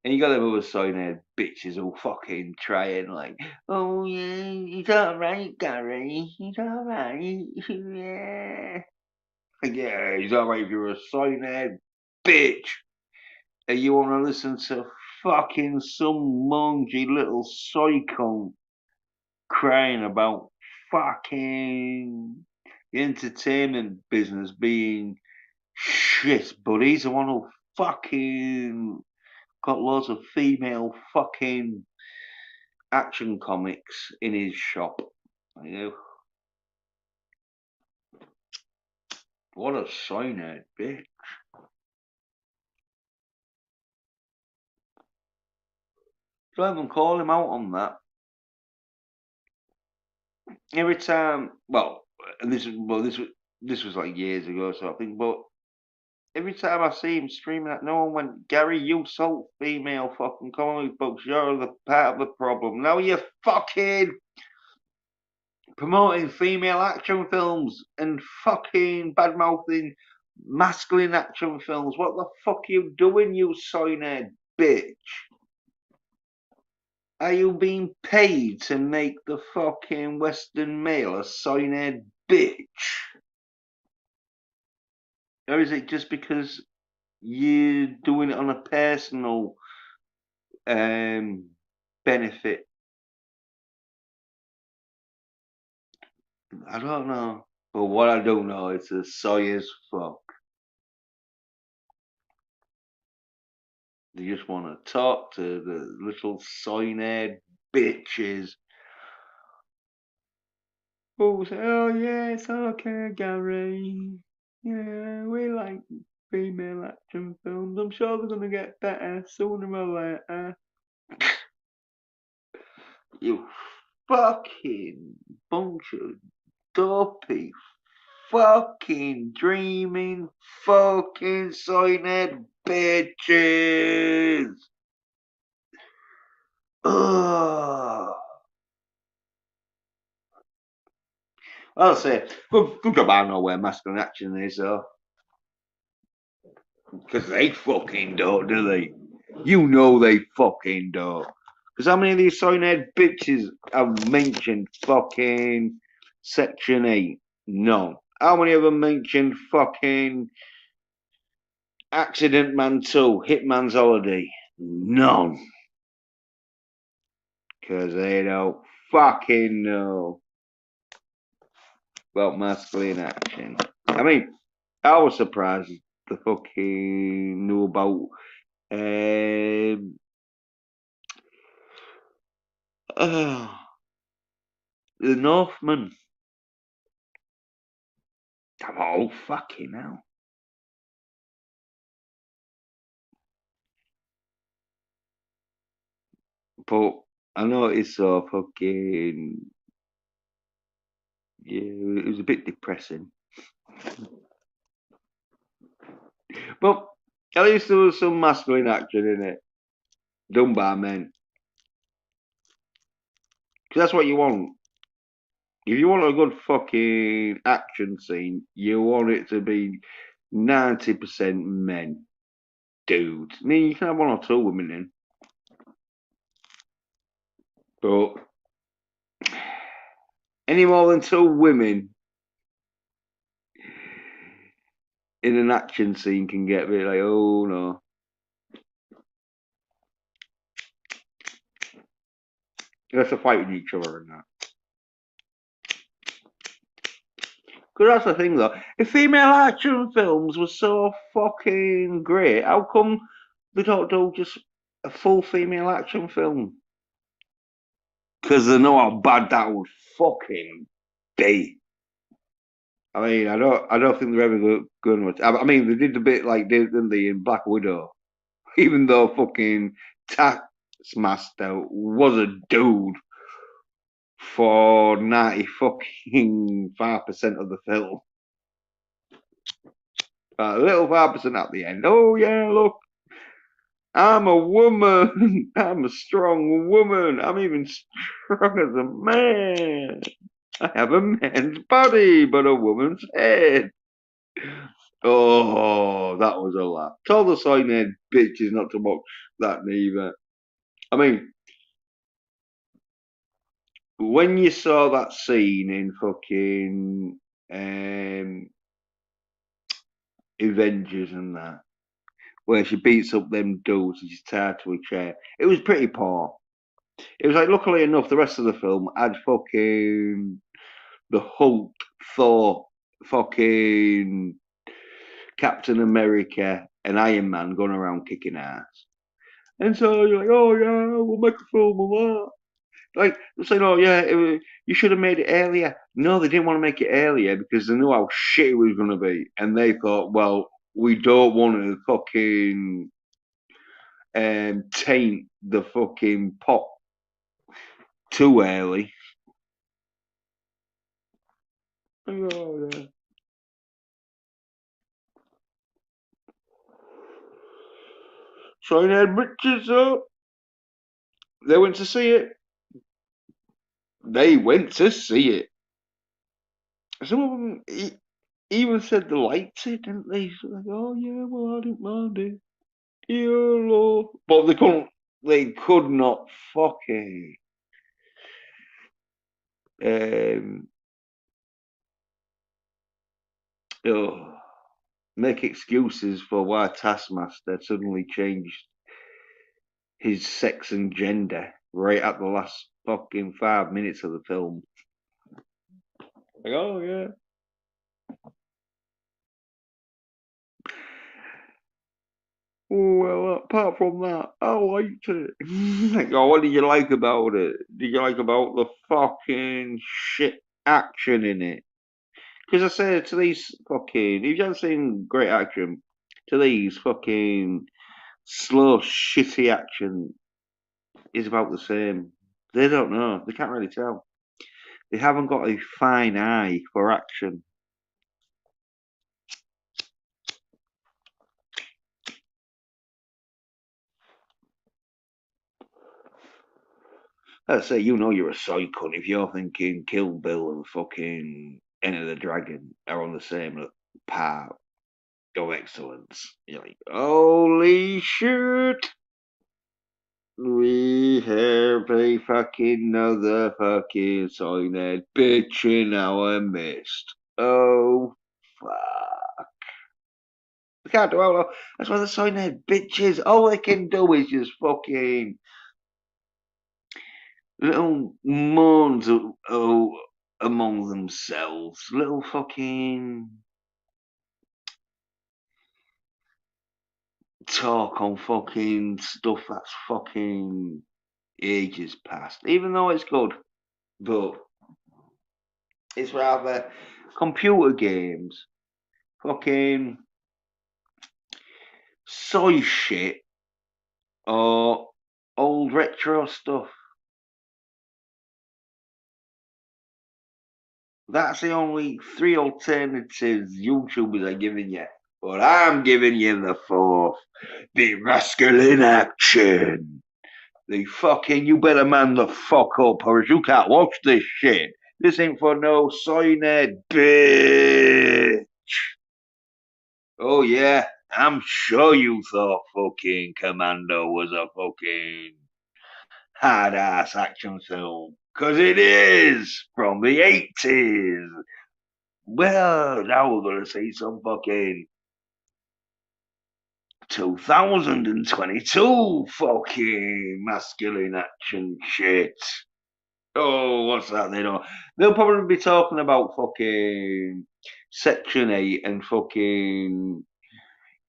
And you got them other cyanide bitches all fucking trying like, oh yeah, he's alright, Gary. He's alright. Yeah. Yeah, he's alright if you're a cyanide bitch. And you want to listen to fucking some mangy little psycho crying about fucking the entertainment business being shit, but he's the one who fucking got loads of female fucking action comics in his shop. You know, what a cyanide bitch. Don't even call him out on that. Every time, well, and this was like years ago, so I think, but every time I see him streaming that, no one went, Gary, you sold female fucking comic books. You're the part of the problem. Now you're fucking promoting female action films and fucking bad mouthing masculine action films. What the fuck are you doing, you cyanide bitch? Are you being paid to make the fucking Western male a cyanide bitch? Or is it just because you're doing it on a personal benefit? I don't know. But what I do know is a soy as fuck. They just want to talk to the little cyanide bitches who say, oh yeah, it's okay, Gary. Yeah, we like female action films. I'm sure they're gonna get better sooner or later. You fucking bunch of dopey fucking dreaming fucking cyanide bitches. Ugh. I'll say, good job I know where masculine action is, though. Because they fucking don't, do they? You know they fucking don't. Because how many of these soy-head bitches have mentioned fucking Section 8? None. How many of them mentioned fucking Accident Man 2, Hitman's Holiday? None. Because they don't fucking know about masculine action. I mean, I was surprised the fucking knew about uh, the Northman. Oh, fucking hell. But I know it's so fucking. Yeah, it was a bit depressing. But at least there was some masculine action in it, done by men. Because that's what you want. If you want a good fucking action scene, you want it to be 90% men. Dudes. I mean, you can have one or two women in. But any more than two women in an action scene can get a bit like, oh no. You have to fight with each other and that. Because that's the thing though. If female action films were so fucking great, how come they don't do just a full female action film? Because they know how bad that would fucking be. I mean, I don't think they're ever going to. I mean, they did a bit like didn't they in Black Widow, even though fucking Taskmaster was a dude for 90 fucking 5% of the film. A little 5% at the end. Oh yeah, look, I'm a woman. I'm a strong woman. I'm even strong as a man. I have a man's body, but a woman's head. Oh, that was a laugh. Tell the sign-head bitches not to watch that neither. I mean, when you saw that scene in fucking Avengers and that, where she beats up them dudes and she's tied to a chair, it was pretty poor. It was like, luckily enough, the rest of the film had fucking the Hulk, Thor, fucking Captain America, and Iron Man going around kicking ass. And so you're like, oh yeah, we'll make a film of that. Like they're saying, oh yeah, you should have made it earlier. No, they didn't want to make it earlier because they knew how shit it was going to be, and they thought, well, we don't want to fucking taint the fucking pot too early. Oh, yeah. So they had Richards up. They went to see it. They went to see it. Some of them even said they liked it, didn't they? So like, oh yeah, well I didn't mind it. Yeah, Lord. But they couldn't. They could not fucking um, oh, make excuses for why Taskmaster suddenly changed his sex and gender right at the last fucking 5 minutes of the film. Like, oh yeah. Well, apart from that, I liked it. Like, oh, what did you like about it? Did you like about the fucking shit action in it? Because I say to these fucking, if you haven't seen great action, to these fucking slow, shitty action is about the same. They don't know. They can't really tell. They haven't got a fine eye for action. I say, you know you're a soy cunt if you're thinking Kill Bill and fucking Enter the Dragon are on the same par of excellence. You're like, holy shit! We have a fucking another fucking signet bitch in our midst. Oh, fuck. We can't do all. That's why the signet bitches. All they can do is just fucking little moans among themselves. Little fucking talk on fucking stuff that's fucking ages past. Even though it's good, but it's rather computer games, fucking soy shit, or old retro stuff. That's the only three alternatives YouTubers are giving you. But I'm giving you the fourth. The masculine action. The fucking, you better man the fuck up, or else you can't watch this shit. This ain't for no soy-nerd bitch. Oh yeah, I'm sure you thought fucking Commando was a fucking hard-ass action film. 'Cause it is from the 80s. Well, now we're gonna see some fucking 2022 fucking masculine action shit. Oh, what's that? They'll probably be talking about fucking Section 8 and fucking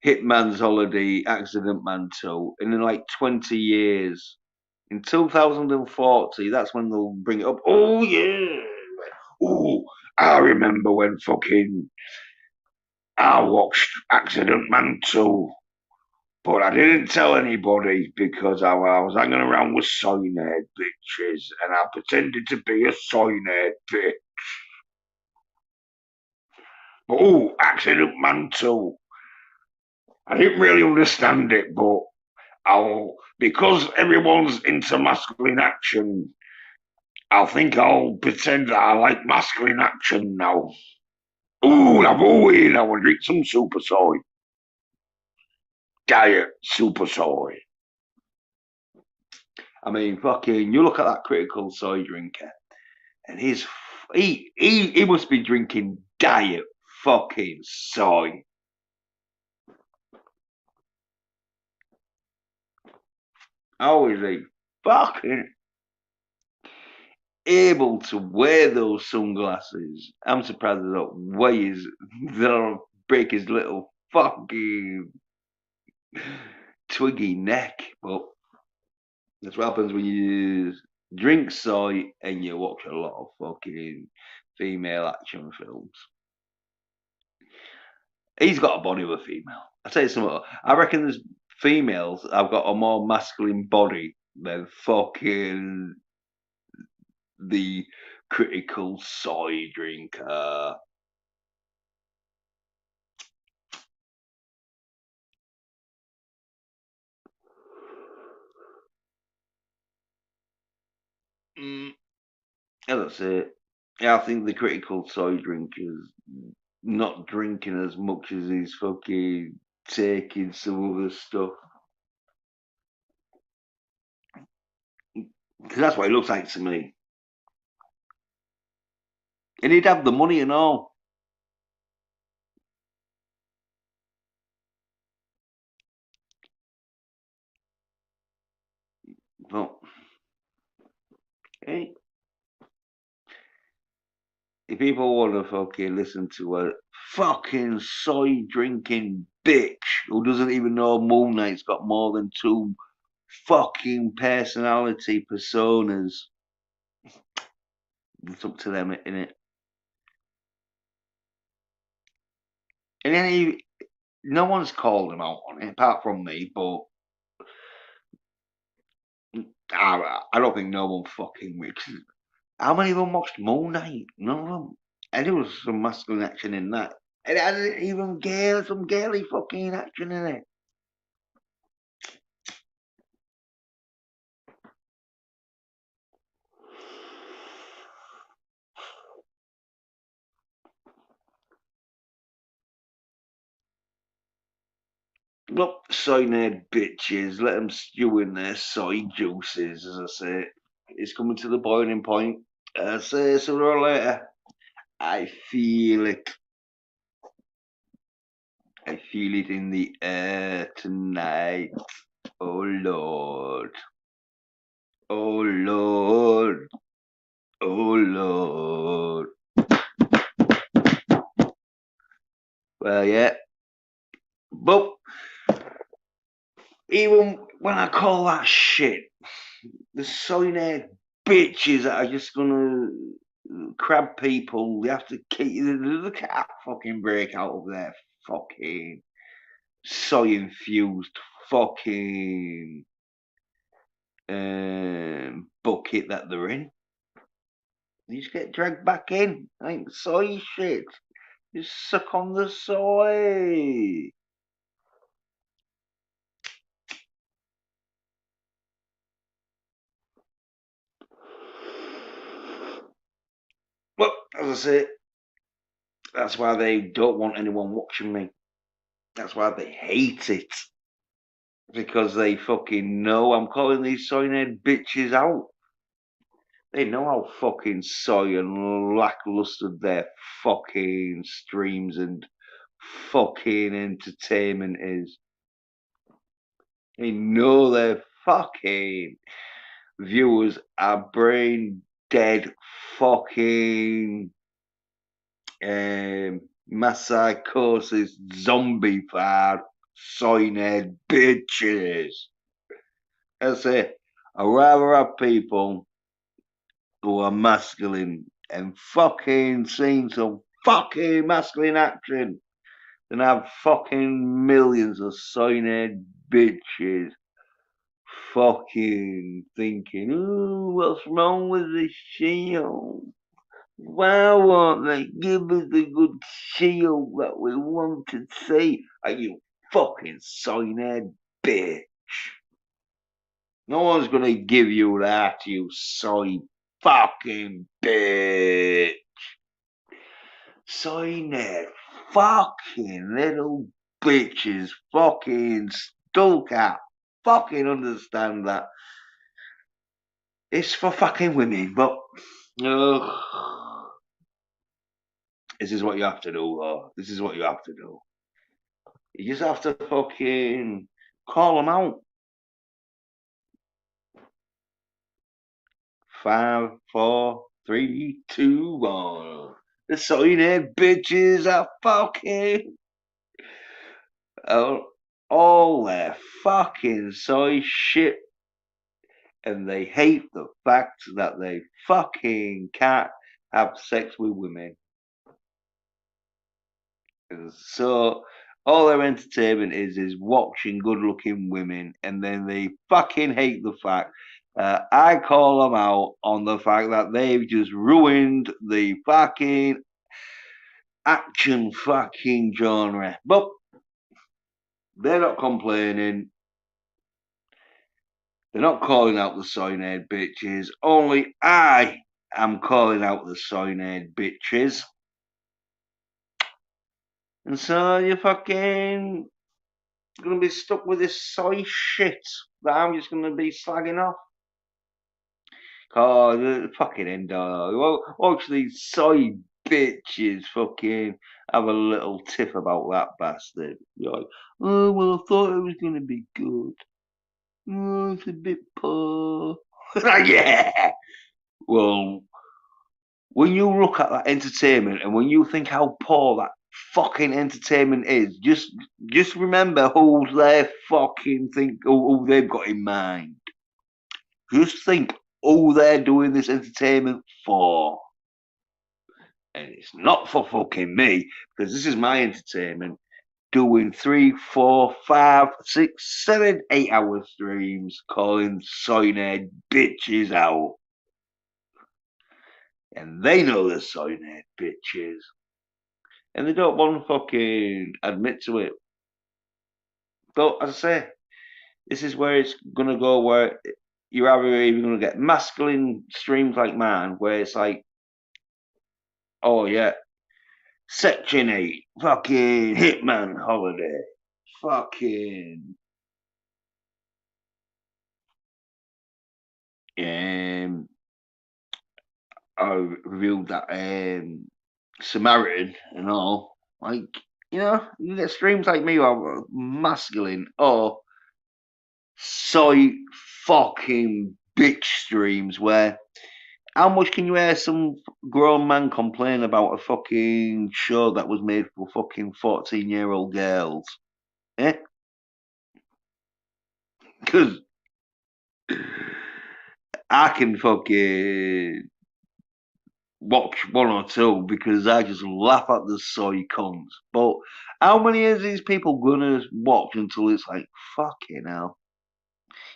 Hitman's Holiday, Accident Man 2 in like 20 years. In 2040, that's when they'll bring it up. Oh, yeah. Oh, I remember when fucking I watched Accident Man 2. But I didn't tell anybody because I was hanging around with soy-nerd bitches and I pretended to be a soy-nerd bitch. But oh, Accident Man 2. I didn't really understand it, but because everyone's into masculine action, I think I'll pretend that I like masculine action now. Ooh, I'm ooh, I will drink some super soy. Diet super soy. I mean, fucking, you look at that critical soy drinker, and he must be drinking diet fucking soy. How is he fucking able to wear those sunglasses? I'm surprised they don't they don't break his little fucking twiggy neck. But that's what happens when you drink soy and you watch a lot of fucking female action films. He's got a body of a female. I tell you something. I reckon there's females have got a more masculine body than fucking the critical soy drinker. Mm, as I say, yeah, I think the critical soy drinker's not drinking as much as he's fucking taking some other stuff. Because that's what it looks like to me. And he'd have the money and all. But, hey, if people want to fucking listen to a fucking soy drinking bitch who doesn't even know Moon Knight's got more than two fucking personality personas, it's up to them, innit? And then no one's called him out on it apart from me, but I don't think no one fucking mixes. How many of them watched Moon Knight? None of them. And there was some masculine action in that. And it had even some girly fucking action in it. Look, soy nerd bitches, let them stew in their soy juices, as I say. It's coming to the boiling point. I say sooner or later, I feel it. I feel it in the air tonight. Oh Lord. Oh Lord. Oh Lord. Well, yeah. But even when I call that shit, the soy nerd bitches that are just gonna crab people, they have to keep, they can't fucking break out of their fucking soy infused fucking bucket that they're in. You just get dragged back in. Ain't soy shit. Just suck on the soy. Well, as I say, that's why they don't want anyone watching me. That's why they hate it. Because they fucking know I'm calling these soy nerd bitches out. They know how fucking soy and lackluster their fucking streams and fucking entertainment is. They know their fucking viewers are brain dead fucking mass psychosis zombie fad soy nerd bitches. I say, I'd rather have people who are masculine and fucking seen some fucking masculine action than have fucking millions of soy bitches fucking thinking, ooh, what's wrong with the shield? Why won't they give us the good shield that we want to see? Are you fucking soy bitch? No one's gonna give you that, you soy fucking bitch. Soy fucking little bitches, fucking skullcap. Fucking understand that. It's for fucking women, but this is what you have to do, though. This is what you have to do. You just have to fucking call them out. 5, 4, 3, 2, 1. The soy bitches are fucking all their fucking soy shit, and they hate the fact that they fucking can't have sex with women. And so all their entertainment is watching good-looking women, and then they fucking hate the fact I call them out on the fact that they've just ruined the fucking action fucking genre. But they're not complaining. They're not calling out the soy nerd bitches. Only I am calling out the soy nerd bitches. And so you're fucking gonna be stuck with this soy shit that I'm just gonna be slagging off. Oh, the fucking endo. Well, watch these soy bitches fucking have a little tiff about that bastard. You're like, oh, well, I thought it was gonna be good. Oh, it's a bit poor. Yeah. Well, when you look at that entertainment and when you think how poor that fucking entertainment is, just remember who they fucking think who they've got in mind. Just think who they're doing this entertainment for. And it's not for fucking me, because this is my entertainment. Doing 3, 4, 5, 6, 7, 8 hour streams calling soy nerd bitches out. And they know they're soy nerd bitches. And they don't want to fucking admit to it. But as I say, this is where it's gonna go where you're either gonna get masculine streams like mine, where it's like, oh yeah, Section 8, fucking Hitman Holiday. fucking um, I revealed that Samaritan and all, like, you get streams like me who are masculine or soy fucking bitch streams where how much can you hear some grown man complain about a fucking show that was made for fucking 14-year-old girls? Eh? Because I can fucking watch one or two because I just laugh at the soy cunts. But how many is these people gonna watch until it's like, fucking hell?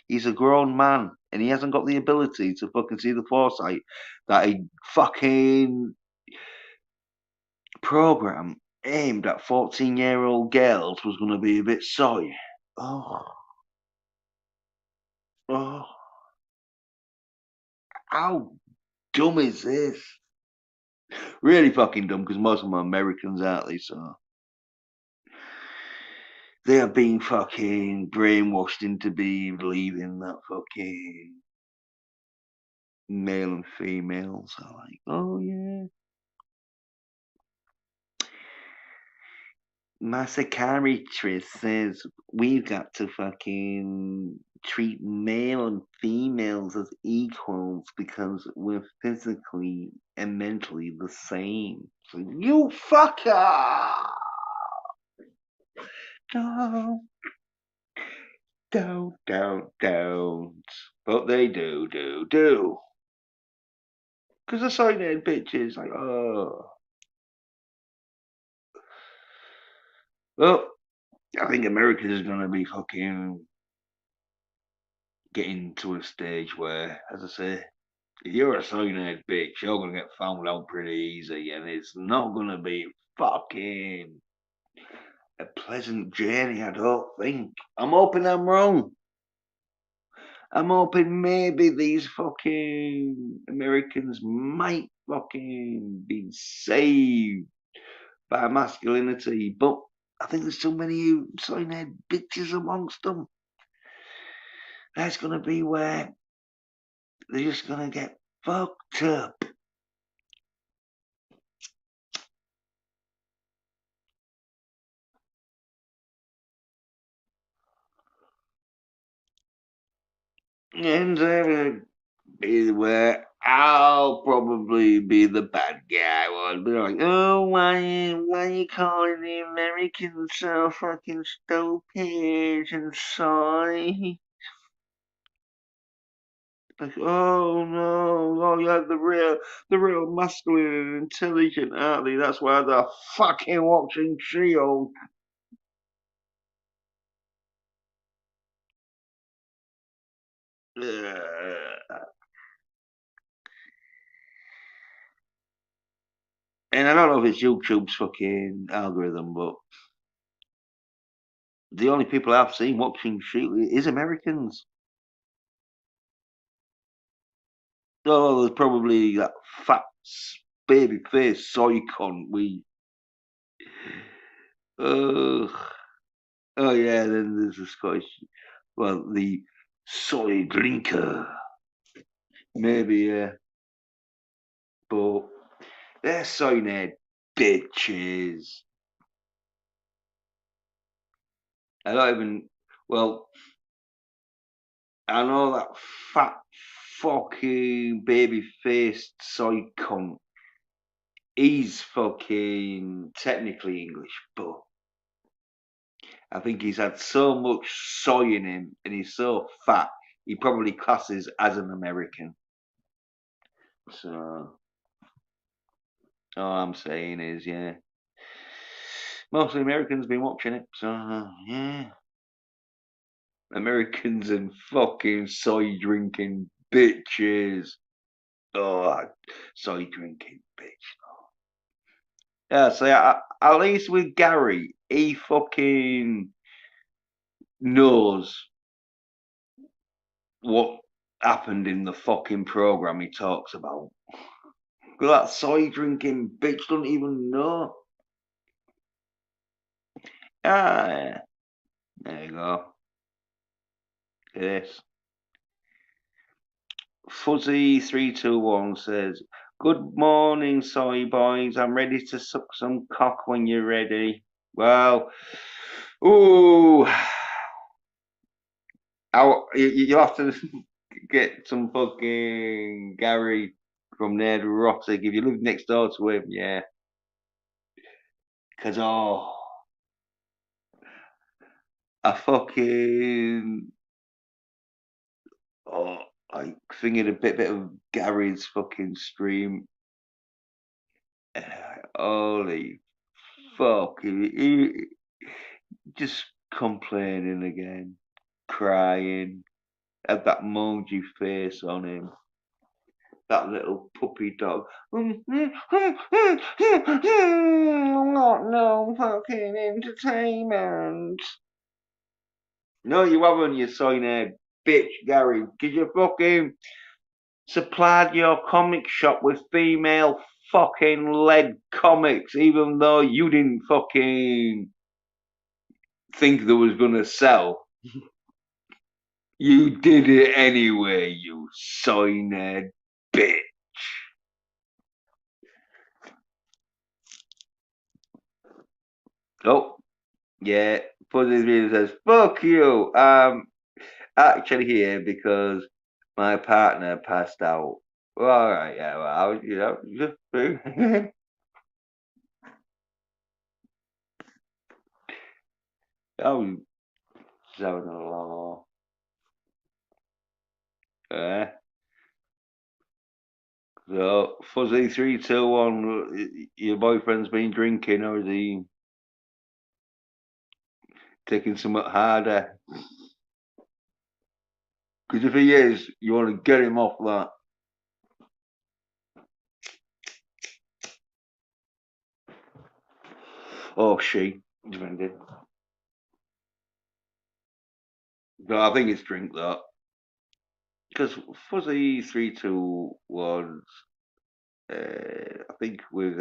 He's a grown man and he hasn't got the ability to fucking see the foresight that a fucking program aimed at 14-year-old girls was gonna be a bit soy. Oh, oh, how dumb is this? Really fucking dumb because most of them are Americans, aren't they? So they are being fucking brainwashed into believing that fucking male and females are like, oh yeah. My psychiatrist says we've got to fucking treat male and females as equals because we're physically and mentally the same. So you fucker! Don't, don't. But they do. Because the side bitches, like, oh. Well, I think America is going to be fucking getting to a stage where, as I say, if you're a cyanide bitch, you're going to get found out pretty easy, and it's not going to be fucking a pleasant journey, I don't think. I'm hoping I'm wrong. I'm hoping maybe these fucking Americans might fucking be saved by masculinity, but I think there's too many cyanide bitches amongst them. That's going to be where they're just going to get fucked up. And be where I'll probably be the bad guy. I'll be like, oh, why you calling the Americans so fucking stupid and sorry? Like, oh no, oh yeah, the real masculine and intelligent, aren't they? That's why they're fucking watching She-Hulk. And I don't know if it's YouTube's fucking algorithm, but the only people I've seen watching She is Americans. Oh, there's probably that fat baby face soy cunt. Uh, oh yeah, then there's the Scottish, well, the soy drinker, maybe, yeah, but they're soy bitches. I don't even, well, I know that fat fucking baby faced soy cunt. He's fucking technically English, but I think he's had so much soy in him and he's so fat, he probably classes as an American. So, all I'm saying is, yeah, mostly Americans been watching it. So, yeah, Americans and fucking soy drinking bitches. Oh, soy drinking bitch. Yeah, so at least with Gary, he fucking knows what happened in the fucking program he talks about. That soy drinking bitch don't even know. Ah, There you go. It is. Fuzzy321 says, "Good morning, soy boys. I'm ready to suck some cock when you're ready." Well, ooh, you'll have to get some fucking Gary from there to Rossick if you live next door to him, yeah. Because, I fucking, oh, I thinking a bit of Gary's fucking stream. Holy fuck, he just complaining again, crying, had that moji face on him, that little puppy dog. Not no fucking entertainment. No, you haven't, you soy bitch, Gary, because you fucking supplied your comic shop with female fucking led comics, even though you didn't fucking think they was gonna sell. You did it anyway, you soy bitch. Oh, yeah. Fuzzy Reader says, "Fuck you. Actually here because my partner passed out." Well, all right, yeah. Well, I was, just I was just having a laugh. Yeah. So Fuzzy321, your boyfriend's been drinking, or is he taking something harder? Because if he is, you want to get him off that. Or she, depending. But I think it's drink that. Because Fuzzy321, I think with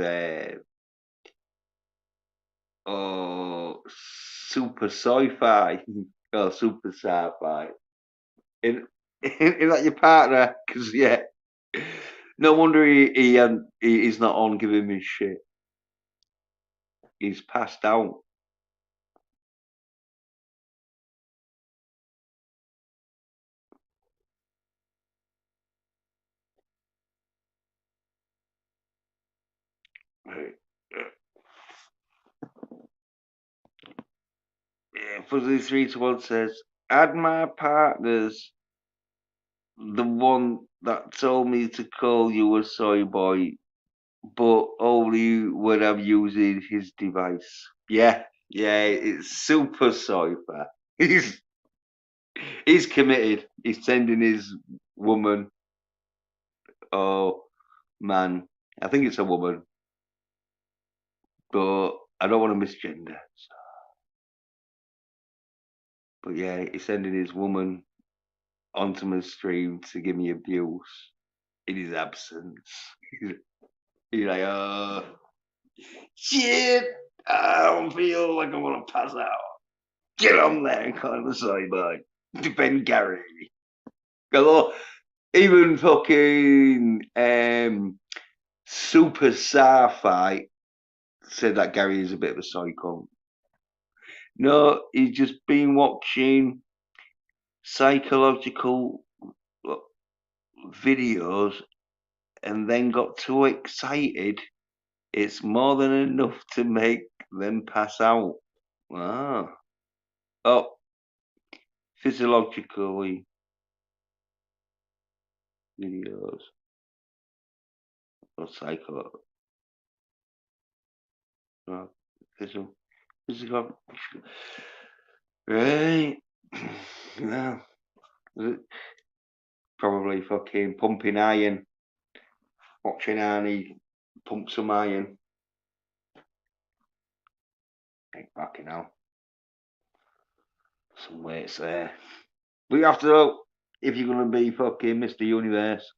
oh, super sci-fi or super sci-fi. In, is that your partner? Because yeah, no wonder he's not on giving me shit. He's passed out. Right. Yeah, Fuzzy321 says, "Add my partner's the one that told me to call you a soy boy, but only when I'm using his device." Yeah, yeah, it's super sober. He's he's committed. He's sending his woman. Oh man, I think it's a woman, but I don't want to misgender. But yeah, he's sending his woman onto my stream to give me abuse in his absence. He's like, oh shit, I don't feel like I want to pass out. Get on there and call him a sideline. Defend Gary. Hello, even fucking Super Sci-Fi said that Gary is a bit of a psycho. No, he's just been watching psychological videos and then got too excited. It's more than enough to make them pass out. Ah. Oh, physiologically videos or psycho. Oh, physical. Right. Yeah. Probably fucking pumping iron. Watching Arnie pump some iron. Think fucking hell. Some weights there. But you have to know if you're gonna be fucking Mr. Universe.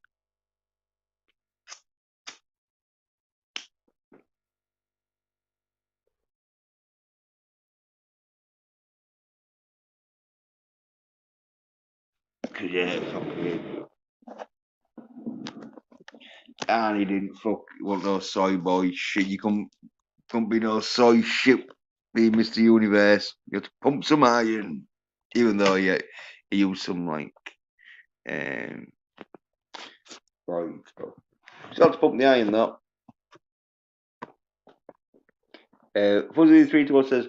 Cause yeah, fucking, and he didn't fuck want no soy boy shit. You couldn't be no soy shit being Mr. Universe. You have to pump some iron, even though yeah, he used some like um, right stuff. So had to pump the iron though. Fuzzy 321 says,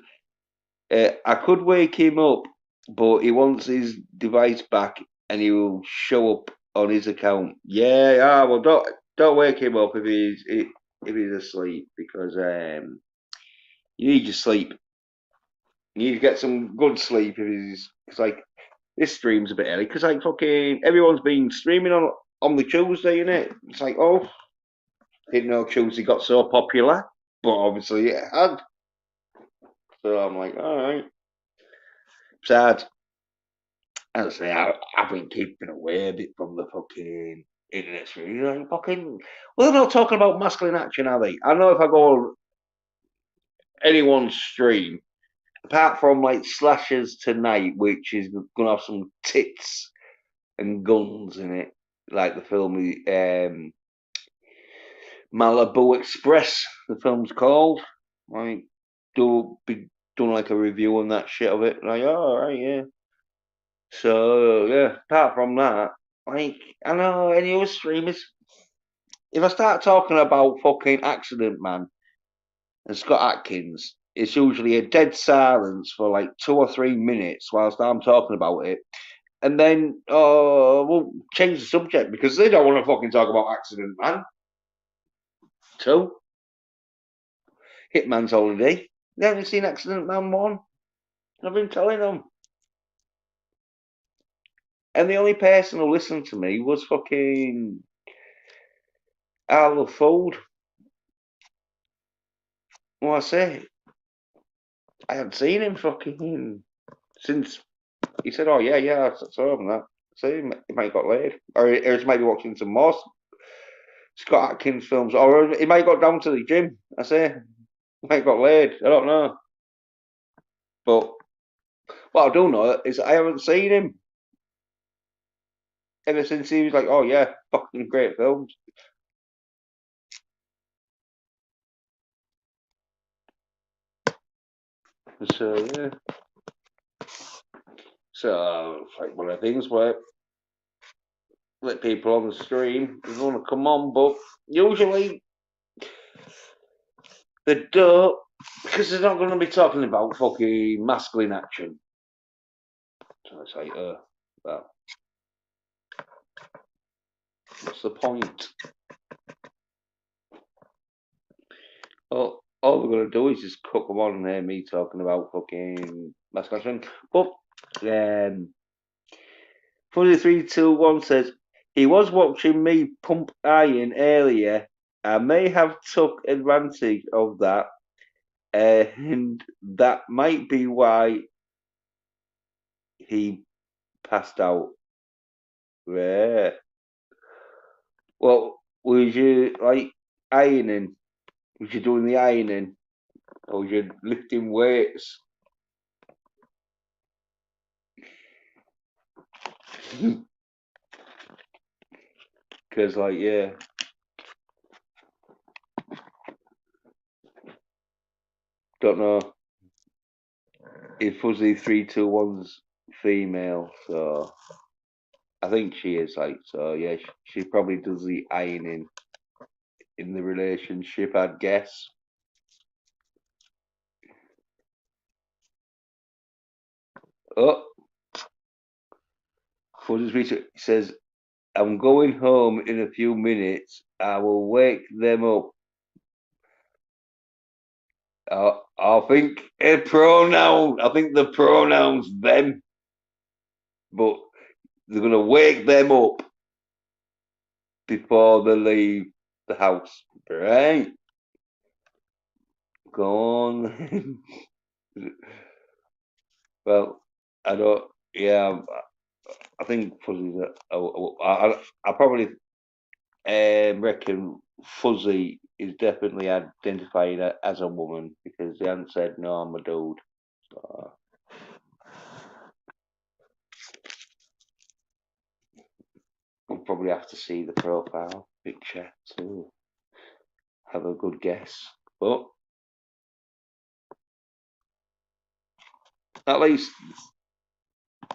I could wake him up, but he wants his device back and he will show up on his account. Yeah, well, don't wake him up if he's asleep because you need your sleep. You need to get some good sleep if he's cause like this stream's a bit early because like fucking everyone's been streaming on the Tuesday, innit? It's like didn't know Tuesday got so popular, but obviously it had. So I'm like, all right, sad. As I say, I've been keeping away a bit from the fucking internet stream. Like, fucking, well, they're not talking about masculine action, are they? I know if I go on anyone's stream, apart from like Slashers Tonight, which is gonna have some tits and guns in it, like the film Malibu Express, the film's called. Like, do be done like a review on that shit of it. Like, oh, all right, yeah. So yeah, apart from that, like I know any other streamers. If I start talking about fucking Accident Man and Scott Atkins, it's usually a dead silence for like 2 or 3 minutes whilst I'm talking about it, and then we'll change the subject because they don't want to fucking talk about Accident Man. Two, Hitman's Holiday. They haven't seen Accident Man 1. I've been telling them. And the only person who listened to me was fucking Al Fold. Well, I say, I hadn't seen him fucking since he said, "Oh yeah, I saw him that." So he might have got laid, or he might be watching some more Scott Atkins films, or he might have got down to the gym. I say, he might have got laid. I don't know, but what I do know is I haven't seen him ever since he was like, "Oh yeah, fucking great films." So yeah, so it's like one of the things where let people on the stream if they want to come on, but usually they don't because they're not going to be talking about fucking masculine action. So it's like, well, what's the point? All we're going to do is just cook them on and hear me talking about fucking masculine action. But, 4321 says, he was watching me pump iron earlier. I may have took advantage of that, and that might be why he passed out. Yeah. Well, was you like ironing? Was you doing the ironing? Or was you lifting weights? Because, like, yeah. Don't know if Fuzzy 321's female, so I think she is, like, so yeah, she probably does the ironing in the relationship, I'd guess. Oh, Fuzzy says, I'm going home in a few minutes. I will wake them up. I think a pronoun. I think the pronouns them, but they're gonna wake them up before they leave the house. Right? Go on. Well, I don't. Yeah, I think Fuzzy's. I probably reckon Fuzzy is definitely identifying as a woman because they haven't said no, I'm a dude. So. probably have to see the profile picture to have a good guess. But at least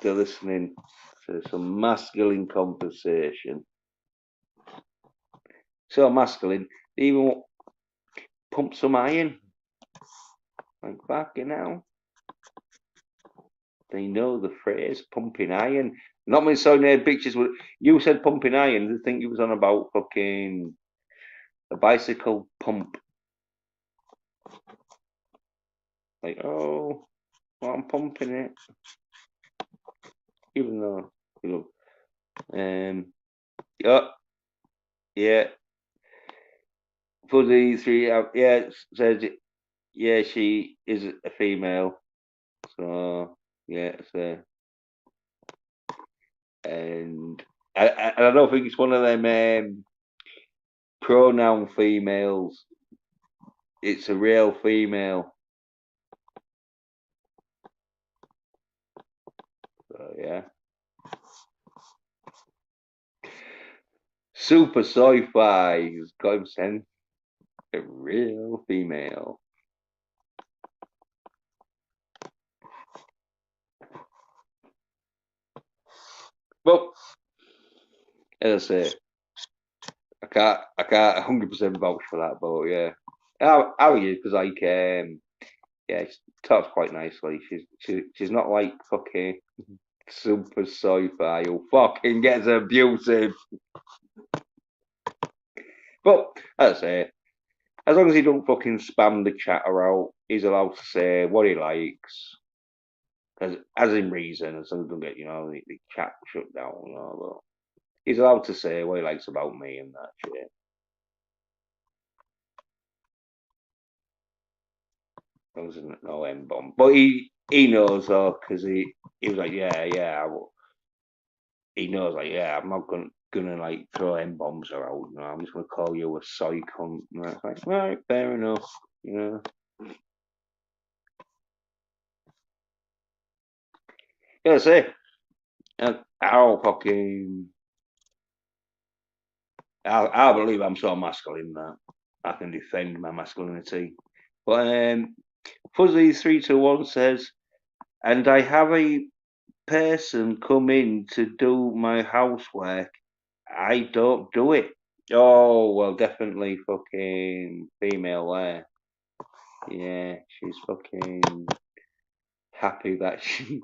they're listening to some masculine conversation. So masculine, they even pump some iron. Like, fucking hell. They know the phrase pumping iron. Not many so near pictures. You said pumping iron. I think it was on about fucking a bicycle pump. Like, oh, well, I'm pumping it. Even though, oh, yeah. Fuzzy 3, yeah, says, yeah, she is a female. So, yeah, so. And I don't think it's one of them pronoun females. It's a real female. So, yeah. Super sci-fi has got him sent a real female. Well, as I say, I can't 100% vouch for that, but yeah. How are you? Because like, yeah, she talks quite nicely. She's not like fucking super sci-fi who fucking gets abusive. But as I say, as long as he don't fucking spam the chatter out, he's allowed to say what he likes. As in reason, as long as don't get, the chat shut down, but he's allowed to say what he likes about me and that shit. As long as there's no M-bomb. But he knows though, because he was like, yeah, he knows, like, yeah, I'm not gonna like throw M-bombs out, I'm just gonna call you a soy cunt. And that's like, right, fair enough, Yeah, see. And I'll fucking I believe I'm so masculine that I can defend my masculinity. But Fuzzy321 says, and I have a person come in to do my housework. I don't do it. Oh, well, definitely fucking female there. Yeah, she's fucking happy that she's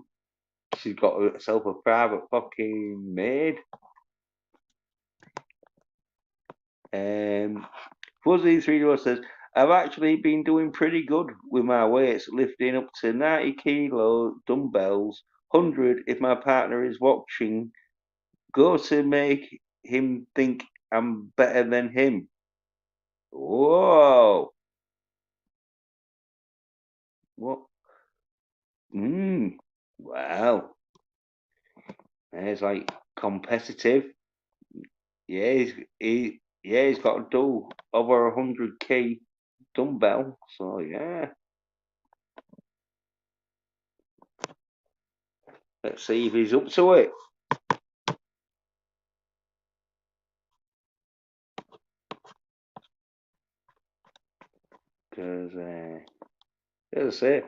got herself a private fucking maid. Fuzzy321 says, I've actually been doing pretty good with my weights, lifting up to 90 kilo dumbbells, 100 if my partner is watching. Go to make him think I'm better than him. Whoa. What? Well, it's like competitive. Yeah, he's got to do over 100k dumbbell. So yeah. Let's see if he's up to it. Because, as I say,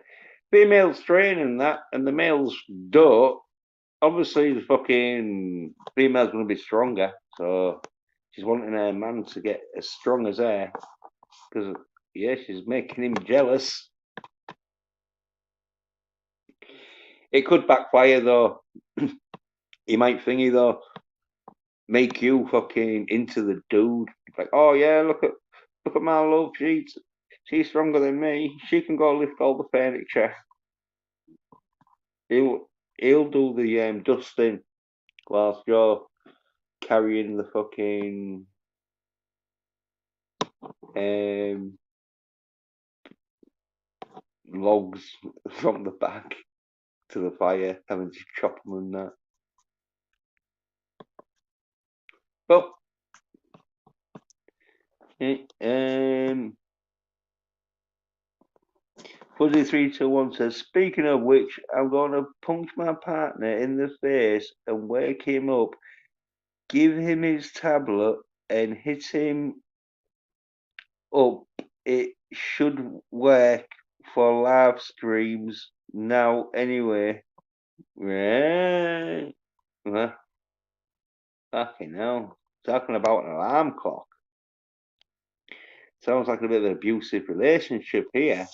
females training that, and the males don't. Obviously, the fucking female's going to be stronger. So she's wanting her man to get as strong as her. Because, yeah, she's making him jealous. It could backfire, though. He might thingy, though. Make you fucking into the dude. Like, oh yeah, look at my love. She's stronger than me. She can go lift all the furniture. He'll do the dusting whilst you're carrying the fucking logs from the back to the fire, having to chop them and that. But Fuzzy321 says, speaking of which, I'm going to punch my partner in the face and wake him up give him his tablet and hit him up. It should work for live streams now anyway. Right. Huh? Fucking hell. Talking about an alarm clock. Sounds like a bit of an abusive relationship here.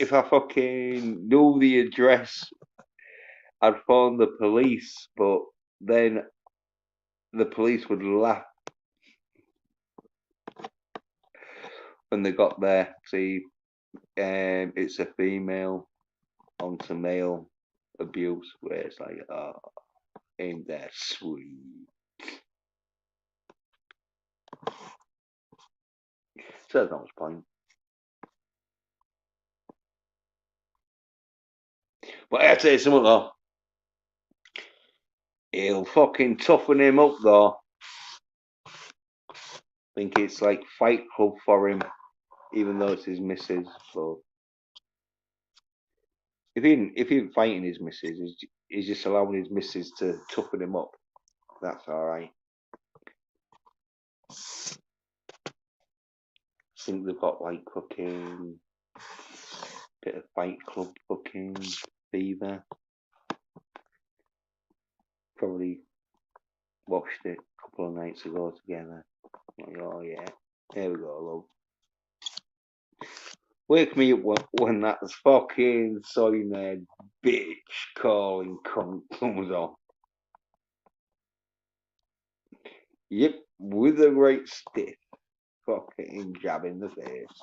If I fucking knew the address, I'd phone the police, but then the police would laugh when they got there. See, it's a female onto male abuse, where it's like, oh, ain't that sweet? So there's not much point. But I tell you something though, he'll fucking toughen him up though. I think it's like Fight Club for him, even though it's his missus. But if he ain't fighting his missus, he's just allowing his missus to toughen him up. That's all right. I think they've got like fucking bit of Fight Club fucking fever. Probably watched it a couple of nights ago together. Like, oh yeah, there we go, love. Wake me up when that fucking soy nerd bitch calling cunt comes on. Yep, with a great stiff fucking jab in the face.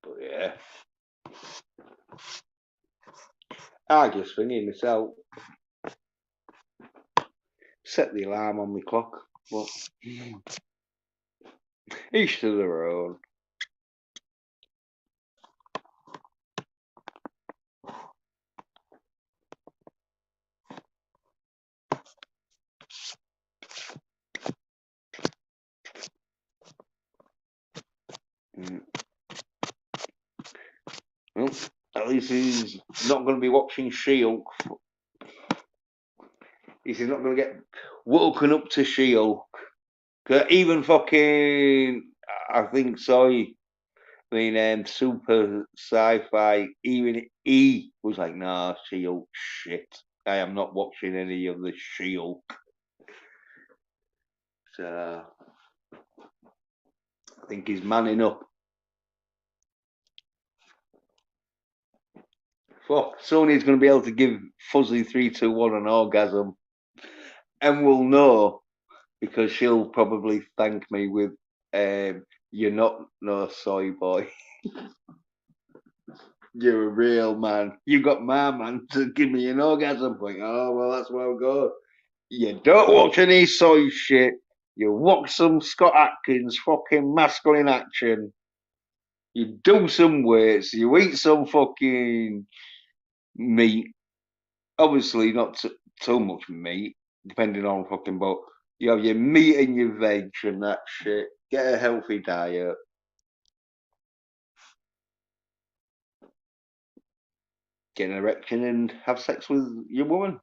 But yeah, I just thinking myself, set the alarm on my clock, but each to their own. Well, at least he's not going to be watching She-Hulk. He's not going to get woken up to She-Hulk. Even fucking, I think so. I mean, super sci-fi. Even he was like, "Nah, She-Hulk shit. I am not watching any of the She-Hulk." So I think he's manning up. Fuck, Sony's going to be able to give Fuzzy 321 an orgasm, and we'll know because she'll probably thank me with, "You're not no soy boy. You're a real man. You got my man to give me an orgasm." Like, oh well, that's where I'll go. You don't watch any soy shit. You watch some Scott Atkins fucking masculine action. You do some weights. You eat some fucking meat. Obviously, not too much meat, depending on fucking. But you have your meat and your veg and that shit. Get a healthy diet. Get an erection and have sex with your woman.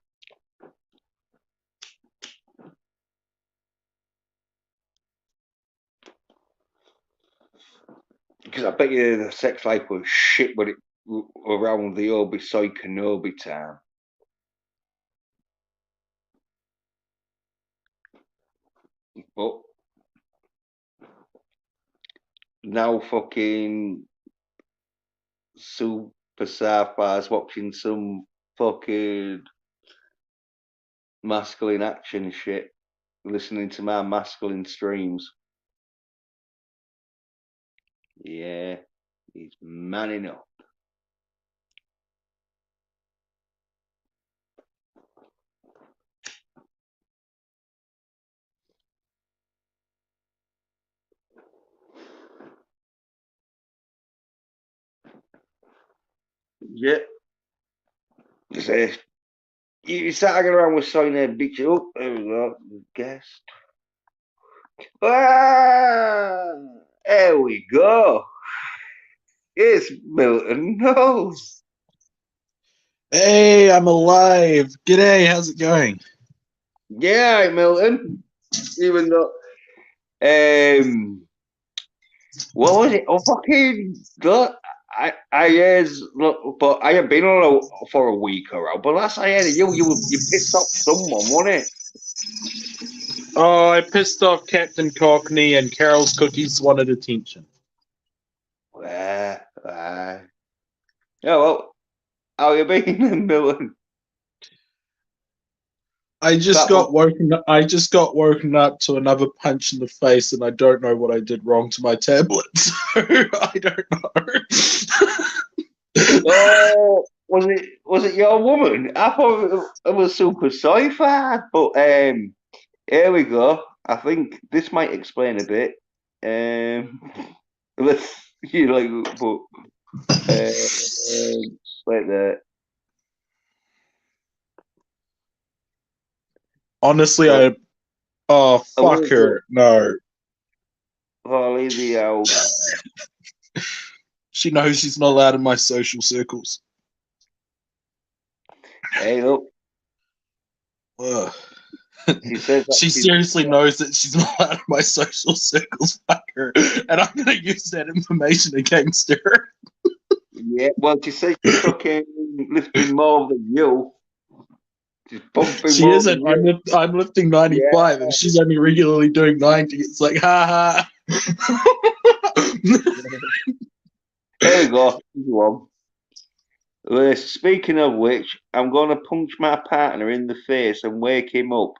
Because I bet you the sex life was shit when it around the Obi-Soy Kenobi time. But now fucking super sci-fi's watching some fucking masculine action shit, listening to my masculine streams. Yeah, he's manning up. Yeah. You start hanging around with sign there, bitch. Oh, there we go. Guest. Ah! There we go. It's Milton Knowles. Hey, I'm alive. G'day, how's it going? Yeah, Milton. Even though, what was it? Oh, fucking God. Look, but I have been on for a week around. But last I heard of you pissed off someone, wasn't it? Oh, I pissed off Captain Cockney and Carol's cookies wanted attention. Yeah, well, how you been, Milton? I just That was, got woken up to another punch in the face, and I don't know what I did wrong to my tablet. So I don't know. oh, was it your woman? I thought it was super sci-fi, but here we go. I think this might explain a bit. Let's but like that. Honestly, So oh I fuck want to her. No. leave the house. She knows she's not allowed in my social circles. Hey, look, Ugh. she says that She seriously knows that she's not allowed in my social circles, fucker. And I'm gonna use that information against her. yeah. Well, she says she's fucking lifting more than you. She's pumping She more isn't. than you. I'm lifting Yeah. 95 and she's only regularly doing 90. It's like, ha ha. There we go. Go on. Speaking of which, I'm going to punch my partner in the face and wake him up.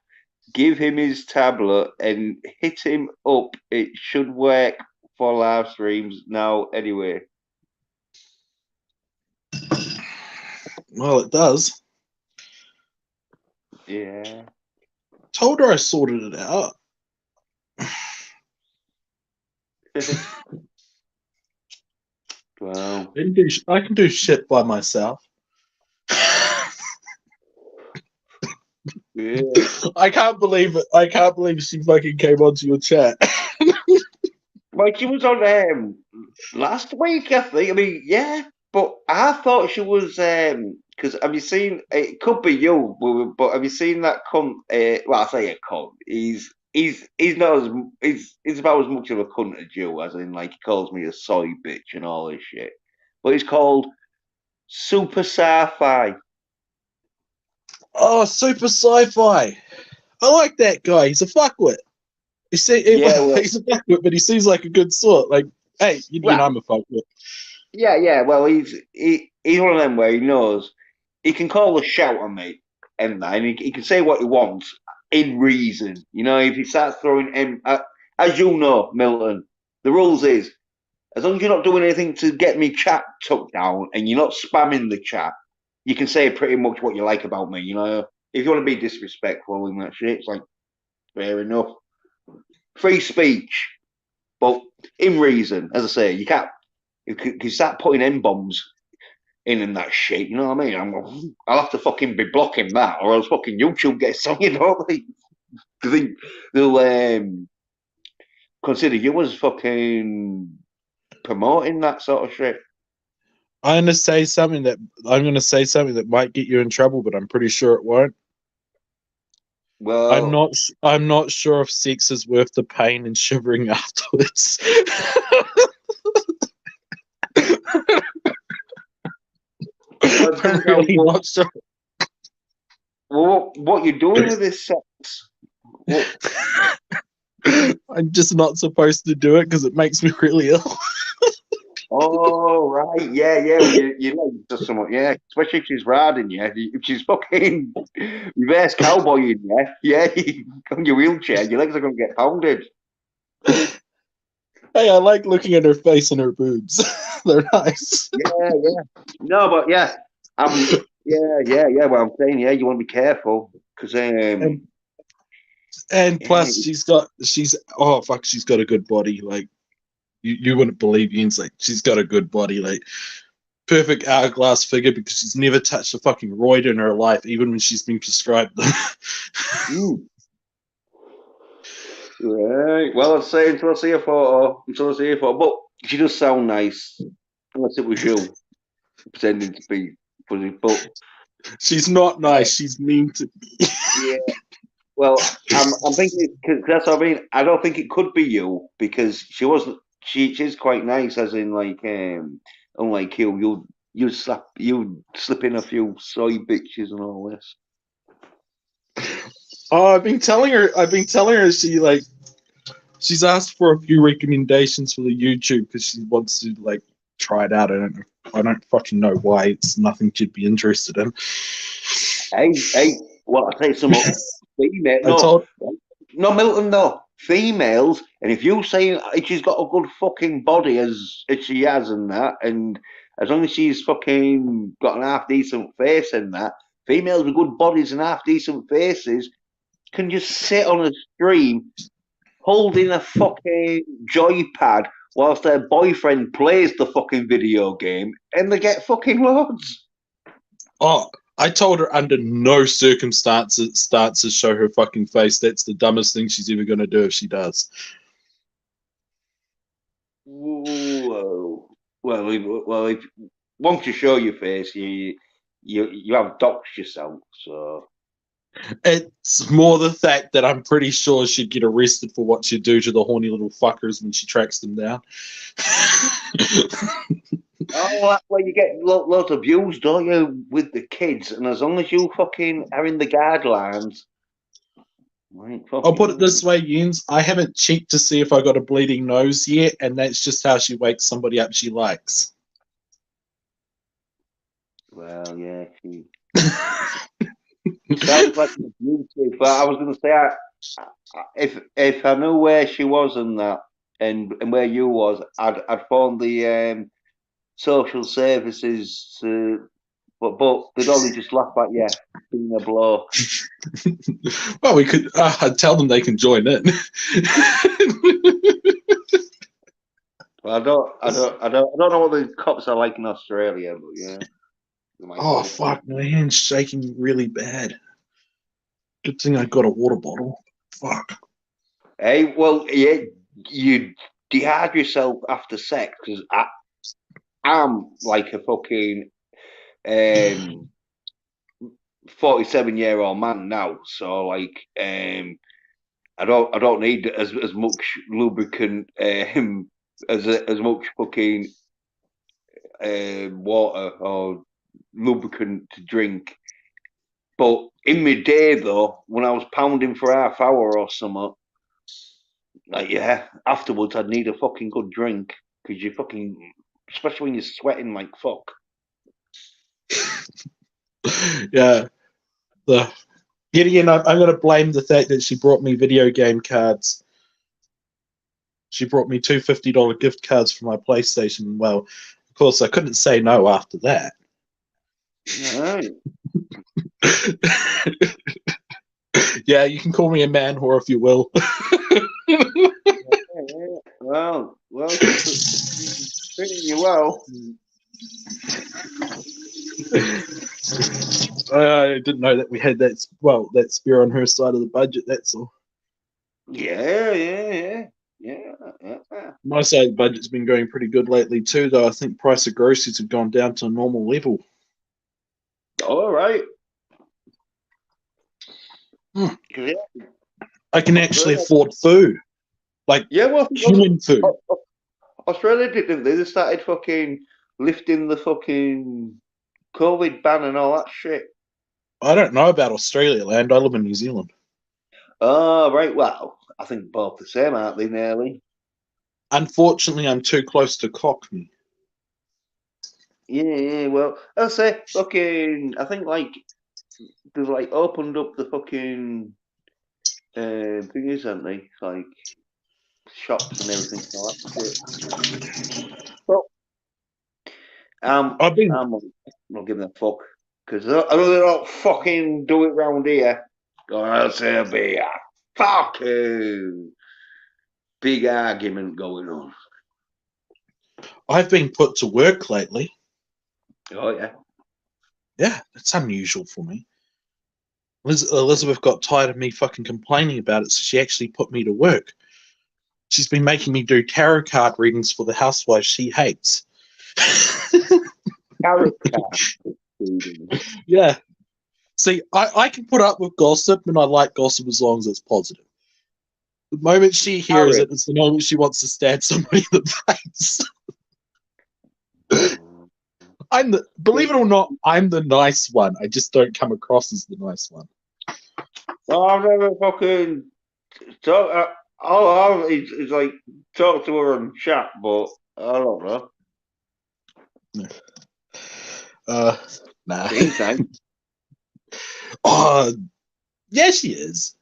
Give him his tablet and hit him up. It should work for live streams now, anyway. Well, it does. Yeah. Told her I sorted it out. Wow. I can do shit by myself. Yeah. I can't believe it. I can't believe she fucking came onto your chat. Well, she was on last week, I think. I mean, yeah, but I thought she was because have you seen? It could be you, but have you seen that cunt? Well, I say a cunt. He's not as he's about as much of a cunt as you, as in like he calls me a soy bitch and all this shit. But he's called Super Sci-Fi. Oh, super sci-fi. I like that guy. He's a fuckwit. He's a Yeah, well, fuckwit, but he seems like a good sort. Like, hey, you know well, I'm a fuckwit. yeah. Well, he's one of them where he knows he can call the shout on me, and he can say what he wants in reason. You know, if he starts throwing him, as you know, Milton, the rules is as long as you're not doing anything to get me chat tucked down and you're not spamming the chat, you can say pretty much what you like about me. You know, if you want to be disrespectful and that shit, it's like fair enough, free speech, but in reason. As I say, you can't. You can start putting M bombs in and that shit. You know what I mean? I'll have to fucking be blocking that, or else fucking YouTube gets on. You know, like, they'll consider you as fucking promoting that sort of shit. I'm gonna say something that might get you in trouble, but I'm pretty sure it won't. Well, I'm not sure if sex is worth the pain and shivering afterwards. I'm really not sure. Well, what you're doing with this sex? What? I'm just not supposed to do it because it makes me really ill. Oh right, yeah. You know, just somewhat, yeah. Especially if she's riding you, if she's fucking reverse cowboying you, yeah, on your wheelchair, your legs are gonna get pounded. Hey, I like looking at her face and her boobs. They're nice. Yeah. No, but yeah, yeah. Well, I'm saying, yeah, you want to be careful because And yeah, plus, she's got a good body. Like you wouldn't believe, Ian's like she's got a good body, like perfect hourglass figure because she's never touched a fucking roid in her life, even when she's been prescribed them. Right. Well, I'd say until I see a photo, but she does sound nice. Unless it was you pretending to be funny, but She's not nice. She's mean to me. yeah. Well, I'm thinking cause that's what I mean. I don't think it could be you because she wasn't. She's quite nice, as in like unlike you slip in a few soy bitches and all this. Oh, I've been telling her. She's asked for a few recommendations for the YouTube because she wants to like try it out. I don't fucking know why. It's nothing she'd be interested in. Hey, well, I say some female. I told. No, Milton, no. Females, and if you say she's got a good fucking body as she has and that, and as long as she's fucking got an half decent face and that, females with good bodies and half decent faces can just sit on a stream holding a fucking joypad whilst their boyfriend plays the fucking video game and they get fucking loads. Oh, I told her under no circumstances show her fucking face. That's the dumbest thing she's ever going to do if she does. Whoa. Well, if once you show your face, you have doxed yourself. So It's more the fact that I'm pretty sure she'd get arrested for what she'd do to the horny little fuckers when she tracks them down. oh, that's where you get loads of views, don't you, with the kids? And as long as you fucking are in the guidelines, right, I'll put it this way, Jens. I haven't checked to see if I got a bleeding nose yet, and that's just how she wakes somebody up she likes. Well, yeah, she sounds like a beauty. But I was going to say, if I knew where she was and that, and where you was, I'd phone the social services. But they'd only just laugh at you being a bloke. Well, we could. I'd tell them they can join in. Well, I don't know what the cops are like in Australia, but yeah. Oh fuck! My hand's shaking really bad. Good thing I got a water bottle. Fuck. Hey, well, yeah, you dehydrate yourself after sex because I'm like a fucking 47-year-old man now, so like I don't need as much lubricant as much fucking water or lubricant to drink. But in my day though, when I was pounding for half hour or something, like yeah, afterwards I'd need a fucking good drink because you fucking, especially when you're sweating like fuck. Yeah. Yet again, I'm going to blame the fact that she brought me video game cards. She brought me two $50 gift cards for my PlayStation. Well, of course, I couldn't say no after that. All right. Yeah, you can call me a man whore if you will. Well, treating you well. I didn't know that we had that. Well, that spare on her side of the budget. That's all. Yeah. My side of the budget's been going pretty good lately too, though. I think price of groceries have gone down to a normal level. All right. I can actually afford food, like human food. Australia didn't they? They started fucking lifting the fucking COVID ban and all that shit. I don't know about Australia land. I live in New Zealand. Oh, right. Well, I think both the same, aren't they, nearly? Unfortunately, I'm too close to Cockney. Yeah, well, I'll say fucking, I think like they've like opened up the fucking thingies, haven't they? Like shops and everything like that. But I'm not giving a fuck because I know they don't fucking do it round here. Or there'll be a fucking big argument going on. I've been put to work lately. Oh yeah. Yeah, it's unusual for me. Elizabeth got tired of me fucking complaining about it, so she actually put me to work. She's been making me do tarot card readings for the housewives she hates. Carrot card. Yeah. See, I can put up with gossip, and I like gossip as long as it's positive. The moment she hears it, it's the moment she wants to stab somebody in the face. Believe it or not, I'm the nice one. I just don't come across as the nice one. Well, I've never fucking talk. All is like talk to her and chat, but I don't know. Nah. She's nice. Oh, yeah, she is.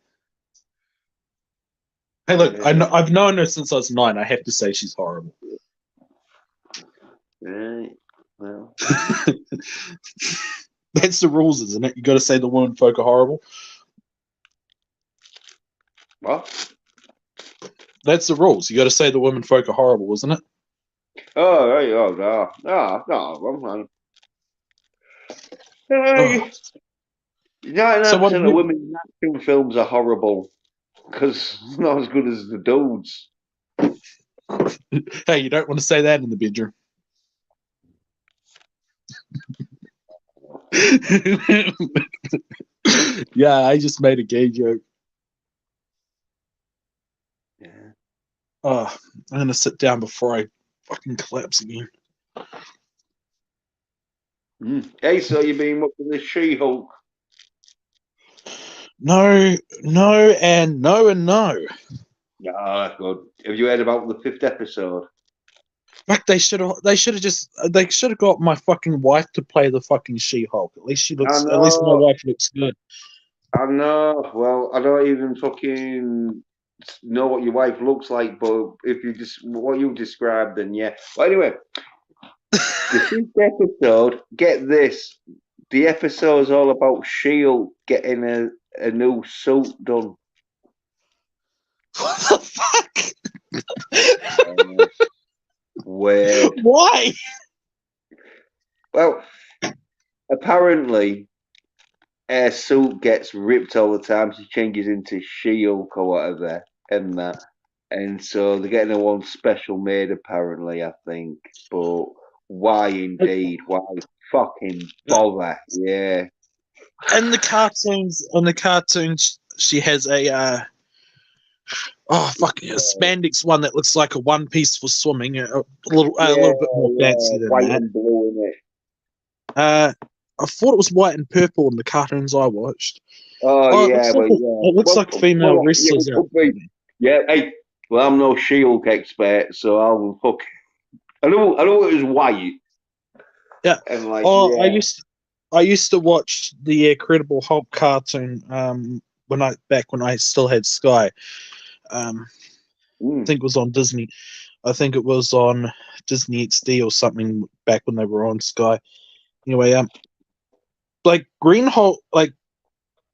Hey, look, I've known her since I was 9. I have to say she's horrible. Right. Well, that's the rules, isn't it? You got to say the women folk are horrible. what? That's the rules. You got to say the women folk are horrible, isn't it? Oh, right. Oh, no. Oh. 99% of women in action films are horrible because they're not as good as the dudes. Hey, you don't want to say that in the bedroom. Yeah, I just made a gay joke. Yeah. Oh, I'm going to sit down before I fucking collapse again. Hey, so you've been watching the She-Hulk? No, and no. Yeah, that's good. Have you heard about the 5th episode? Fuck, they should have got my fucking wife to play the fucking She-Hulk. At least at least my wife looks good. I know. Well, I don't even fucking know what your wife looks like, but if you just what you described, then yeah. Well, anyway, the 5th episode. Get this: the episode's all about Shield getting a new suit done. What the fuck? Weird. Why? Well, apparently, her suit gets ripped all the time. She changes into She-Hulk or whatever, and that. And so they're getting a one special made, apparently, I think. But why indeed? Why fucking bother? Yeah. In the cartoons, she has a spandex one that looks like a one piece for swimming. A little bit more fancy than white that. and blue in it. I thought it was white and purple in the cartoons I watched. It looks like female wrestlers out. Yeah, hey, well, I'm no She-Hulk expert, so I'll fuck. I know it was white. Yeah. And like, I used to watch the Incredible Hulk cartoon when I still had Sky. I think it was on Disney. I think it was on Disney XD or something back when they were on Sky. Anyway, like Green Hulk, like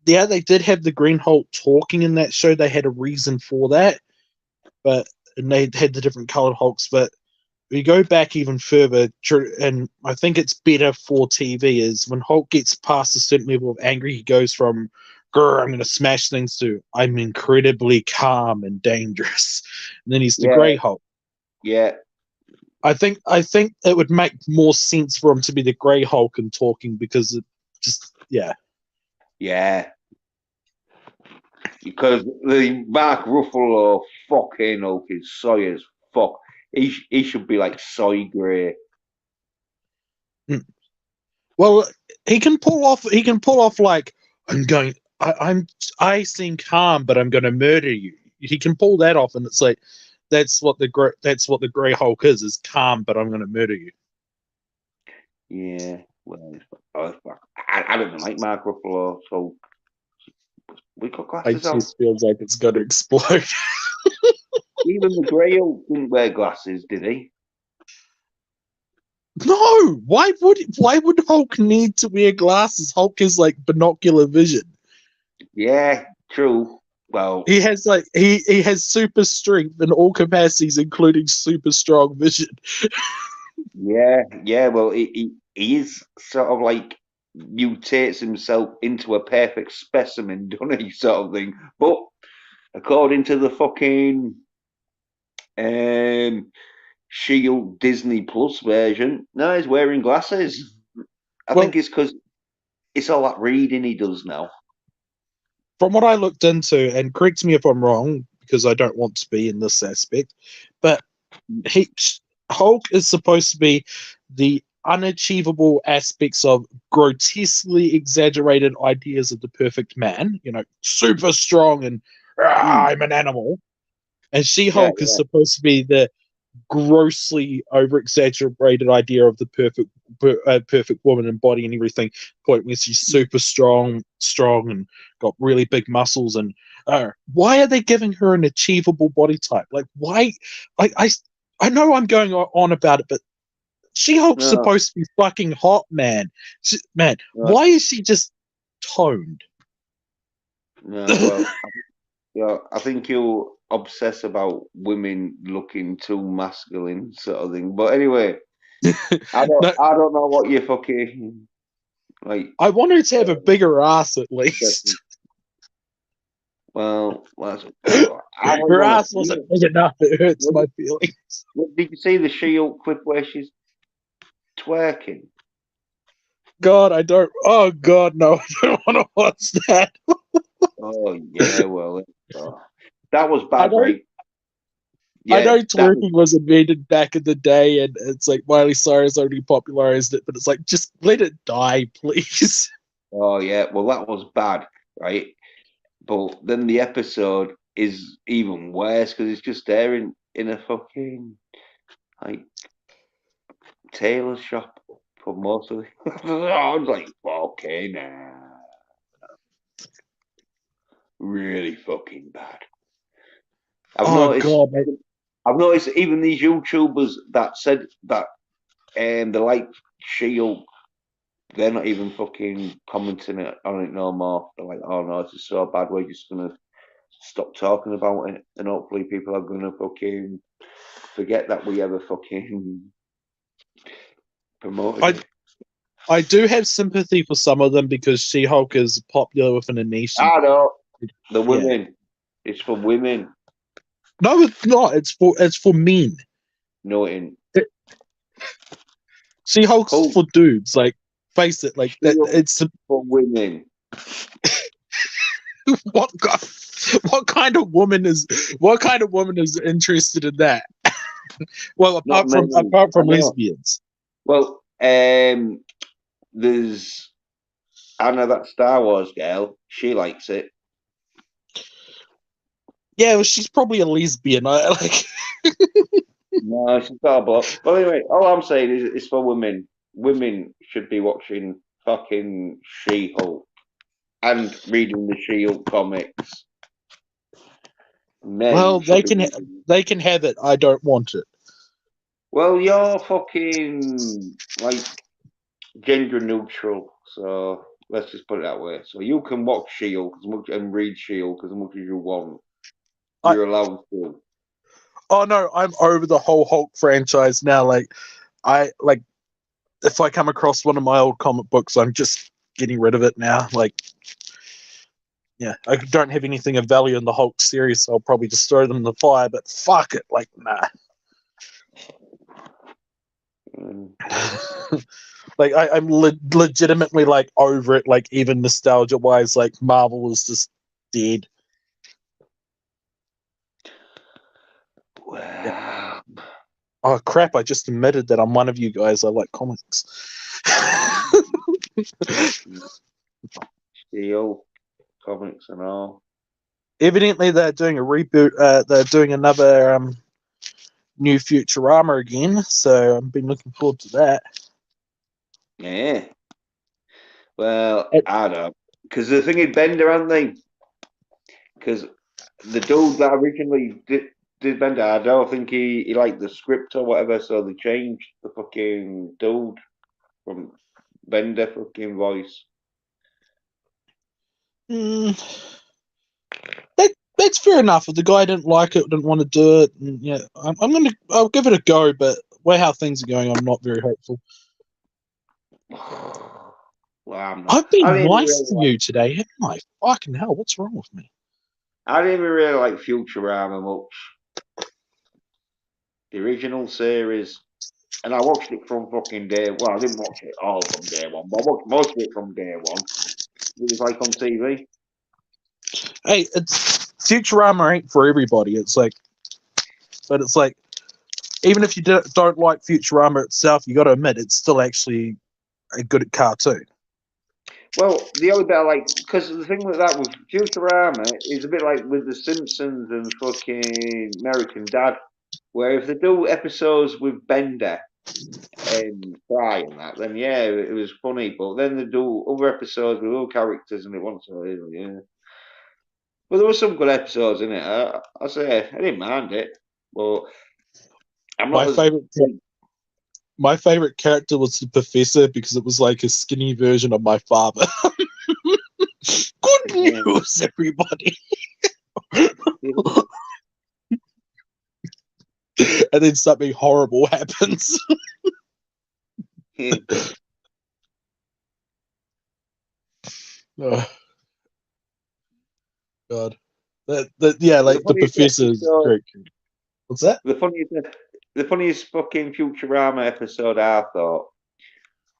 yeah, they did have the Green Hulk talking in that show. They had a reason for that, and they had the different colored Hulks. But we go back even further, and I think it's better for TV. Is when Hulk gets past a certain level of angry, he goes from "grr, I'm going to smash things" to "I'm incredibly calm and dangerous." And then he's the Grey Hulk. Yeah. I think it would make more sense for him to be the Grey Hulk and talking because it just Yeah. Because the Mark Ruffalo fucking Hulk is soy as fuck. He should be like soy grey. Well, he can pull off like I seem calm, but I'm going to murder you. He can pull that off, and it's like that's what the Grey Hulk is calm, but I'm going to murder you. Yeah, well, I don't like Mark Ruffalo, so we got glasses on. It just feels like it's going to explode. Even the Grey Hulk didn't wear glasses, did he? No, why would Hulk need to wear glasses? Hulk has like binocular vision. Yeah, true. Well, he has like he has super strength in all capacities, including super strong vision. yeah. Well, he is sort of like mutates himself into a perfect specimen, doesn't he, sort of thing. But according to the fucking Shield Disney Plus version, no, he's wearing glasses. I Well, think it's because it's all that reading he does now. from what I looked into, and correct me if I'm wrong, because I don't want to be in this aspect, but Hulk is supposed to be the unachievable aspects of grotesquely exaggerated ideas of the perfect man, super strong and I'm an animal. And She-Hulk is supposed to be the grossly over-exaggerated idea of the perfect woman and body and everything. Point where she's super strong, and got really big muscles. And why are they giving her an achievable body type? Like, why? I know I'm going on about it, but She-Hulk's supposed to be fucking hot, man. Why is she just toned? No, well, yeah, I think you'll obsess about women looking too masculine, sort of thing. But anyway, I don't know what you fucking like. I want her to have a bigger ass at least. Well, her ass wasn't big enough. It hurts my feelings. Did you see the She-Hulk clip where she's twerking? God, I don't. Oh God, no! I don't want to watch that. Oh yeah, well, that was bad, right? Yeah, I know twerking was invented back in the day, and it's like Miley Cyrus only popularized it, but it's like, just let it die, please. Oh yeah, well that was bad, right? But then the episode is even worse because it's just there in a fucking like tailor shop for most of it. I was like, okay, now, really fucking bad. I've noticed even these YouTubers that said that they like Shield, they're not even fucking commenting on it no more. They're like, oh no, this is so bad, we're just gonna stop talking about it, and hopefully people are gonna fucking forget that we ever fucking promoted it. I do have sympathy for some of them because She-Hulk is popular within a niche. I know. The women. Yeah. It's for women. No, it's not. It's for men. No, it ain't. She-Hulk's for dudes. Like, face it. Like that. It's for women. What kind of woman is interested in that? Well, apart from lesbians. Well, there's Anna, that Star Wars girl. She likes it. Yeah, well, she's probably a lesbian. No, she's got a block. Well, anyway, all I'm saying is it's for women. Women should be watching fucking She-Hulk and reading the She-Hulk comics. Well, they can have it. I don't want it. Well, you're fucking like gender neutral, so let's just put it that way. So you can watch She-Hulk as much and read She-Hulk as much as you want. You're allowed to. Oh no, I'm over the whole Hulk franchise now. Like, if I come across one of my old comic books, I'm just getting rid of it now. Like, yeah, I don't have anything of value in the Hulk series, so I'll probably just throw them in the fire. But fuck it, like, nah. Like, I'm legitimately like over it. Like, even nostalgia wise, like Marvel is just dead. Wow. Yeah. Oh crap! I just admitted that I'm one of you guys. I like comics. Steel comics and all. Evidently, they're doing a reboot. They're doing another new Futurama again. So I've been looking forward to that. Yeah. Well, I don't, because the thing is Bender, aren't they? Because the dude that originally did Bender, I don't think he liked the script or whatever, so they changed the fucking dude from Bender fucking voice. That's fair enough. If the guy didn't like it, didn't want to do it, and yeah, I'll give it a go. But how things are going, I'm not very hopeful. Well, I'm not. I've been I didn't nice really to like. you today, haven't I? Fucking hell, what's wrong with me? I didn't even really like Futurama much. The original series, and I watched it from fucking day. Well, I didn't watch it all from day one, but I watched most of it from day one. It was like on TV. Hey, it's Futurama ain't for everybody. It's like, but it's like, even if you don't like Futurama itself, you got to admit it's still actually a good cartoon. Well, the only bit I like, because the thing with that with Futurama is a bit like with The Simpsons and fucking American Dad, where if they do episodes with Bender and Fry and that, then yeah, it was funny. But then they do other episodes with other characters, and it wasn't so really, yeah. But there were some good episodes in it. I say I didn't mind it, but I'm My not as favorite, my favorite character was the professor because it was like a skinny version of my father. Good yeah. news, everybody. And then something horrible happens. Yeah. Oh, God. Yeah, The like the funniest professor is episode, great. What's that? the funniest, the funniest fucking Futurama episode I thought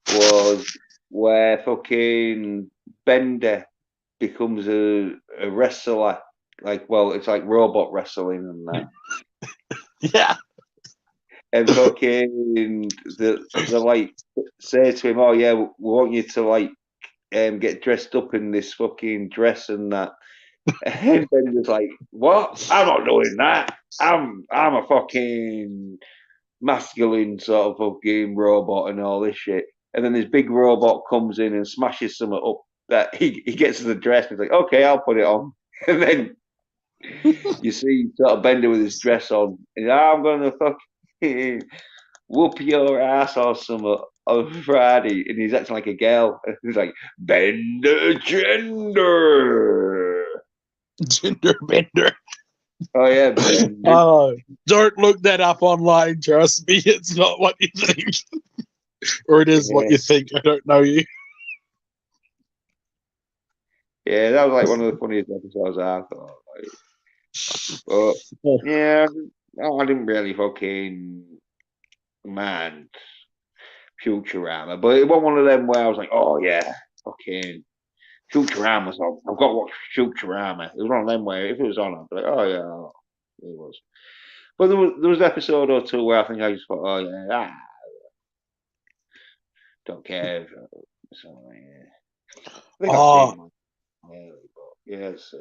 was where fucking Bender becomes a wrestler. Like, well, it's like robot wrestling and that. Yeah. And fucking the like say to him, "Oh yeah, we want you to like get dressed up in this fucking dress and that." And Bender's like, "What? I'm not doing that. I'm a fucking masculine sort of fucking robot and all this shit." And then this big robot comes in and smashes something up that he gets the dress and he's like, "Okay, I'll put it on." And then you see sort of Bender with his dress on, and I'm gonna fucking whoop your ass or something on Friday, and he's acting like a girl. And he's like, Bender gender. Gender bender. Oh yeah, Bender. Oh, don't look that up online. Trust me, it's not what you think. Or it is what Yeah. you think. I don't know you. Yeah, that was like one of the funniest episodes I thought. Like, but yeah, I didn't really fucking mind Futurama, but it was one of them where I was like, oh yeah, fucking Futurama's on. I've got to watch Futurama. It was one of them where if it was on, I'd be like, oh yeah, it was. But there was an episode or two where I think I just thought, oh yeah, don't care. So yeah, I think I've Oh, seen them. But yes,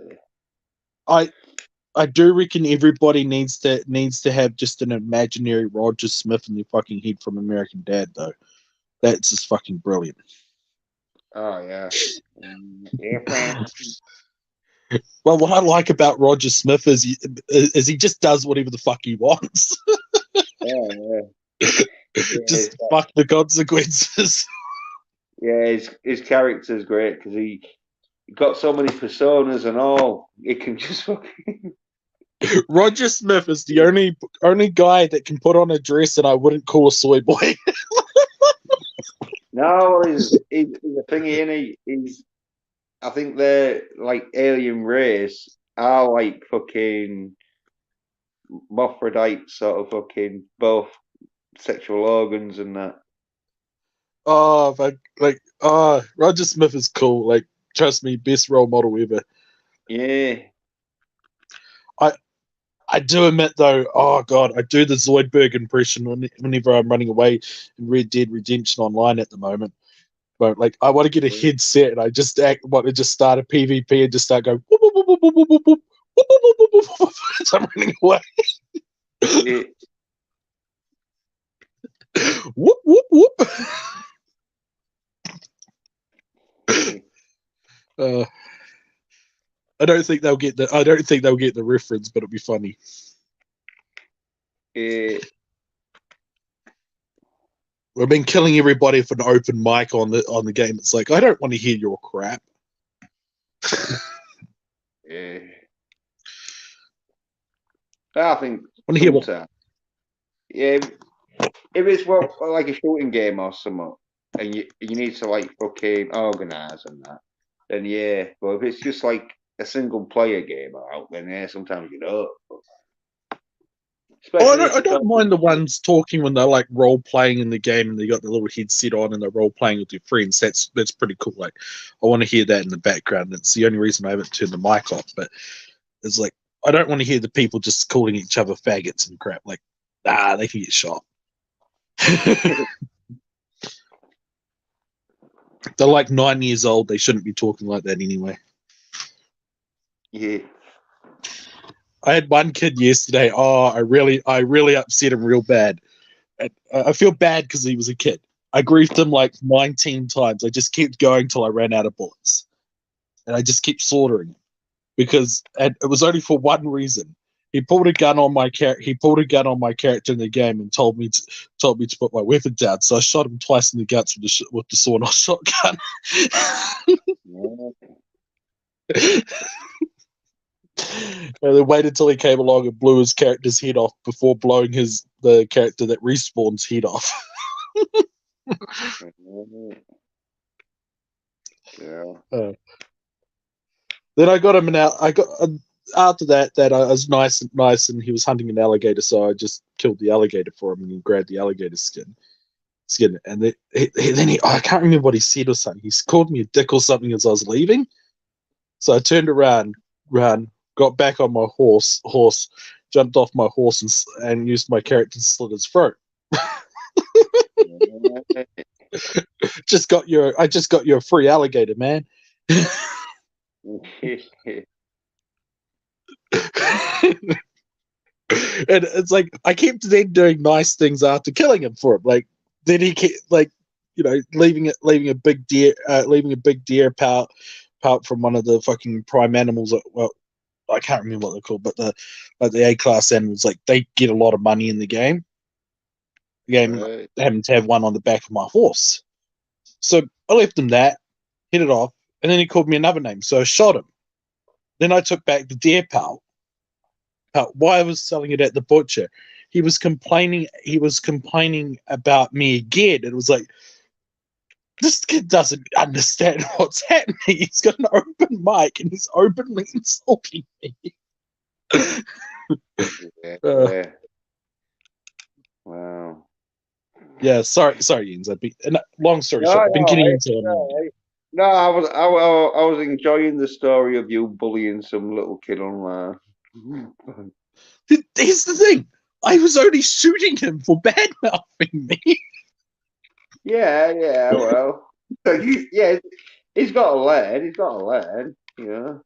I do reckon everybody needs to have just an imaginary Roger Smith in their fucking head from American Dad, though. That's just fucking brilliant. oh yeah, yeah, Frank. Well, what I like about Roger Smith is he just does whatever the fuck he wants. Yeah, yeah, Just fuck the consequences. yeah. His character's great because he got so many personas and all. It can just fucking. Roger Smith is the only guy that can put on a dress and I wouldn't call a soy boy. No, he's a thingy, innit? He's. I think they're like alien race are like fucking Mophrodite sort of fucking both sexual organs and that. Oh, but Roger Smith is cool. Like, trust me, best role model ever. Yeah. I do admit though, oh god, I do the Zoidberg impression whenever I'm running away in Red Dead Redemption Online at the moment. But like, I want to get a headset and I just want to just start a PvP and just start going whoop, whoop, whoop, whoop, whoop, whoop, whoop, whoop, whoop, whoop, whoop, whoop, as I'm running away. Yeah. Whoop whoop whoop. Uh, I don't think they'll get the reference, but it'll be funny. Yeah. We've been killing everybody for an open mic on the game. It's like I don't want to hear your crap. Yeah. I think I want to hear what. sometimes. Yeah. If it's like a shooting game or something, and you need to like fucking organise and that, then yeah. But if it's just like a single player game out, then yeah, sometimes you don't. Oh, Especially if I it's don't mind the ones talking when they're like role playing in the game and they got the little headset on and they're role playing with their friends. That's pretty cool. Like, I want to hear that in the background. It's the only reason I haven't turned the mic off. But it's like I don't want to hear the people just calling each other faggots and crap. Like, they can get shot. They're like 9 years old. They shouldn't be talking like that anyway. Yeah. I had one kid yesterday. Oh, I really upset him real bad. I feel bad because he was a kid. I griefed him like 19 times. I just kept going till I ran out of bullets, and I just kept slaughtering him because and it was only for one reason. He pulled a gun on my He pulled a gun on my character in the game and told me to put my weapon down. So I shot him twice in the guts with the sawn-off shotgun. And then waited until he came along and blew his character's head off before blowing the character that respawns head off. Yeah. Then I got him out. I got after that I was nice, and he was hunting an alligator, so I just killed the alligator for him and he grabbed the alligator skin. And then I can't remember what he said or something. He called me a dick or something as I was leaving. So I turned around, ran, got back on my horse, jumped off my horse and used my character to slit his throat. I just got your free alligator, man. And it's like I kept then doing nice things after killing him for him. Like then he kept, like, leaving a big deer pout from one of the fucking prime animals. Well, I can't remember what they're called, but the A class animals, like they get a lot of money in the game. Right. Having to have one on the back of my horse. So I left him that, hit it off, and then he called me another name. So I shot him. Then I took back the deer pelt. Why I was selling it at the butcher. He was complaining about me again. It was like, this kid doesn't understand what's happening. He's got an open mic and he's openly insulting me. Yeah. Wow. Yeah, sorry, Jens. Long story short, I've been getting into it. No, I was enjoying the story of you bullying some little kid online. Here's the thing. I was only shooting him for bad mouthing me. Yeah, well. Yeah, he's got to learn, yeah.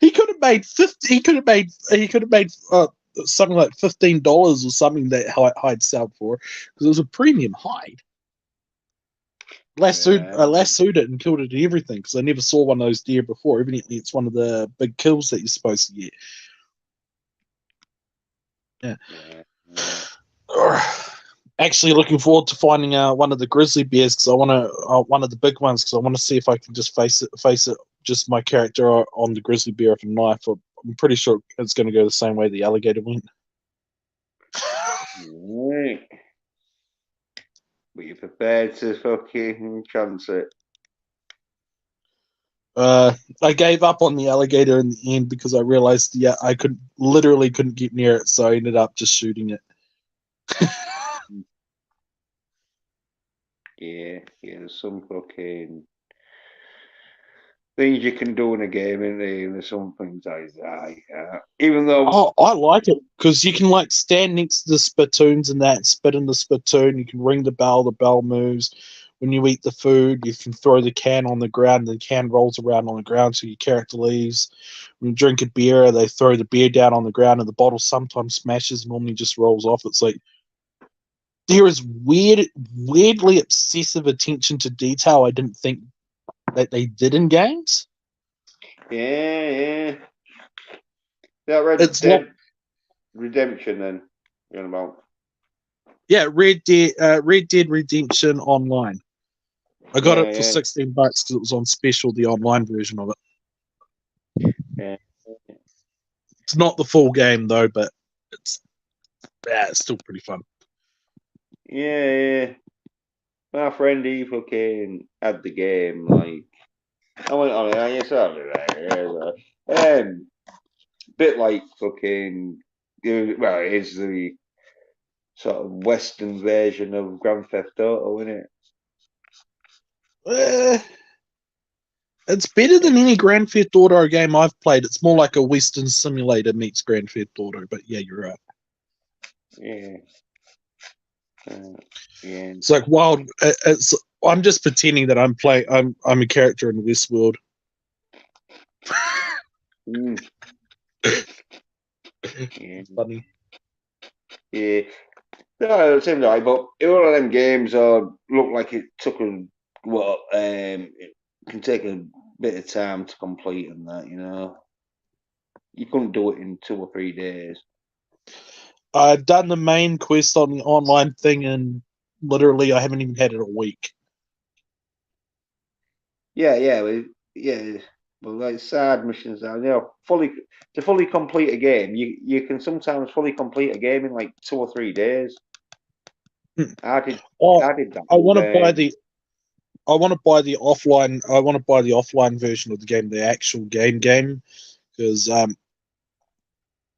He could have made something like $15 or something that I'd sell for, because it was a premium hide. Lassoed it and killed it and everything, because I never saw one of those deer before. Evidently, it's one of the big kills that you're supposed to get. Yeah. Actually, looking forward to finding one of the grizzly bears, because I want to one of the big ones, because I want to see if I can just face it, just my character on the grizzly bear with a knife. I'm pretty sure it's going to go the same way the alligator went. Right. But you're prepared to fucking chance it. I gave up on the alligator in the end because I realized I couldn't get near it, so I ended up just shooting it. Yeah, there's some fucking things you can do in a game, isn't there? And there's some things even though I like it because you can like stand next to the spittoons and that, spit in the spittoon. You can ring the bell moves. When you eat the food, you can throw the can on the ground, and the can rolls around on the ground, so your character leaves. When you drink a beer, they throw the beer down on the ground, and the bottle sometimes smashes, normally just rolls off. It's like there is weirdly obsessive attention to detail I didn't think that they did in games. yeah. That It's like Redemption then, you know about. Yeah, Red Dead Redemption Online. I got it for $16 because it was on special, the online version of it. Yeah. It's not the full game though, but it's still pretty fun. Yeah. My friend, he fucking had the game, like, I went on it, I saw it, bit like fucking, well, it is the sort of Western version of Grand Theft Auto, isn't it? Eh, it's better than any Grand Theft Auto game I've played. It's more like a Western simulator meets Grand Theft Auto, but yeah, you're right. Yeah. Yeah. It's like wild. It's. I'm just pretending that I'm playing. I'm a character in Westworld. Mm, yeah. It's funny. Yeah. No, it seems right, but one of them games look like it took it can take a bit of time to complete and that, you know. You couldn't do it in 2 or 3 days. I've done the main quest on the online thing, and literally, I haven't even had it a week. Yeah. But like side missions are, fully to fully complete a game, you can sometimes fully complete a game in like 2 or 3 days. Hmm. I did Oh, I did that I want with to buy the. I want to buy the offline. I want to buy the offline version of the game, the actual game, because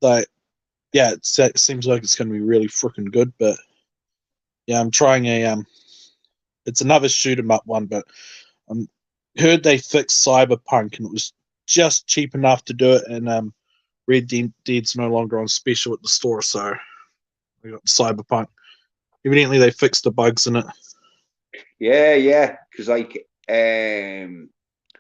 like yeah, it seems like it's going to be really freaking good. But yeah, I'm trying it's another shoot 'em up one, but I heard they fixed Cyberpunk and it was just cheap enough to do it, and Red Dead's no longer on special at the store, so we got Cyberpunk. Evidently, they fixed the bugs in it. Yeah, because like when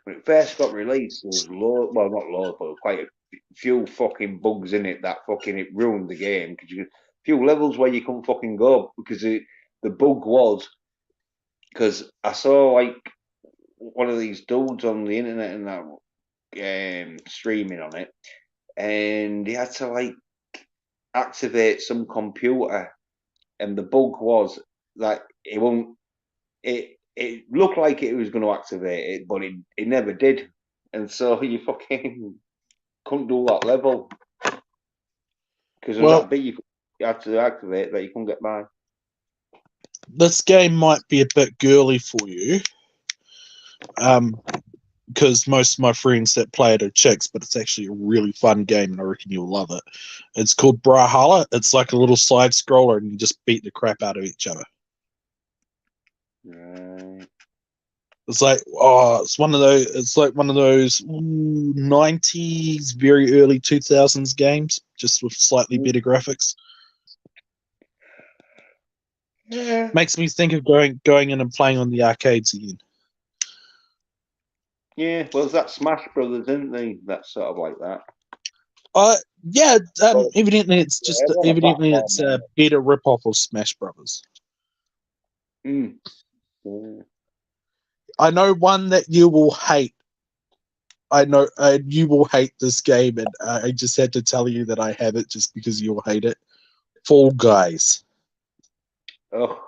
it first got released, there was well, not loads, but quite a few fucking bugs in it that fucking it ruined the game because you few levels where you couldn't fucking go because the bug was because I saw like one of these dudes on the internet and that streaming on it, and he had to like activate some computer, and the bug was that it won't. It looked like it was going to activate it, but it never did, and so you fucking couldn't do that level because there was Well, that bit you had to activate that you couldn't get by. this game might be a bit girly for you, because most of my friends that play it are chicks, but it's actually a really fun game, and I reckon you'll love it. It's called Brawlhalla. It's like a little side scroller, and you just beat the crap out of each other. Right. It's like it's one of those. It's like one of those 90s, very early 2000s games, just with slightly better graphics. Yeah, Makes me think of going in and playing on the arcades again. yeah. Well, there's that Smash Brothers, isn't they? That's sort of like that. Yeah. Well, Evidently, it's yeah, just they're on a evidently platform, it's a aren't better ripoff of Smash Brothers. they? Yeah. I know one that you will hate. I know you will hate this game, and I just had to tell you that I have it just because you'll hate it. Fall Guys. Oh,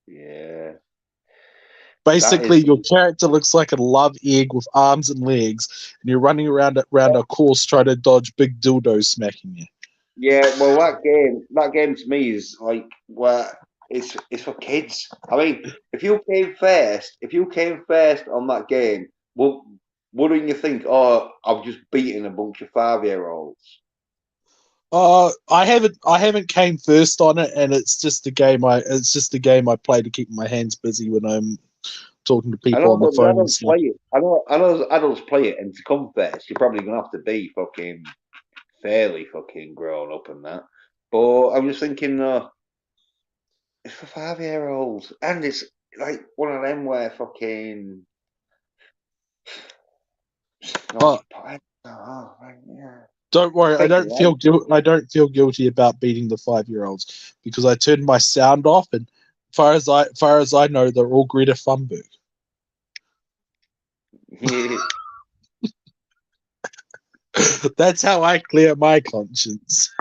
yeah. That Basically, is. your character looks like a love egg with arms and legs, and you're running around a course trying to dodge big dildos smacking you. Yeah, well, that game to me is like where it's for kids. I mean, if you came first on that game, well, wouldn't you think, oh, I've just beaten a bunch of 5-year-olds? I haven't came first on it, and it's just a game I play to keep my hands busy when I'm talking to I people know, on the but the phone and adults stuff. play it. I know adults play it, and to come first, you're probably gonna have to be fucking fairly fucking grown up and that. But I'm just thinking, it's for 5-year-olds, and it's like one of them where fucking. Uh, Not oh, right, yeah. don't worry, I Take don't it out. feel I don't feel guilty about beating the 5-year-olds because I turned my sound off, and far as I know, they're all Greta Thunberg. Yeah. That's how I clear my conscience.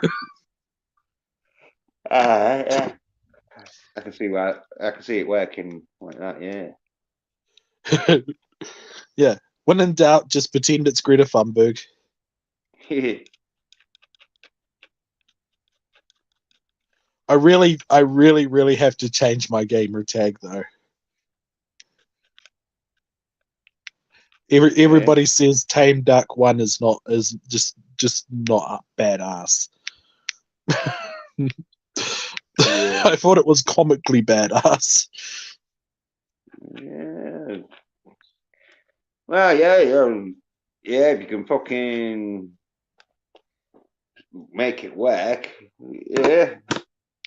Yeah. I can see it working like that. Yeah. When in doubt, just pretend it's Greta Thunberg. Yeah. I really, really have to change my gamer tag though. Everybody says Tame Duck 1 is just not badass. Yeah. I thought it was comically badass. Yeah. Well, yeah. If you can fucking make it work, yeah.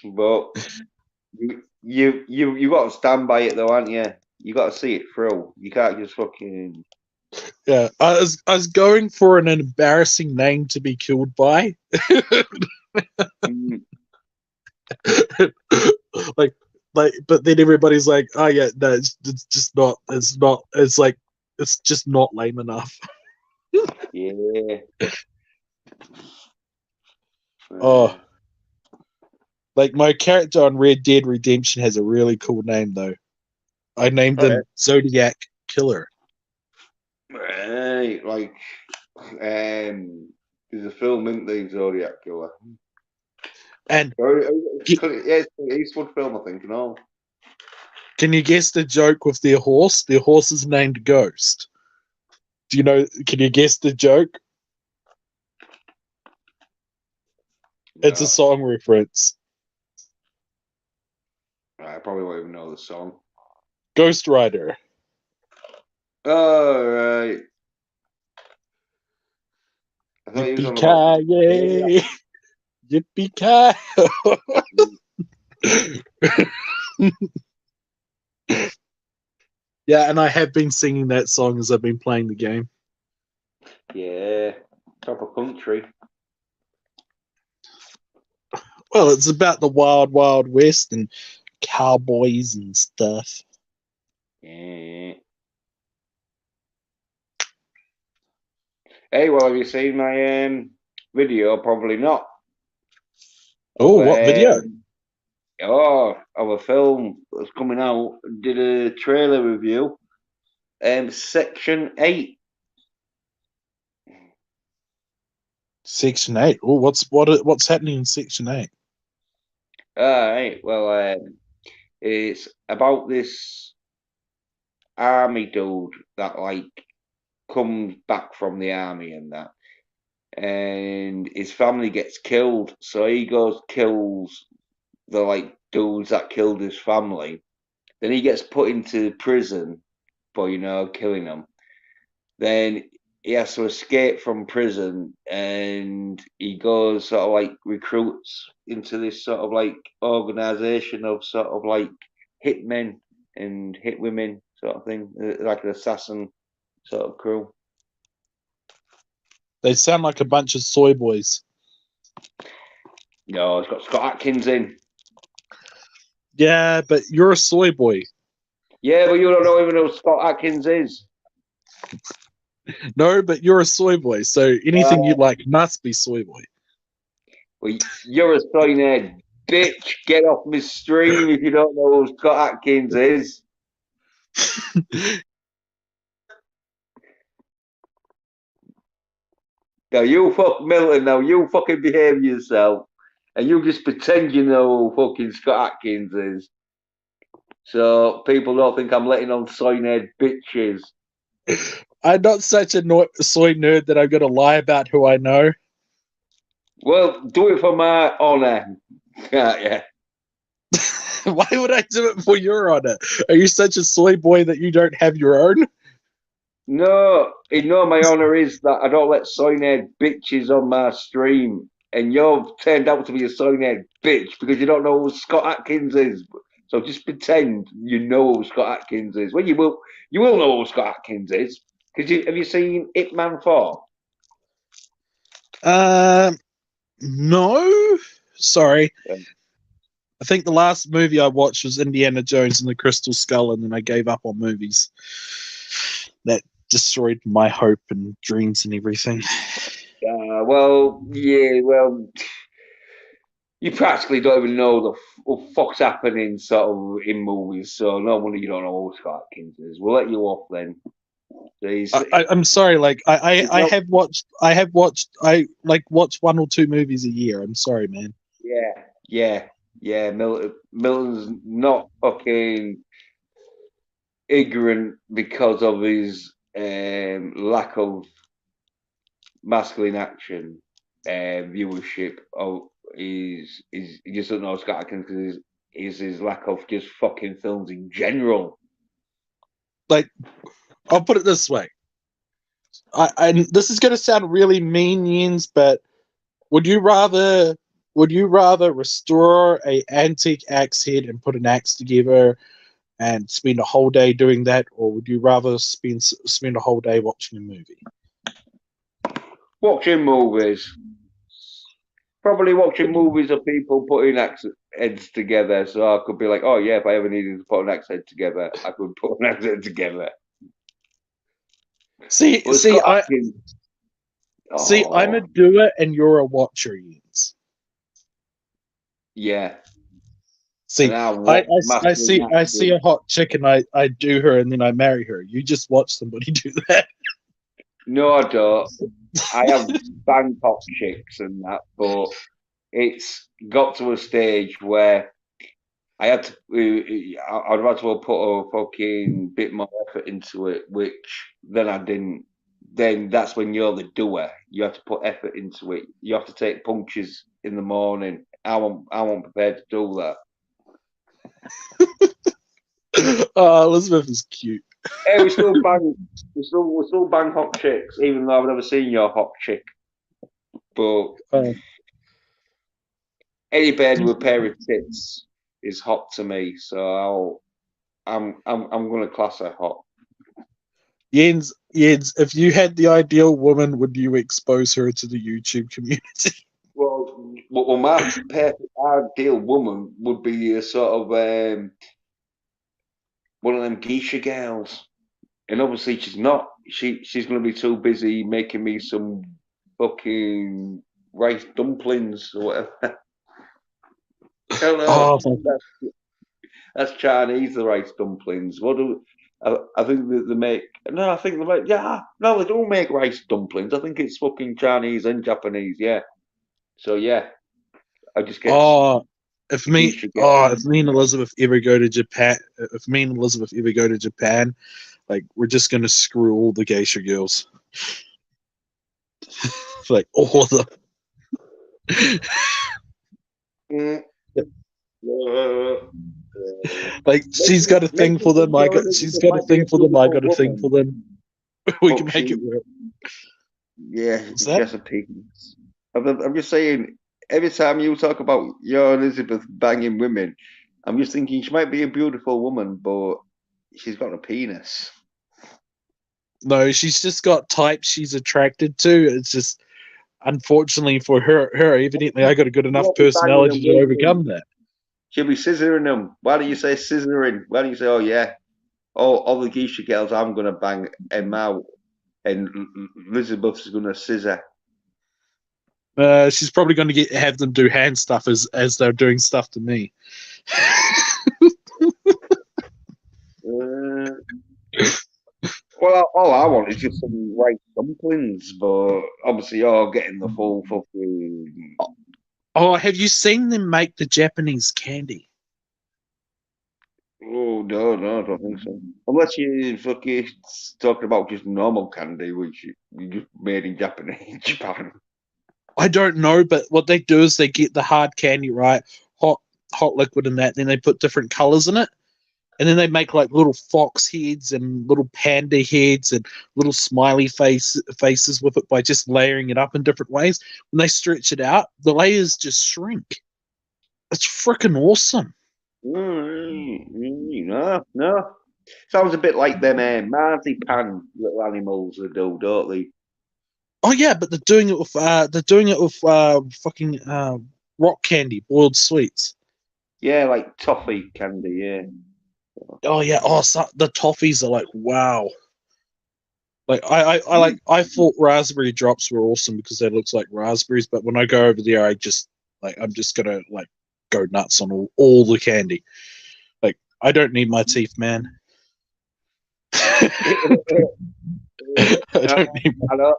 But you got to stand by it though, aren't you? You got to see it through. You can't just fucking. Yeah, I was going for an embarrassing name to be killed by. Mm, like but then everybody's like, oh yeah, no, it's just not, it's just not lame enough. yeah. Oh, like my character on Red Dead Redemption has a really cool name though. I named him Zodiac Killer. Right, like there's a film in the Zodiac Killer. And Yeah, it's an Eastwood film, I think. can you guess the joke with their horse? Their horse is named Ghost. Do you know? Can you guess the joke? It's a song reference. I probably won't even know the song. Ghost Rider. Oh, right. I thought he was on about. Yippee-ki-yay! Yippee-ki! Yeah, and I have been singing that song as I've been playing the game. Yeah, proper country. Well, it's about the wild, wild west and cowboys and stuff. Yeah. Hey, well, have you seen my video? Probably not. Oh, what video? Of a film that's coming out. Did a trailer review. Section 8. Section 8. Oh, what's happening in Section 8? Alright, well, it's about this army dude that comes back from the army and that, and his family gets killed, so he goes kills the dudes that killed his family. Then he gets put into prison for killing them. Then he has to escape from prison, and he goes sort of recruits into this sort of organization of sort of hitmen and hit women sort of thing, like an assassin sort of crew. They sound like a bunch of soy boys. No, it's got Scott Atkins in. Yeah, but you're a soy boy. Yeah, but you don't even know who Scott Atkins is. No, but you're a soy boy, so anything you like must be soy boy. Well, you're a soy nerd, bitch. Get off my stream if you don't know who Scott Atkins is. Now you fuck Milton. Now you fucking behave yourself, and you just pretend you know who fucking Scott Atkins is, so people don't think I'm letting on soy nerd bitches. I'm not such a soy nerd that I'm going to lie about who I know. Well, do it for my honor. Yeah. Why would I do it for your honor? Are you such a soy boy that you don't have your own? No, my honor is that I don't let soy nerd bitches on my stream, and you've turned out to be a soy nerd bitch because you don't know who Scott Atkins is. So just pretend you know who Scott Atkins is. Well, you will know who Scott Atkins is because have you seen Ip Man 4? No. Sorry. Yeah. I think the last movie I watched was Indiana Jones and the Crystal Skull, and then I gave up on movies. That destroyed my hope and dreams and everything. Well, you practically don't even know what fuck's happening sort of in movies, so no wonder you don't know who Scott Atkins is. We'll let you off then. I'm sorry, I have watched one or two movies a year. I'm sorry, man. Yeah. Milton's not fucking ignorant because of his lack of masculine action viewership is he just don't know Scott Atkins because his lack of just fucking films in general. Like, I'll put it this way. And this is going to sound really mean, Jens, but would you rather restore a antique axe head and put an axe together and spend a whole day doing that, or would you rather spend a whole day watching a movie? Watching movies. Probably watching movies of people putting axe heads together, so I could be like, oh yeah, if I ever needed to put an axe head together, I could put an axe head together. See, But see, Scott Atkins, see, I'm a oh, doer and you're a watcher, Jens. yeah. See, And I I watch masculine see action. a hot chick and I do her and then I marry her. You just watch somebody do that. No, I don't. I have Bangkok chicks and that, but it's got to a stage where I had to. I'd rather well put a fucking bit more effort into it, which then I didn't. Then that's when you're the doer. You have to put effort into it. You have to take punches in the morning. I wasn't prepared to do that. Oh, Elizabeth is cute. Hey, we still bang hot chicks, even though I've never seen your hot chick. But Oh. any bed with a pair of tits is hot to me, so I'm gonna class her hot. Jens, if you had the ideal woman, would you expose her to the YouTube community? Well, my perfect ideal woman would be a sort of one of them geisha girls, and obviously she's not. She's gonna be too busy making me some fucking rice dumplings or whatever. Hello, Oh, that's Chinese. The rice dumplings. What do I think that they make? No, I think they make. Yeah, no, they don't make rice dumplings. I think it's fucking Chinese and Japanese. Yeah. So yeah, I just get oh, geisha girls. if me and Elizabeth ever go to Japan, like we're just gonna screw all the geisha girls, like all of them. Mm, uh, Like she's got a make thing me for them. think your She's Elizabeth got a might be thing a for them. I beautiful got a thing for woman, them. We can but make it work. yeah, What's she that? has a penis. I'm just saying, every time you talk about your Elizabeth banging women, I'm just thinking she might be a beautiful woman, but she's got a penis. No, she's just got types she's attracted to. It's just unfortunately for her, evidently I got a good She enough won't be banging personality them to with them. overcome that. She'll be scissoring them. Why don't you say scissoring? Why don't you say, oh yeah, all the geisha girls I'm gonna bang them out, and Elizabeth's gonna scissor. She's probably going to have them do hand stuff as they're doing stuff to me. Uh, well, all I want is just some rice dumplings, but obviously you're getting the full fucking. Oh, have you seen them make the Japanese candy? Oh no, I don't think so. Unless you're fucking talking about just normal candy, which you just made in Japan. I don't know, but what they do is they get the hard candy, right, hot liquid in that, then they put different colors in it, and then they make like little fox heads and little panda heads and little smiley faces with it by just layering it up in different ways. When they stretch it out, the layers just shrink. It's freaking awesome. No. Sounds a bit like them marzipan little animals they do, don't they? Oh yeah, but they're doing it with fucking rock candy, boiled sweets. Yeah, like toffee candy. Yeah. Oh yeah, the toffees are like wow. Like I thought raspberry drops were awesome because they looked like raspberries, but when I go over there, I'm just gonna like go nuts on all the candy. Like I don't need my teeth, man. I don't need. I know.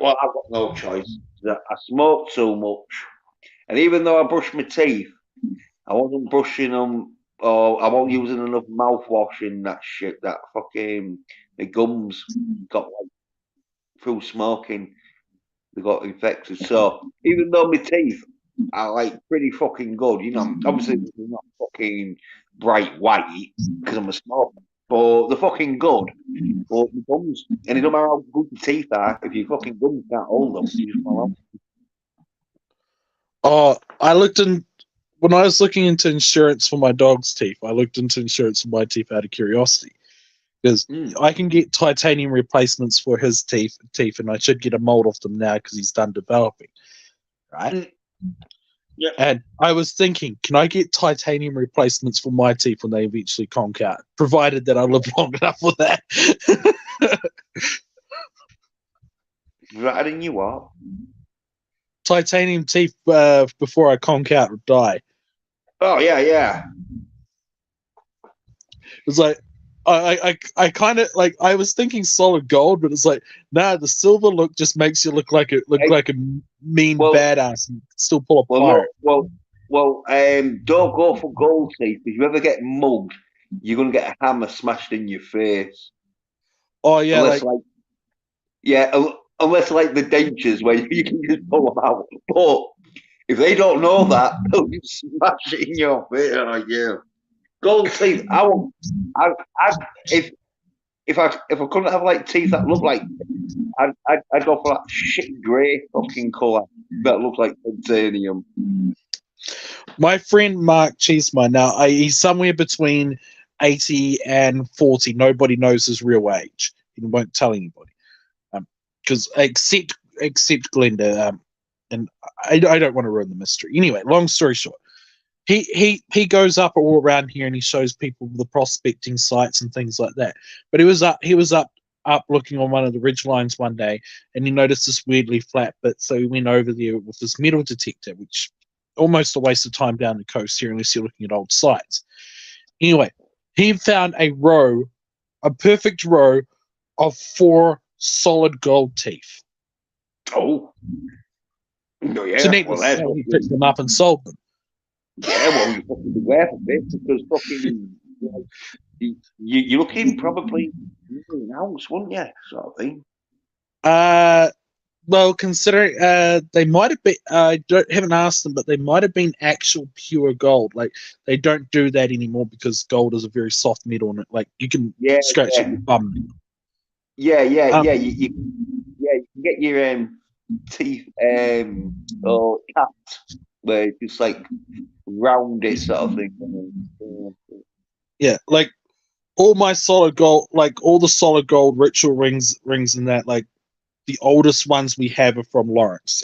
Well, I've got no choice. I smoke too much, and even though I brush my teeth, I wasn't brushing them, or I wasn't using enough mouthwash in that shit. That fucking My gums got like through smoking, they got infected. So even though my teeth are like pretty fucking good, you know, obviously they're not fucking bright white because I'm a smoker, but they're fucking good. But my gums, and it don't matter how good your teeth are, if your fucking gums can't hold them, you just fall out. Oh, I looked in when I was looking into insurance for my dog's teeth. I looked into insurance for my teeth out of curiosity because I can get titanium replacements for his teeth, and I should get a mold off them now because he's done developing, right? Mm. Yeah. And I was thinking, can I get titanium replacements for my teeth when they eventually conk out, provided that I live long enough for that? Right in you what? Titanium teeth before I conk out or die. Oh yeah, yeah. It's like I kind of like I was thinking solid gold, but it's like nah, the silver look just makes you look like a mean Well, badass and still pull a well, pirate. don't go for gold teeth. If you ever get mugged, you're gonna get a hammer smashed in your face. Oh yeah, Unless like like unless like the dentures where you can just pull them out. But if they don't know that, they'll just smash it in your face. Oh yeah, gold teeth. I if I couldn't have like teeth that look like, I'd go for that shit grey fucking colour that looks like titanium. my friend Mark Cheeseman. Now he's somewhere between 80 and 40. Nobody knows his real age. He won't tell anybody. Because except Glenda, and I don't want to ruin the mystery. Anyway, long story short, he goes up all around here and he shows people the prospecting sites and things like that. But he was up looking on one of the ridge lines one day, and he noticed this weirdly flat bit. So he went over there with this metal detector, which almost a waste of time down the coast here unless you're looking at old sites. Anyway, he found a perfect row of 4 solid gold teeth. Oh, no, So yeah. Well, needless to that's say, what he picked them up and sold them. yeah. Well, you fucking beware of it because fucking like, you're looking probably an ounce, wouldn't you? Sort of thing. Well, considering they might have been, I haven't asked them, but they might have been actual pure gold. Like they don't do that anymore because gold is a very soft metal, and like you can Yeah, scratch it yeah, with your bum. yeah. You can get your teeth or capped where it's just like round it sort of thing. Yeah, like all my solid gold, like all the solid gold ritual rings and that, like the oldest ones we have are from Lawrence,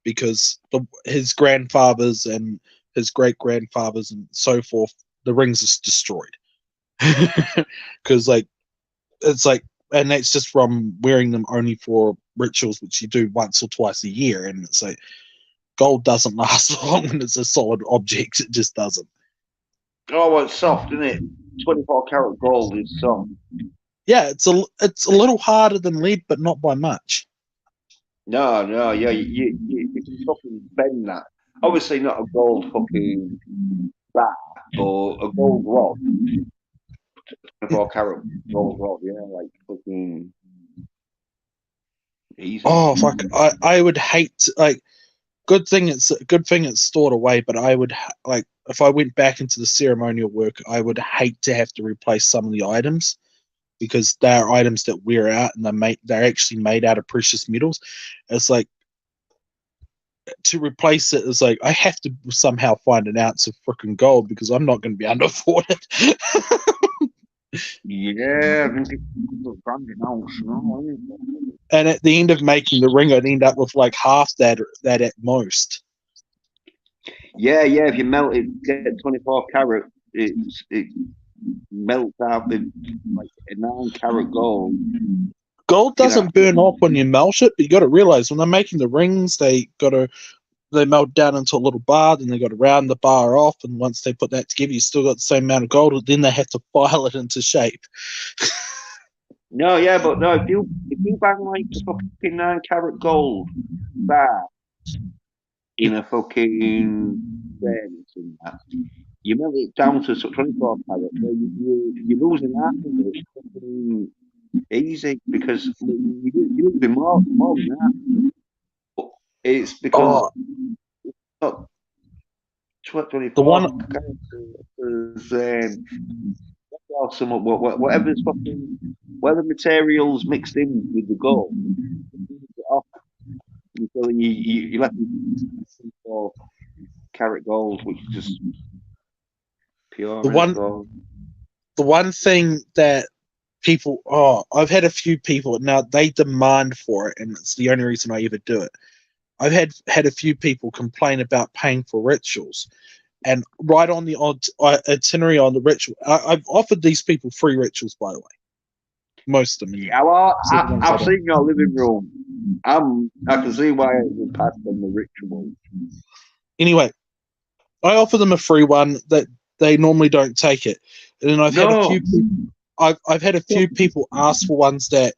because his grandfathers and his great grandfathers and so forth, the rings are destroyed because like it's like, and that's just from wearing them only for rituals, which you do once or twice a year, and it's like gold doesn't last long when it's a solid object. It just doesn't. Oh, well, it's soft, isn't it? 24 karat gold is soft. Yeah, it's a little harder than lead, but not by much. No, yeah, you can fucking bend that. Obviously, not a gold fucking bat, but a gold rod, 24 karat gold rod, yeah, like fucking easy. Oh fuck! I would hate to, like good thing it's stored away, but I would like if I went back into the ceremonial work, I would hate to have to replace some of the items because they are items that wear out and they're actually made out of precious metals. It's like to replace it is like I have to somehow find an ounce of freaking gold because I'm not going to be able to afford it. Yeah, I think it's grand amounts, no, isn't it? And at the end of making the ring, I'd end up with like half that at most. Yeah, if you melt it, get 24 karat, it melts out the like a 9 karat gold. Gold You know, doesn't burn off when you melt it, but you got to realize when they're making the rings, they melt down into a little bar, then they got to round the bar off, and once they put that together, you still got the same amount of gold. Then they have to file it into shape. no, yeah, but no, if you bang like a fucking 9 karat gold bar in a fucking furnace and that, you melt it down to 24 karat, so you're losing half of it. Fucking, easy because you do more than that. But it's because Oh, not the 24 one, characters. Some whatever's fucking whatever materials mixed in with the gold. Off until you left with 4 carat gold, which is just the pure one, gold. the one thing that people, I've had a few people now, they demand for it, and it's the only reason I ever do it. I've had a few people complain about paying for rituals, and right on the odd itinerary on the ritual, I've offered these people free rituals, by the way, most of them anyway. Yeah, well, So the ones I I've don't. seen your living room. I can see why it was passed on the ritual. Anyway, I offer them a free one that they normally don't take it, and then I've had a No, few. I've had a few people ask for ones that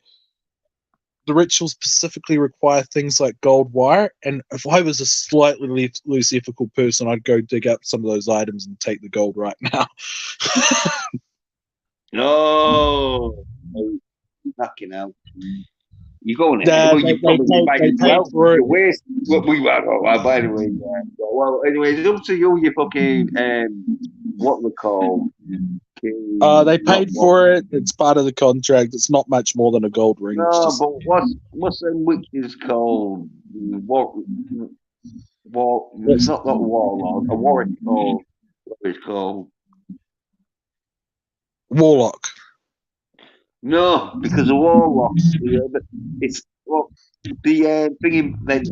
the rituals specifically require things like gold wire, and if I was a slightly loose ethical person, I'd go dig up some of those items and take the gold right now. no, fucking hell. You going in? Well, you probably might They as paid well. for it. You waste. Well, by the way, well, anyway, it's up to you. You fucking what they call. They Not paid what. for it. It's part of the contract. It's not much more than a gold ring. It's No, just but what's them witches called? What? It's it's not warlord. A warwick or what it's called. warlock. No, because a warlock. It's well, the thing. Then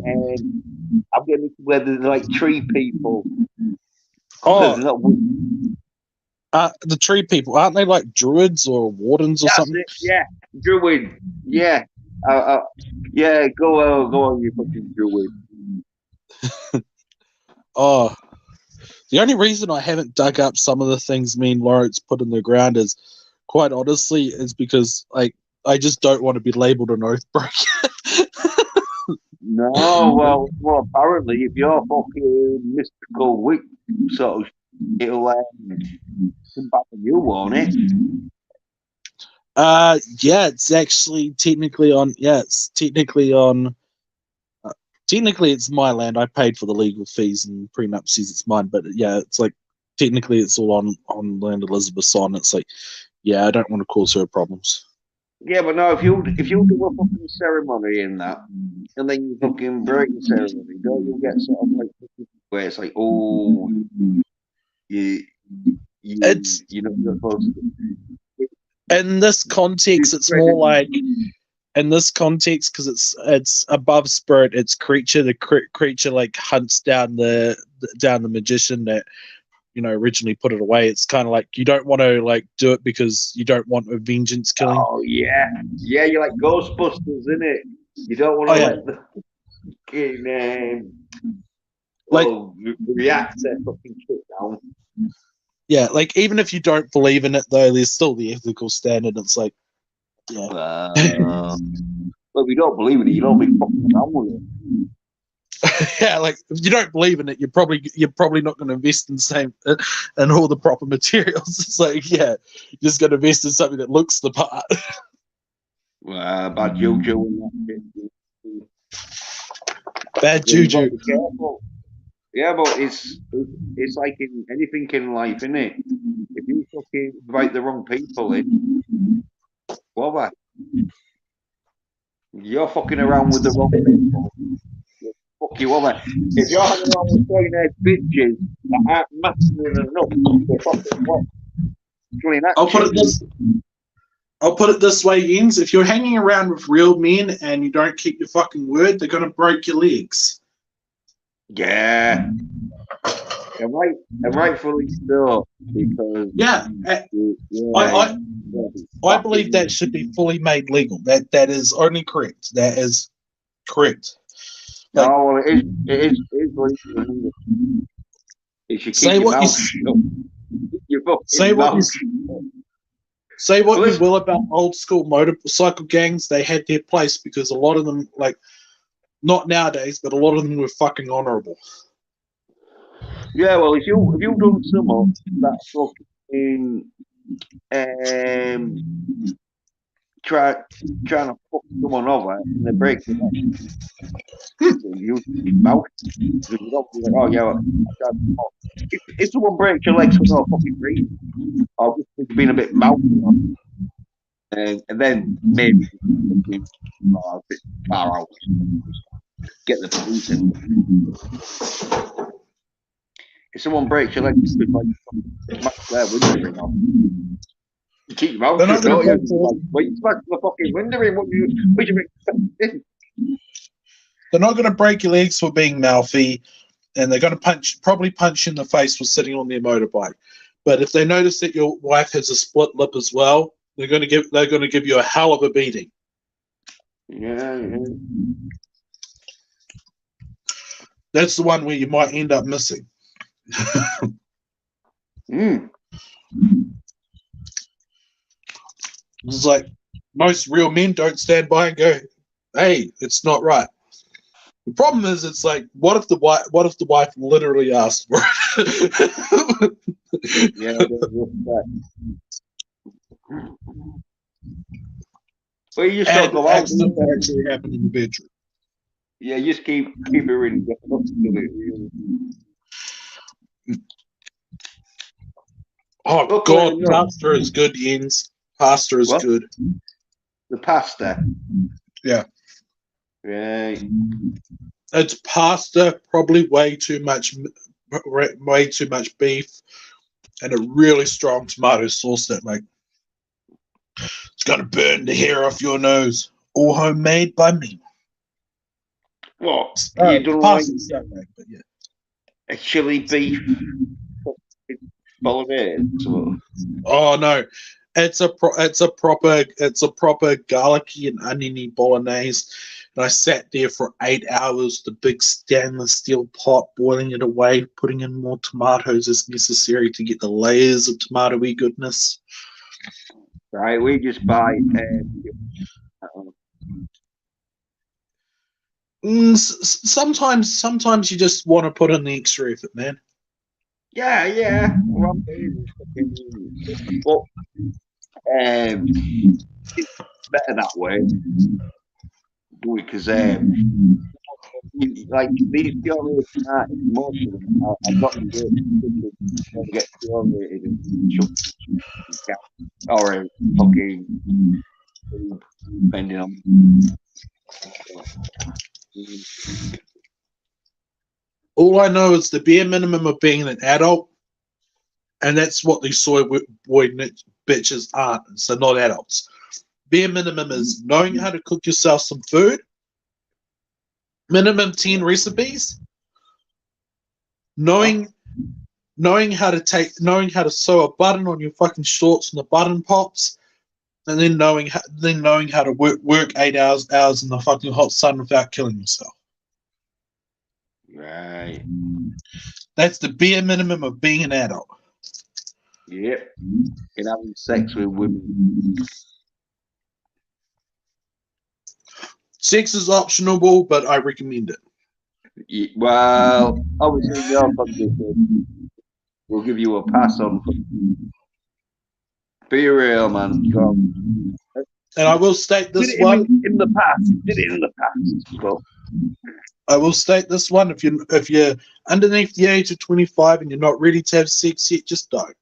I'm getting where they're like tree people. Oh, They're not. the tree people aren't they like druids or wardens or That's something? it. Yeah, druid. Yeah, yeah. Go on, you fucking druid. Oh, the only reason I haven't dug up some of the things me and Lawrence put in the ground is, quite honestly, is because I just don't want to be labelled an oathbreaker. No, well. Apparently, if you're fucking mystical witch, sort of, it'll come back on you, won't it? Yeah, it's actually technically on. Yeah, it's technically on. Technically, it's my land. I paid for the legal fees, and prenup says it's mine. But yeah, it's like technically it's all on land Elizabeth's on. It's like, yeah, I don't want to cause her problems. Yeah, but no, if you do a fucking ceremony in that, and then you fucking break the ceremony, don't you get sort of like where it's like, oh, you It's you know you're supposed to. in this context, it's more like in this context because it's above spirit, it's creature. The creature like hunts down the magician that originally put it away. It's kind of like you don't want to like do it because you don't want a vengeance killing. Oh yeah, yeah, you're like Ghostbusters, isn't it? You don't want Oh to yeah, let the fucking like reactor fucking shit down. yeah, like even if you don't believe in it though, there's still the ethical standard. It's like yeah. But if you don't believe in it, you don't be fucking around with it. Yeah, like if you don't believe in it, you're probably not going to invest in the same in all the proper materials. It's like yeah, you're just going to invest in something that looks the part. Bad juju and that shit. Bad Yeah, you've got juju. to be careful. Yeah, but it's like in anything in life, isn't it? If you fucking invite the wrong people in, well, you're fucking around with the wrong people. Fuck you over. If you're hanging around with soy-haired bitches that aren't masculine enough to fucking what? Doing I'll put it action. this. I'll put it this way, Jens. If you're hanging around with real men and you don't keep your fucking word, they're going to break your legs. Yeah. And rightfully so, because Yeah, yeah, I believe that should be fully made legal. That is only correct. That is correct. Like, no, well, it is legal. You should keep say your what you mouth shut. Your say fucking what you mouth shut. say what you Listen, will about old school motorcycle gangs. They had their place because a lot of them, like, not nowadays, but a lot of them were fucking honourable. yeah, well, if you've done something that fucking um trying to fuck someone over and they break their leg, you mouth. You don't be like, oh yeah, if someone breaks your legs for no fucking reason, I'll just think being a bit mouthy, and then maybe fucking a bit far out, get the police in. If someone breaks your legs, it's like smash their window ring off. You keep your mouth They're not shut, don't gonna you? Like, well, you smash the fucking window ring. What do you expect? They're not going to break your legs for being mouthy, and they're going to probably punch you in the face for sitting on their motorbike. But if they notice that your wife has a split lip as well, they're going to give you a hell of a beating. Yeah. That's the one where you might end up missing. It's like most real men don't stand by and go, "Hey, it's not right." The problem is, it's like, what if the wife literally asked for it? Yeah. But you just And don't go out. accidents actually happen in the bedroom. Yeah, you just keep it really difficult to do it. Oh, Luckily God, enough. pasta is good, Jens. Pasta is What? good. The pasta. Yeah. Right. It's pasta, probably way too much beef, and a really strong tomato sauce that, like, it's going to burn the hair off your nose. All homemade by me. What? You don't like Pasta's that way, but yeah. a chili beef bolognese? Oh no, it's a proper garlicky and oniony bolognese. And I sat there for 8 hours, the big stainless steel pot, boiling it away, putting in more tomatoes as necessary to get the layers of tomatoey goodness. Right, we just buy. Sometimes you just want to put in the extra effort, man. Yeah. Well, but it's better that way because like these pure tomatoes, most of them are not good. They get pure-rated and chucked or fucking depending on. All I know is the bare minimum of being an adult, and that's what these soy boy bitches aren't. So not adults. Bare minimum is knowing how to cook yourself some food. Minimum 10 recipes. Knowing how to sew a button on your fucking shorts and the button pops, and then knowing how to work 8 hours in the fucking hot sun without killing yourself. Right. That's the bare minimum of being an adult. Yep. And having sex with women. Sex is optional, but I recommend it. Yeah, well, obviously, in your condition, we'll give you a pass on. Be real, man. God. And I will state this Did it one in the past. Did it in the past. But I will state this one: if you're underneath the age of 25 and you're not ready to have sex yet, just don't.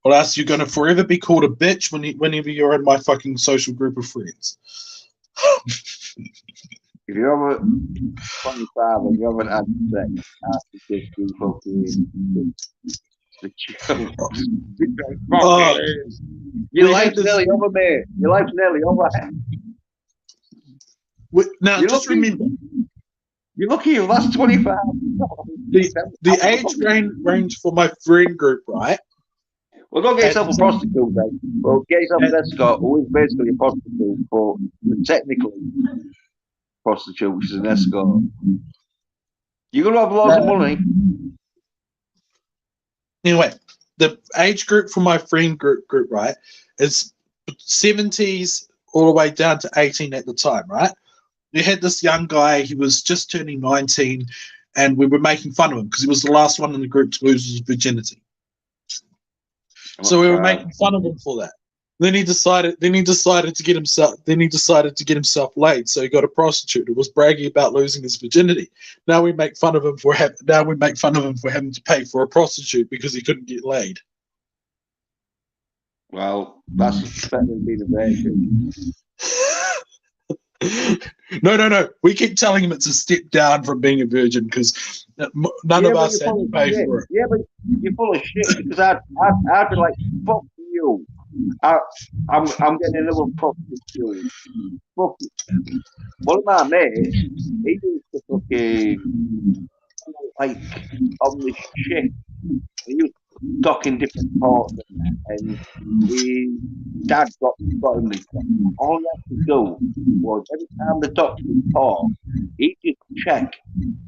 Or else you're going to forever be called a bitch whenever you're in my fucking social group of friends. if you're over 25 and you haven't had sex after 50, fucking. Your life's nearly over, mate. Your life's nearly over. Now, just remember. You're lucky you last 25. The age range for my friend group, right? Well, don't get yourself a prostitute, then. Well, get yourself an escort, who is basically a prostitute, but technically prostitute, which is an escort. You're going to have lots of money. Anyway, the age group for my friend group, right, is 70s all the way down to 18 at the time, right? We had this young guy, he was just turning 19, and we were making fun of him because he was the last one in the group to lose his virginity. So we were making fun of him for that. Then he decided to get himself. Then he decided to get himself laid. So he got a prostitute who was bragging about losing his virginity. Now we make fun of him for having to pay for a prostitute because he couldn't get laid. Well, that's better than being a virgin. No. We keep telling him it's a step down from being a virgin because none of us had to pay for it. Yeah, but you're full of shit because I'd be like, fuck you. I'm getting another prostitute. Fuck you. One of my mates, he used to fucking like on the ship. He used to dock in different ports and his dad got him this job. All he had to do was every time the dock was port, he'd just check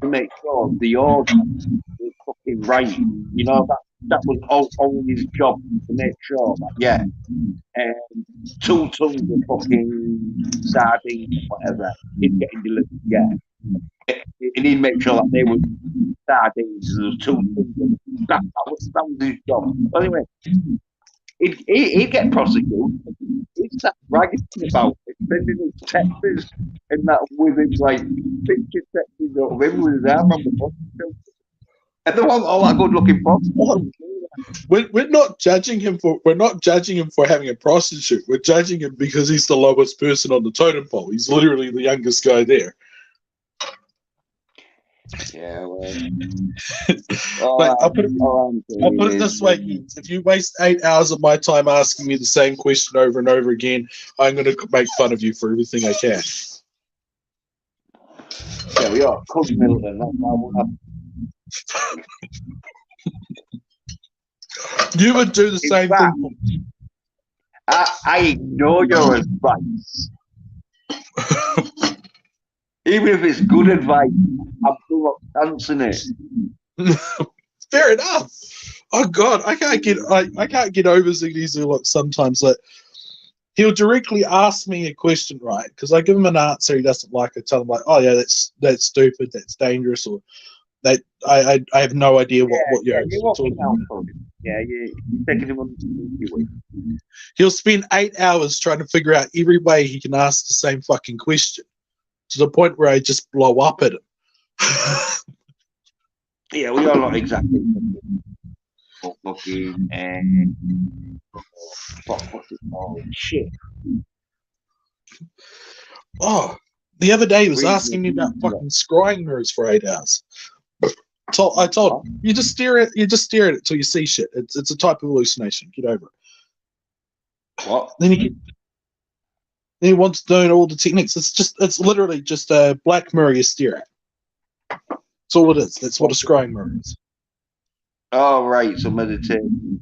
to make sure the order was fucking right. You know, that was all his job to make sure that, yeah, 2 tons of fucking sardines or whatever is getting delivered, yeah. And he'd make sure that they were sardines, there was 2 tons of that was his job. Anyway, he'd get prosecuted. He'd start bragging about it, sending his texts and that with his like picture texts of him with his arm on the prostitute. And they want all that good looking prostitute. We're not judging him for having a prostitute. We're judging him because he's the lowest person on the totem pole. He's literally the youngest guy there. Yeah, well. But I'll put it this way: if you waste 8 hours of my time asking me the same question over and over again, I'm going to make fun of you for everything I can. Yeah, we are. Coach Middleton. That's why You would do the same thing. I ignore your advice. Even if it's good advice, I'm still not answering it. Fair enough. Oh God, I can't get over Ziggy Zuluk sometimes. Like, he'll directly ask me a question, right? Because I give him an answer he doesn't like. I tell him like, "Oh yeah, that's stupid, that's dangerous," or that I have no idea what you're talking about. Yeah, you're taking him on the way. He'll spend 8 hours trying to figure out every way he can ask the same fucking question, to the point where I just blow up at him. Yeah, we are not exactly fucking what's it called? Shit. Oh, the other day he was asking me about fucking scrying mirrors for 8 hours. I told him, you just stare at it till you see shit. It's a type of hallucination. Get over it. What? Then he wants to know all the techniques. It's literally just a black mirror you stare at. That's all it is. That's what a scrying mirror is. Oh right, so meditation.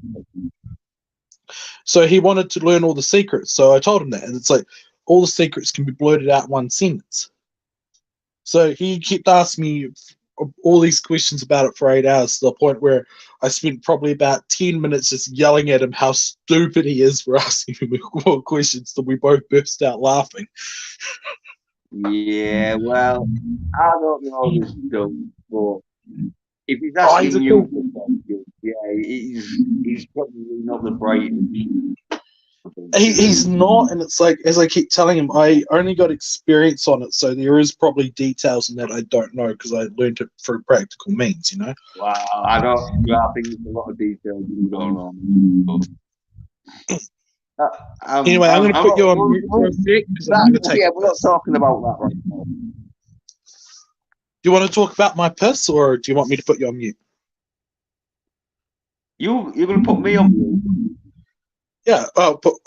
So he wanted to learn all the secrets. So I told him that, and it's like all the secrets can be blurted out in one sentence. So he kept asking me all these questions about it for 8 hours, to the point where I spent probably about 10 minutes just yelling at him how stupid he is for asking me more questions, that we both burst out laughing. Yeah, well, I don't know this stuff, but if he's asking you for questions, yeah, he's probably not the brightest. He's not, and it's like, as I keep telling him, I only got experience on it, so there is probably details in that I don't know because I learned it through practical means, you know. Wow, I think there's a lot of details you don't know. Anyway, I'm going to put you on mute for a sec because I'm going to take. Yeah, we're not talking about that right now. Do you want to talk about my piss, or do you want me to put you on mute? You're going to put me on mute? Yeah,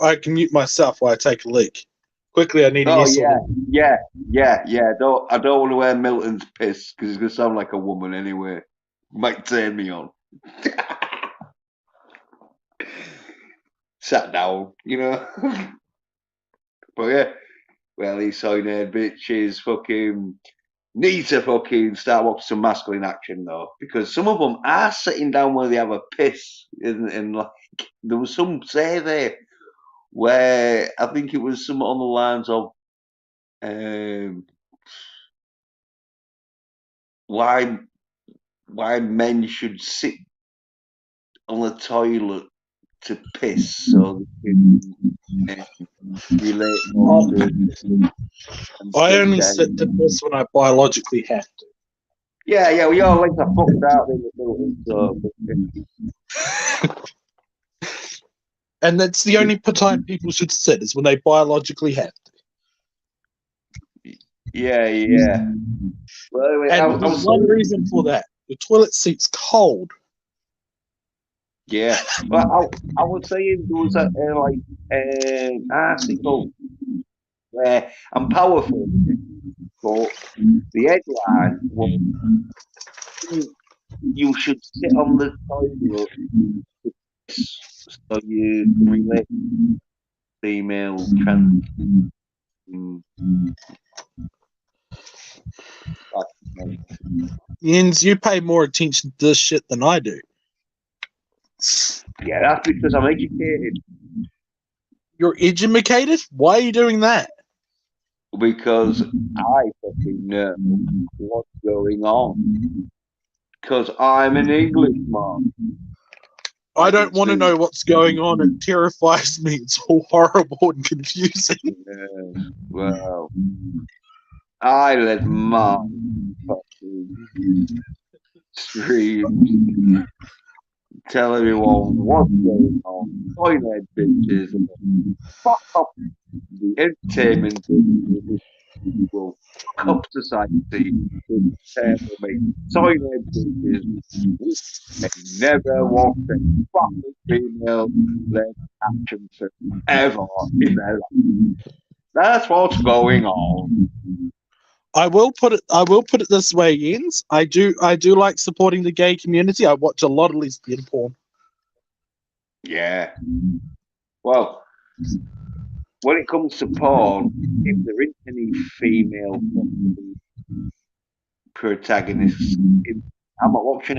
I can mute myself while I take a leak. Quickly, I need a yes or no. Yeah. I don't want to wear Milton's piss because it's going to sound like a woman anyway. Might turn me on. Sat down, you know. But yeah, well, these soy nerd bitches fucking need to fucking start watching some masculine action though, because some of them are sitting down where they have a piss, and like there was some say there where I think it was something on the lines of why men should sit on the toilet to piss so they can relate more to it. I only sit to piss when I biologically have to. Yeah, well, your legs are fucked out in the middle, so. And that's the only time people should sit is when they biologically have to. Yeah. Well, anyway, And there's one reason for that. The toilet seat's cold. Yeah. Well, I was saying there was an article where I'm powerful, but the headline was you should sit on the toilet so you can relate to female trans. Jens, you pay more attention to this shit than I do. Yeah, that's because I'm educated. You're educated? Why are you doing that? Because I fucking know what's going on. Because I'm an Englishman. I don't want to know what's going on. It terrifies me. It's all horrible and confusing. Yes, well, I let mine fucking streams tell everyone what's going on. Toilet bitches and fuck up the entertainment people. Fuck up society. Toilet bitches never watched a fucking female-led action film ever in their life. That's what's going on. I will put it this way, Jens. I do like supporting the gay community. I watch a lot of lesbian porn. Yeah. Well, when it comes to porn, if there isn't any female protagonists, I'm not watching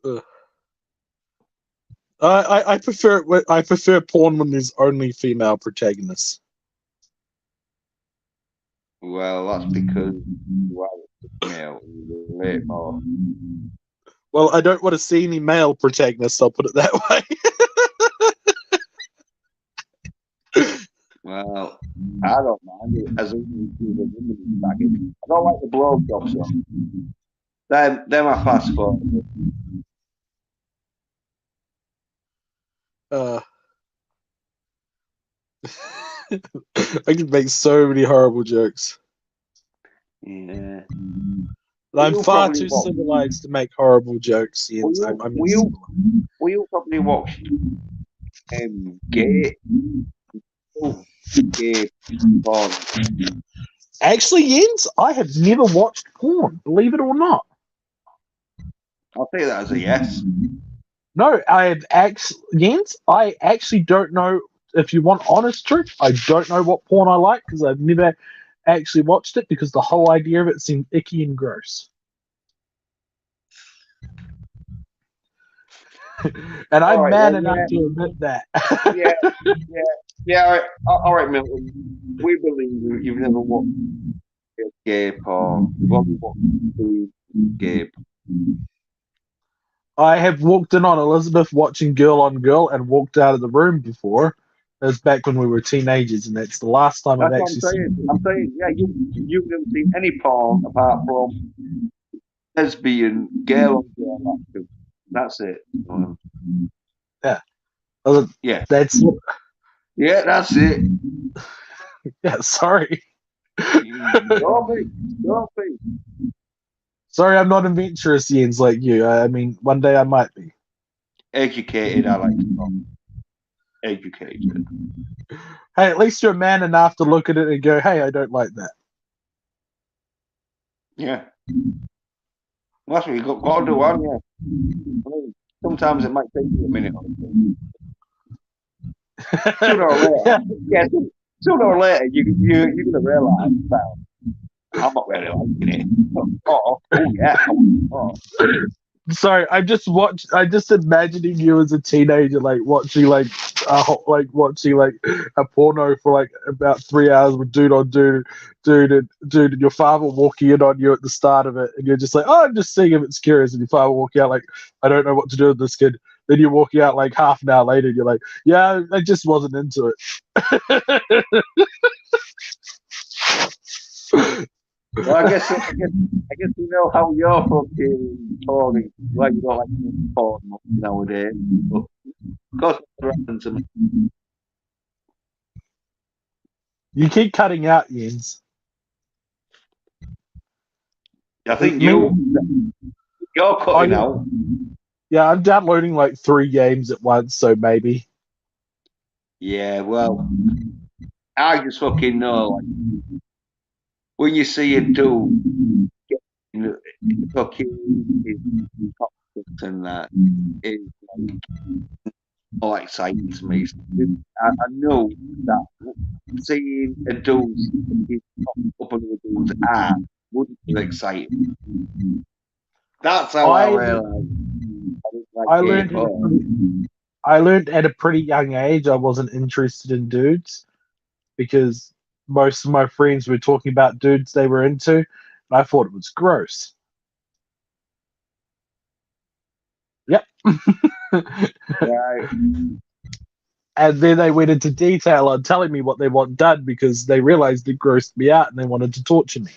it. I prefer porn when there's only female protagonists. Well, that's because you are male. You relate more. Well, I don't want to see any male protagonists. I'll put it that way. Well, I don't mind it as long as the women back in. I don't like the blowjob song. Them I fast forward. I can make so many horrible jokes. Yeah. I'm far too civilized to make horrible jokes. Jens. We probably watched gay porn. Actually, Jens, I have never watched porn, believe it or not. I'll say that as a yes. No, Jens, I actually don't know. If you want honest truth, I don't know what porn I like because I've never actually watched it because the whole idea of it seemed icky and gross. And I'm man enough to admit that. Yeah. All right, Milton. We believe you've never watched gay porn. You've only watched gay porn. I have walked in on Elizabeth watching Girl on Girl and walked out of the room before. It was back when we were teenagers, and that's the last time I've actually seen it. I'm saying, yeah, you've never seen any porn apart from lesbian girl on girl action. That's it. Yeah. Yeah. That's it. Yeah, sorry. Don't be. Sorry, I'm not adventurous, Jens, like you. I mean, one day I might be. Educated, I like to call. Educated. Hey, at least you're man enough to look at it and go, hey, I don't like that. Yeah. Well, that's what you got to do, aren't you? I mean, sometimes it might take you a minute or two. Sooner or later, you're going to realise that I'm not really liking it. Oh yeah. Sorry, I'm just imagining you as a teenager, like watching a porno for like about 3 hours with dude on dude, and your father walking in on you at the start of it, and you're just like, oh, I'm just seeing if it's curious, and your father walking out like, I don't know what to do with this kid. Then you're walking out like half an hour later, and you're like, yeah, I just wasn't into it. Well, I guess you know how you're fucking talking. Like you don't like porn much nowadays. But of course, it's happened to me. You keep cutting out, Jens. I think Me- you're cutting out. Yeah, I'm downloading like 3 games at once, so maybe. Yeah, well, I just fucking know. Like, when you see a dude getting fucking his confidence and that is like all exciting to me. So I know that seeing a dude stick his cock up another dude's ass wouldn't be exciting. That's how I realised I didn't like I gay learned porn. I learned at a pretty young age I wasn't interested in dudes because most of my friends were talking about dudes they were into, and I thought it was gross. Yep. Right. And then they went into detail on telling me what they want done because they realized it grossed me out and they wanted to torture me.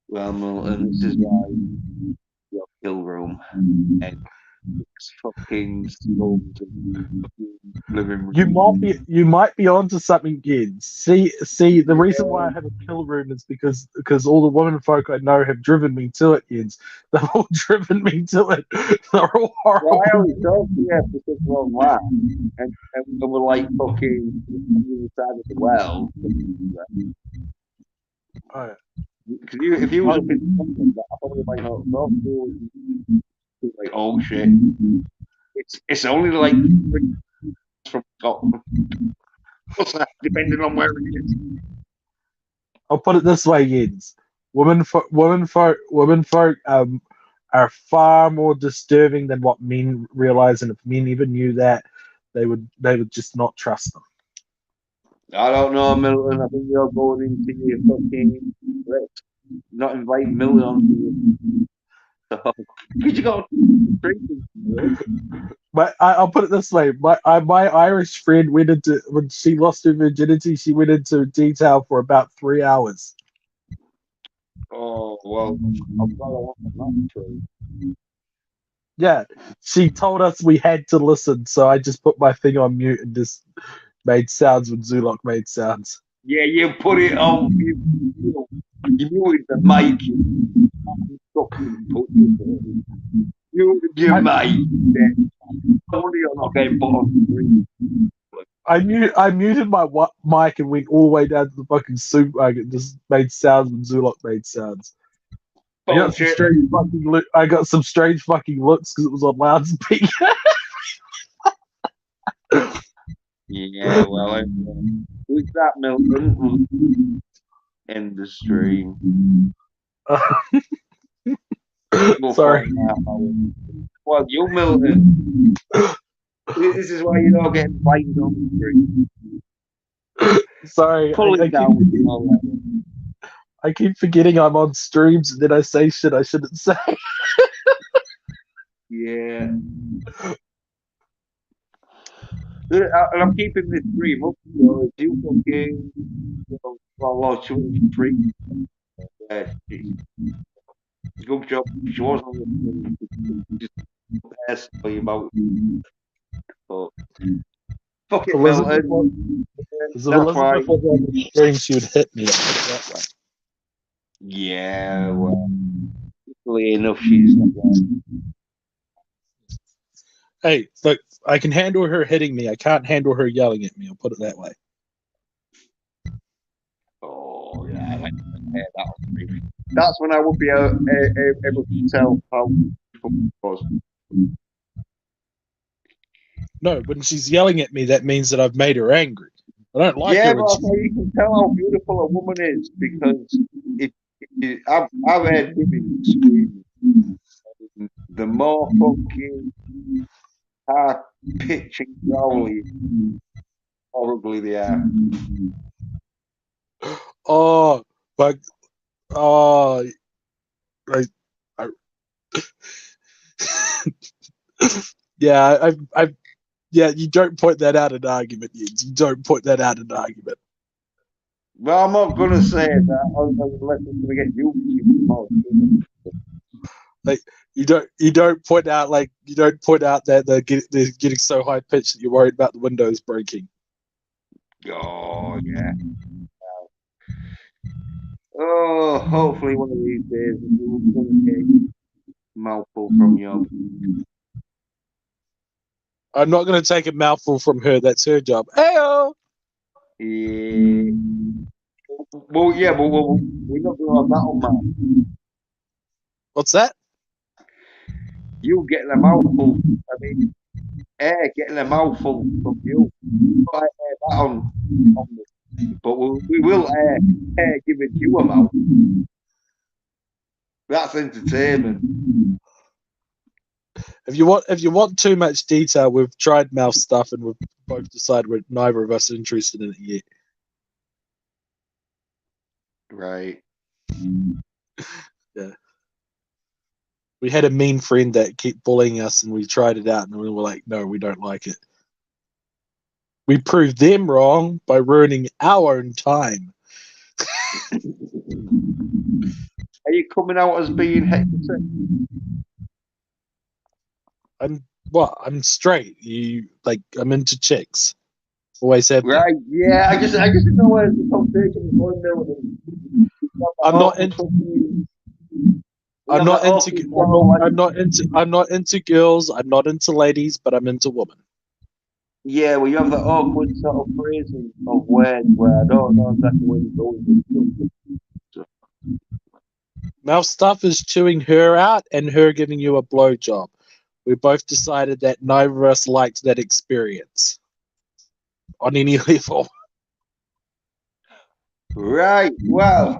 Well, Milton, this is why your kill room and it's fucking skulls and fucking living room. You might be onto something again. See, the reason why I Yeah. have a kill room is because all the women folk I know have driven me to it, Jens. They've all driven me to it. They're all Well, I horrible. always talk to you because we're online and we're like fucking on the other side of the world. Oh, Because if you was up in Scotland, I probably might not talk to you. Like, oh shit. It's only like 3 from Scotland. Depending on where it is. I'll put it this way, Jens. Women folk are far more disturbing than what men realize, and if men even knew that, they would just not trust them. I don't know, Milton. I think you're going into your fucking. Let's not invite Milton onto you. So, because you got drinking. But I'll put it this way: my Irish friend went into when she lost her virginity. She went into detail for about 3 hours. Oh, well, I'm glad I wasn't that true. Yeah, she told us we had to listen, so I just put my thing on mute and just made sounds when Zulok made sounds. Yeah, you put it on. You muted the mic. You fucking put it. Muted your mic. Only you're not getting put on screen. I muted my mic and went all the way down to the fucking supermarket and just made sounds when Zulok made sounds. I got some strange fucking looks because it was on loudspeaker. Yeah, well, who's that, Milton? End the stream. Sorry. Well, you, Milton. This is why you don't get invited on the stream. Sorry. Pull it down. I keep forgetting I'm on streams and then I say shit I shouldn't say. Yeah. And I'm keeping this stream up. So if you fucking, well, she was free. Good job. She wasn't just asked about it. But fuck it, Milton. If Elizabeth was on the stream, she would hit me. That way. Yeah, well, luckily enough, she's not there. Hey, look, I can handle her hitting me. I can't handle her yelling at me. I'll put it that way. Oh, yeah, I like that. That's when I would be able to tell how it was. No, when she's yelling at me, that means that I've made her angry. I don't like her. Yeah, but you can tell how beautiful a woman is because if I've heard women scream. The more fucking high pitch and growly, horribly they are. Oh, but oh, I, I yeah, yeah. You don't point that out in argument. You don't point that out in argument. Well, I'm not gonna say that unless it's gonna get you more. Like you don't point out that they're getting so high pitched that you're worried about the windows breaking. Oh yeah. Oh, hopefully one of these days we'll get a mouthful from you. I'm not going to take a mouthful from her. That's her job. Heyo. Yeah. Well, yeah, but we're not gonna have that on man. What's that? You getting a mouthful. I mean, air getting a mouthful from you. I air that on but we will air giving you a mouth. That's entertainment. If you want too much detail, we've tried mouth stuff and we've both decided neither of us are interested in it yet. Right. Yeah. We had a mean friend that kept bullying us, and we tried it out, and we were like, "No, we don't like it." We proved them wrong by ruining our own time. Are you coming out as being heterosexual? I'm straight. I'm into chicks. Always have been. Right, yeah, I just didn't know where the conversation was going there with him. I'm not into girls. I'm not into ladies, but I'm into women. Yeah, well, you have that awkward sort of phrasing of words where I don't know exactly where you're going with it. Mouth stuff is chewing her out and her giving you a blowjob. We both decided that neither of us liked that experience on any level. Right, well.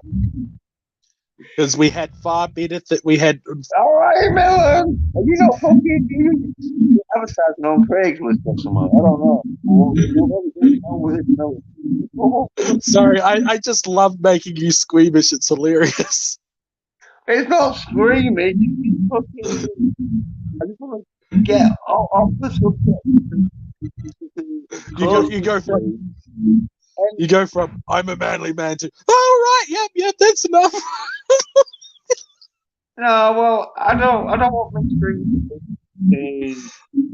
Because we had far better we had. All right, Melon. Are you not fucking you advertising on Craigslist or something? I don't know. Sorry, I just love making you squeamish. It's hilarious. It's not screaming. Fucking, I just want to get off the subject. You go from I'm a manly man to right, yep, that's enough. No, well, I don't want them screaming.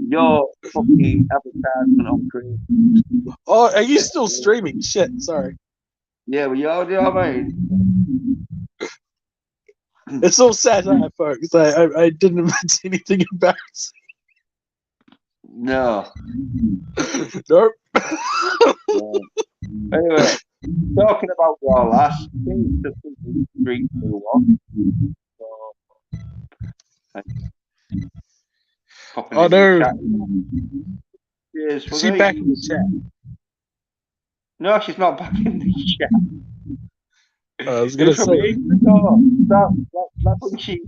Your fucking advertisement on Craigslist. Oh, are you still streaming? Shit, sorry. Yeah, well, you know what I mean? It's all satire, folks. I didn't invent anything embarrassing. No. Nope. Anyway, talking about your last thing to 321. Oh no. Is she back in the chat? No, she's not back in the chat. I was gonna say that when she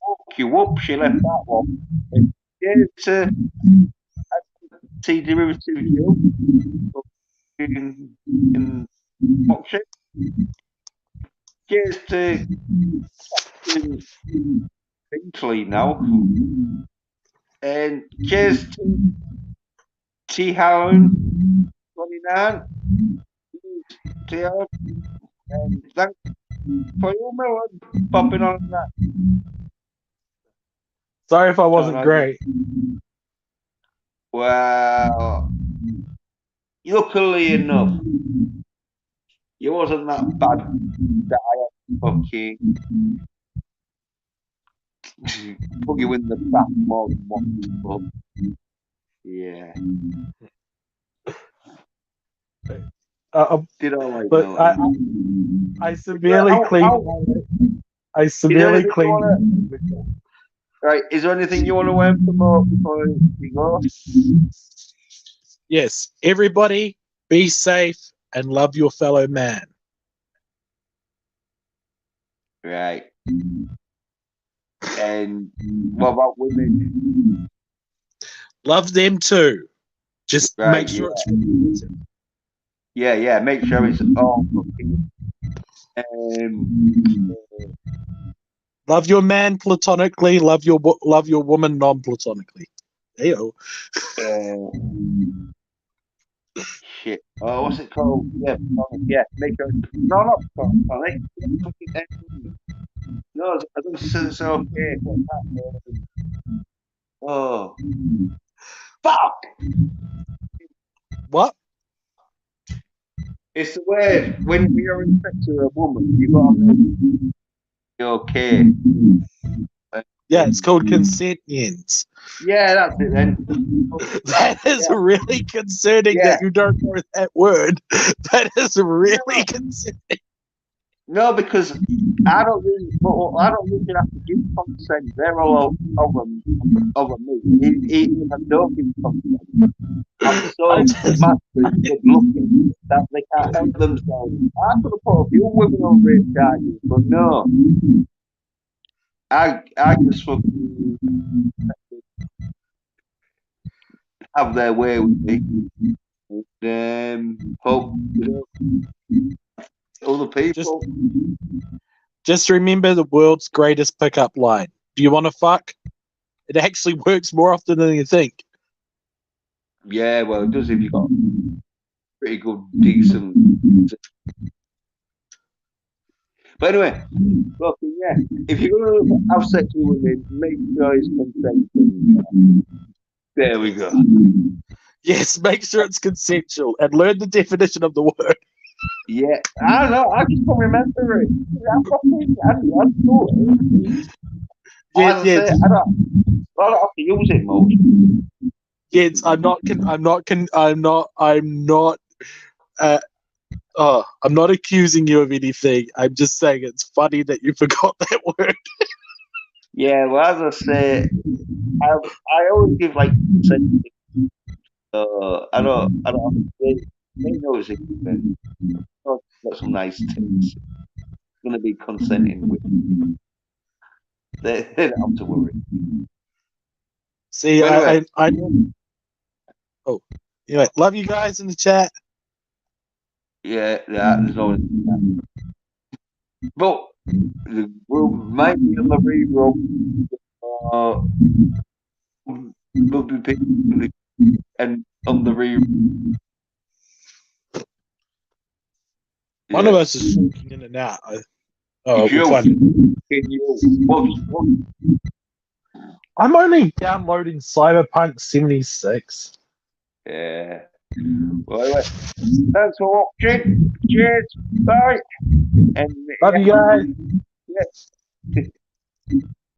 woke you up, she left that one. It's T derivative you in boxing. Cheers to Binkley now. And cheers to T Howland 29. T and thanks for you, Melon, popping on that. Sorry if I wasn't great. Well, luckily enough, it wasn't that bad that I had fucking put you in the back more than once, but yeah. Did all right, but I severely cleaned. I severely cleaned. Right, is there anything you want to promote before we go? Yes, everybody be safe and love your fellow man. Right. And what about women? Love them too. Just Right, make sure yeah. it's Yeah. Make sure it's all fucking. love your man platonically, love your woman non-platonically. Ew. Shit. Oh, what's it called? Yeah, platonic. Yeah, make sure. No, not platonic. No, I don't say it's okay. What's that? Oh, fuck! What? It's the way when you're in sex with a woman, you gotta make it okay. Yeah, it's called consentience. Yeah, that's it then. That is Yeah, really concerning yeah. that you don't know that word. That is really No, concerning. no, because I don't really have to give consent. They're all over me. If I don't give consent, I'm I so just, massively good looking that they can't help themselves. I could have put a few women on rape charges, but no, I just fucking have their way with me. Hope other just, people. just remember the world's greatest pickup line. Do you want to fuck? It actually works more often than you think. Yeah, well, it does if you got pretty good, decent. But anyway, fucking yeah. If you're gonna have sex with women, make sure it's consenting. There we go. Yes, make sure it's consensual and learn the definition of the word. Yeah, I don't know. I just can't remember it. I know it. Yes, As I yes, say, I don't have to use it much. yes. Uh, I'm not accusing you of anything. I'm just saying it's funny that you forgot that word. Yeah, well, as I say, I always give like consent. I don't. They know it's a given. I've got some nice tits. Going to be consenting with. They don't have to worry. See, But anyway, I oh, anyway, love you guys in the chat. yeah, there's no. But we might be on the rerun. Will be people and on the rerun. One of Yeah, us is walking in and out. We'll Joe, find. can you? What? I'm only downloading Cyberpunk 76. Yeah. Well, anyway, thanks for watching. Cheers. Bye. And Love you guys. yeah.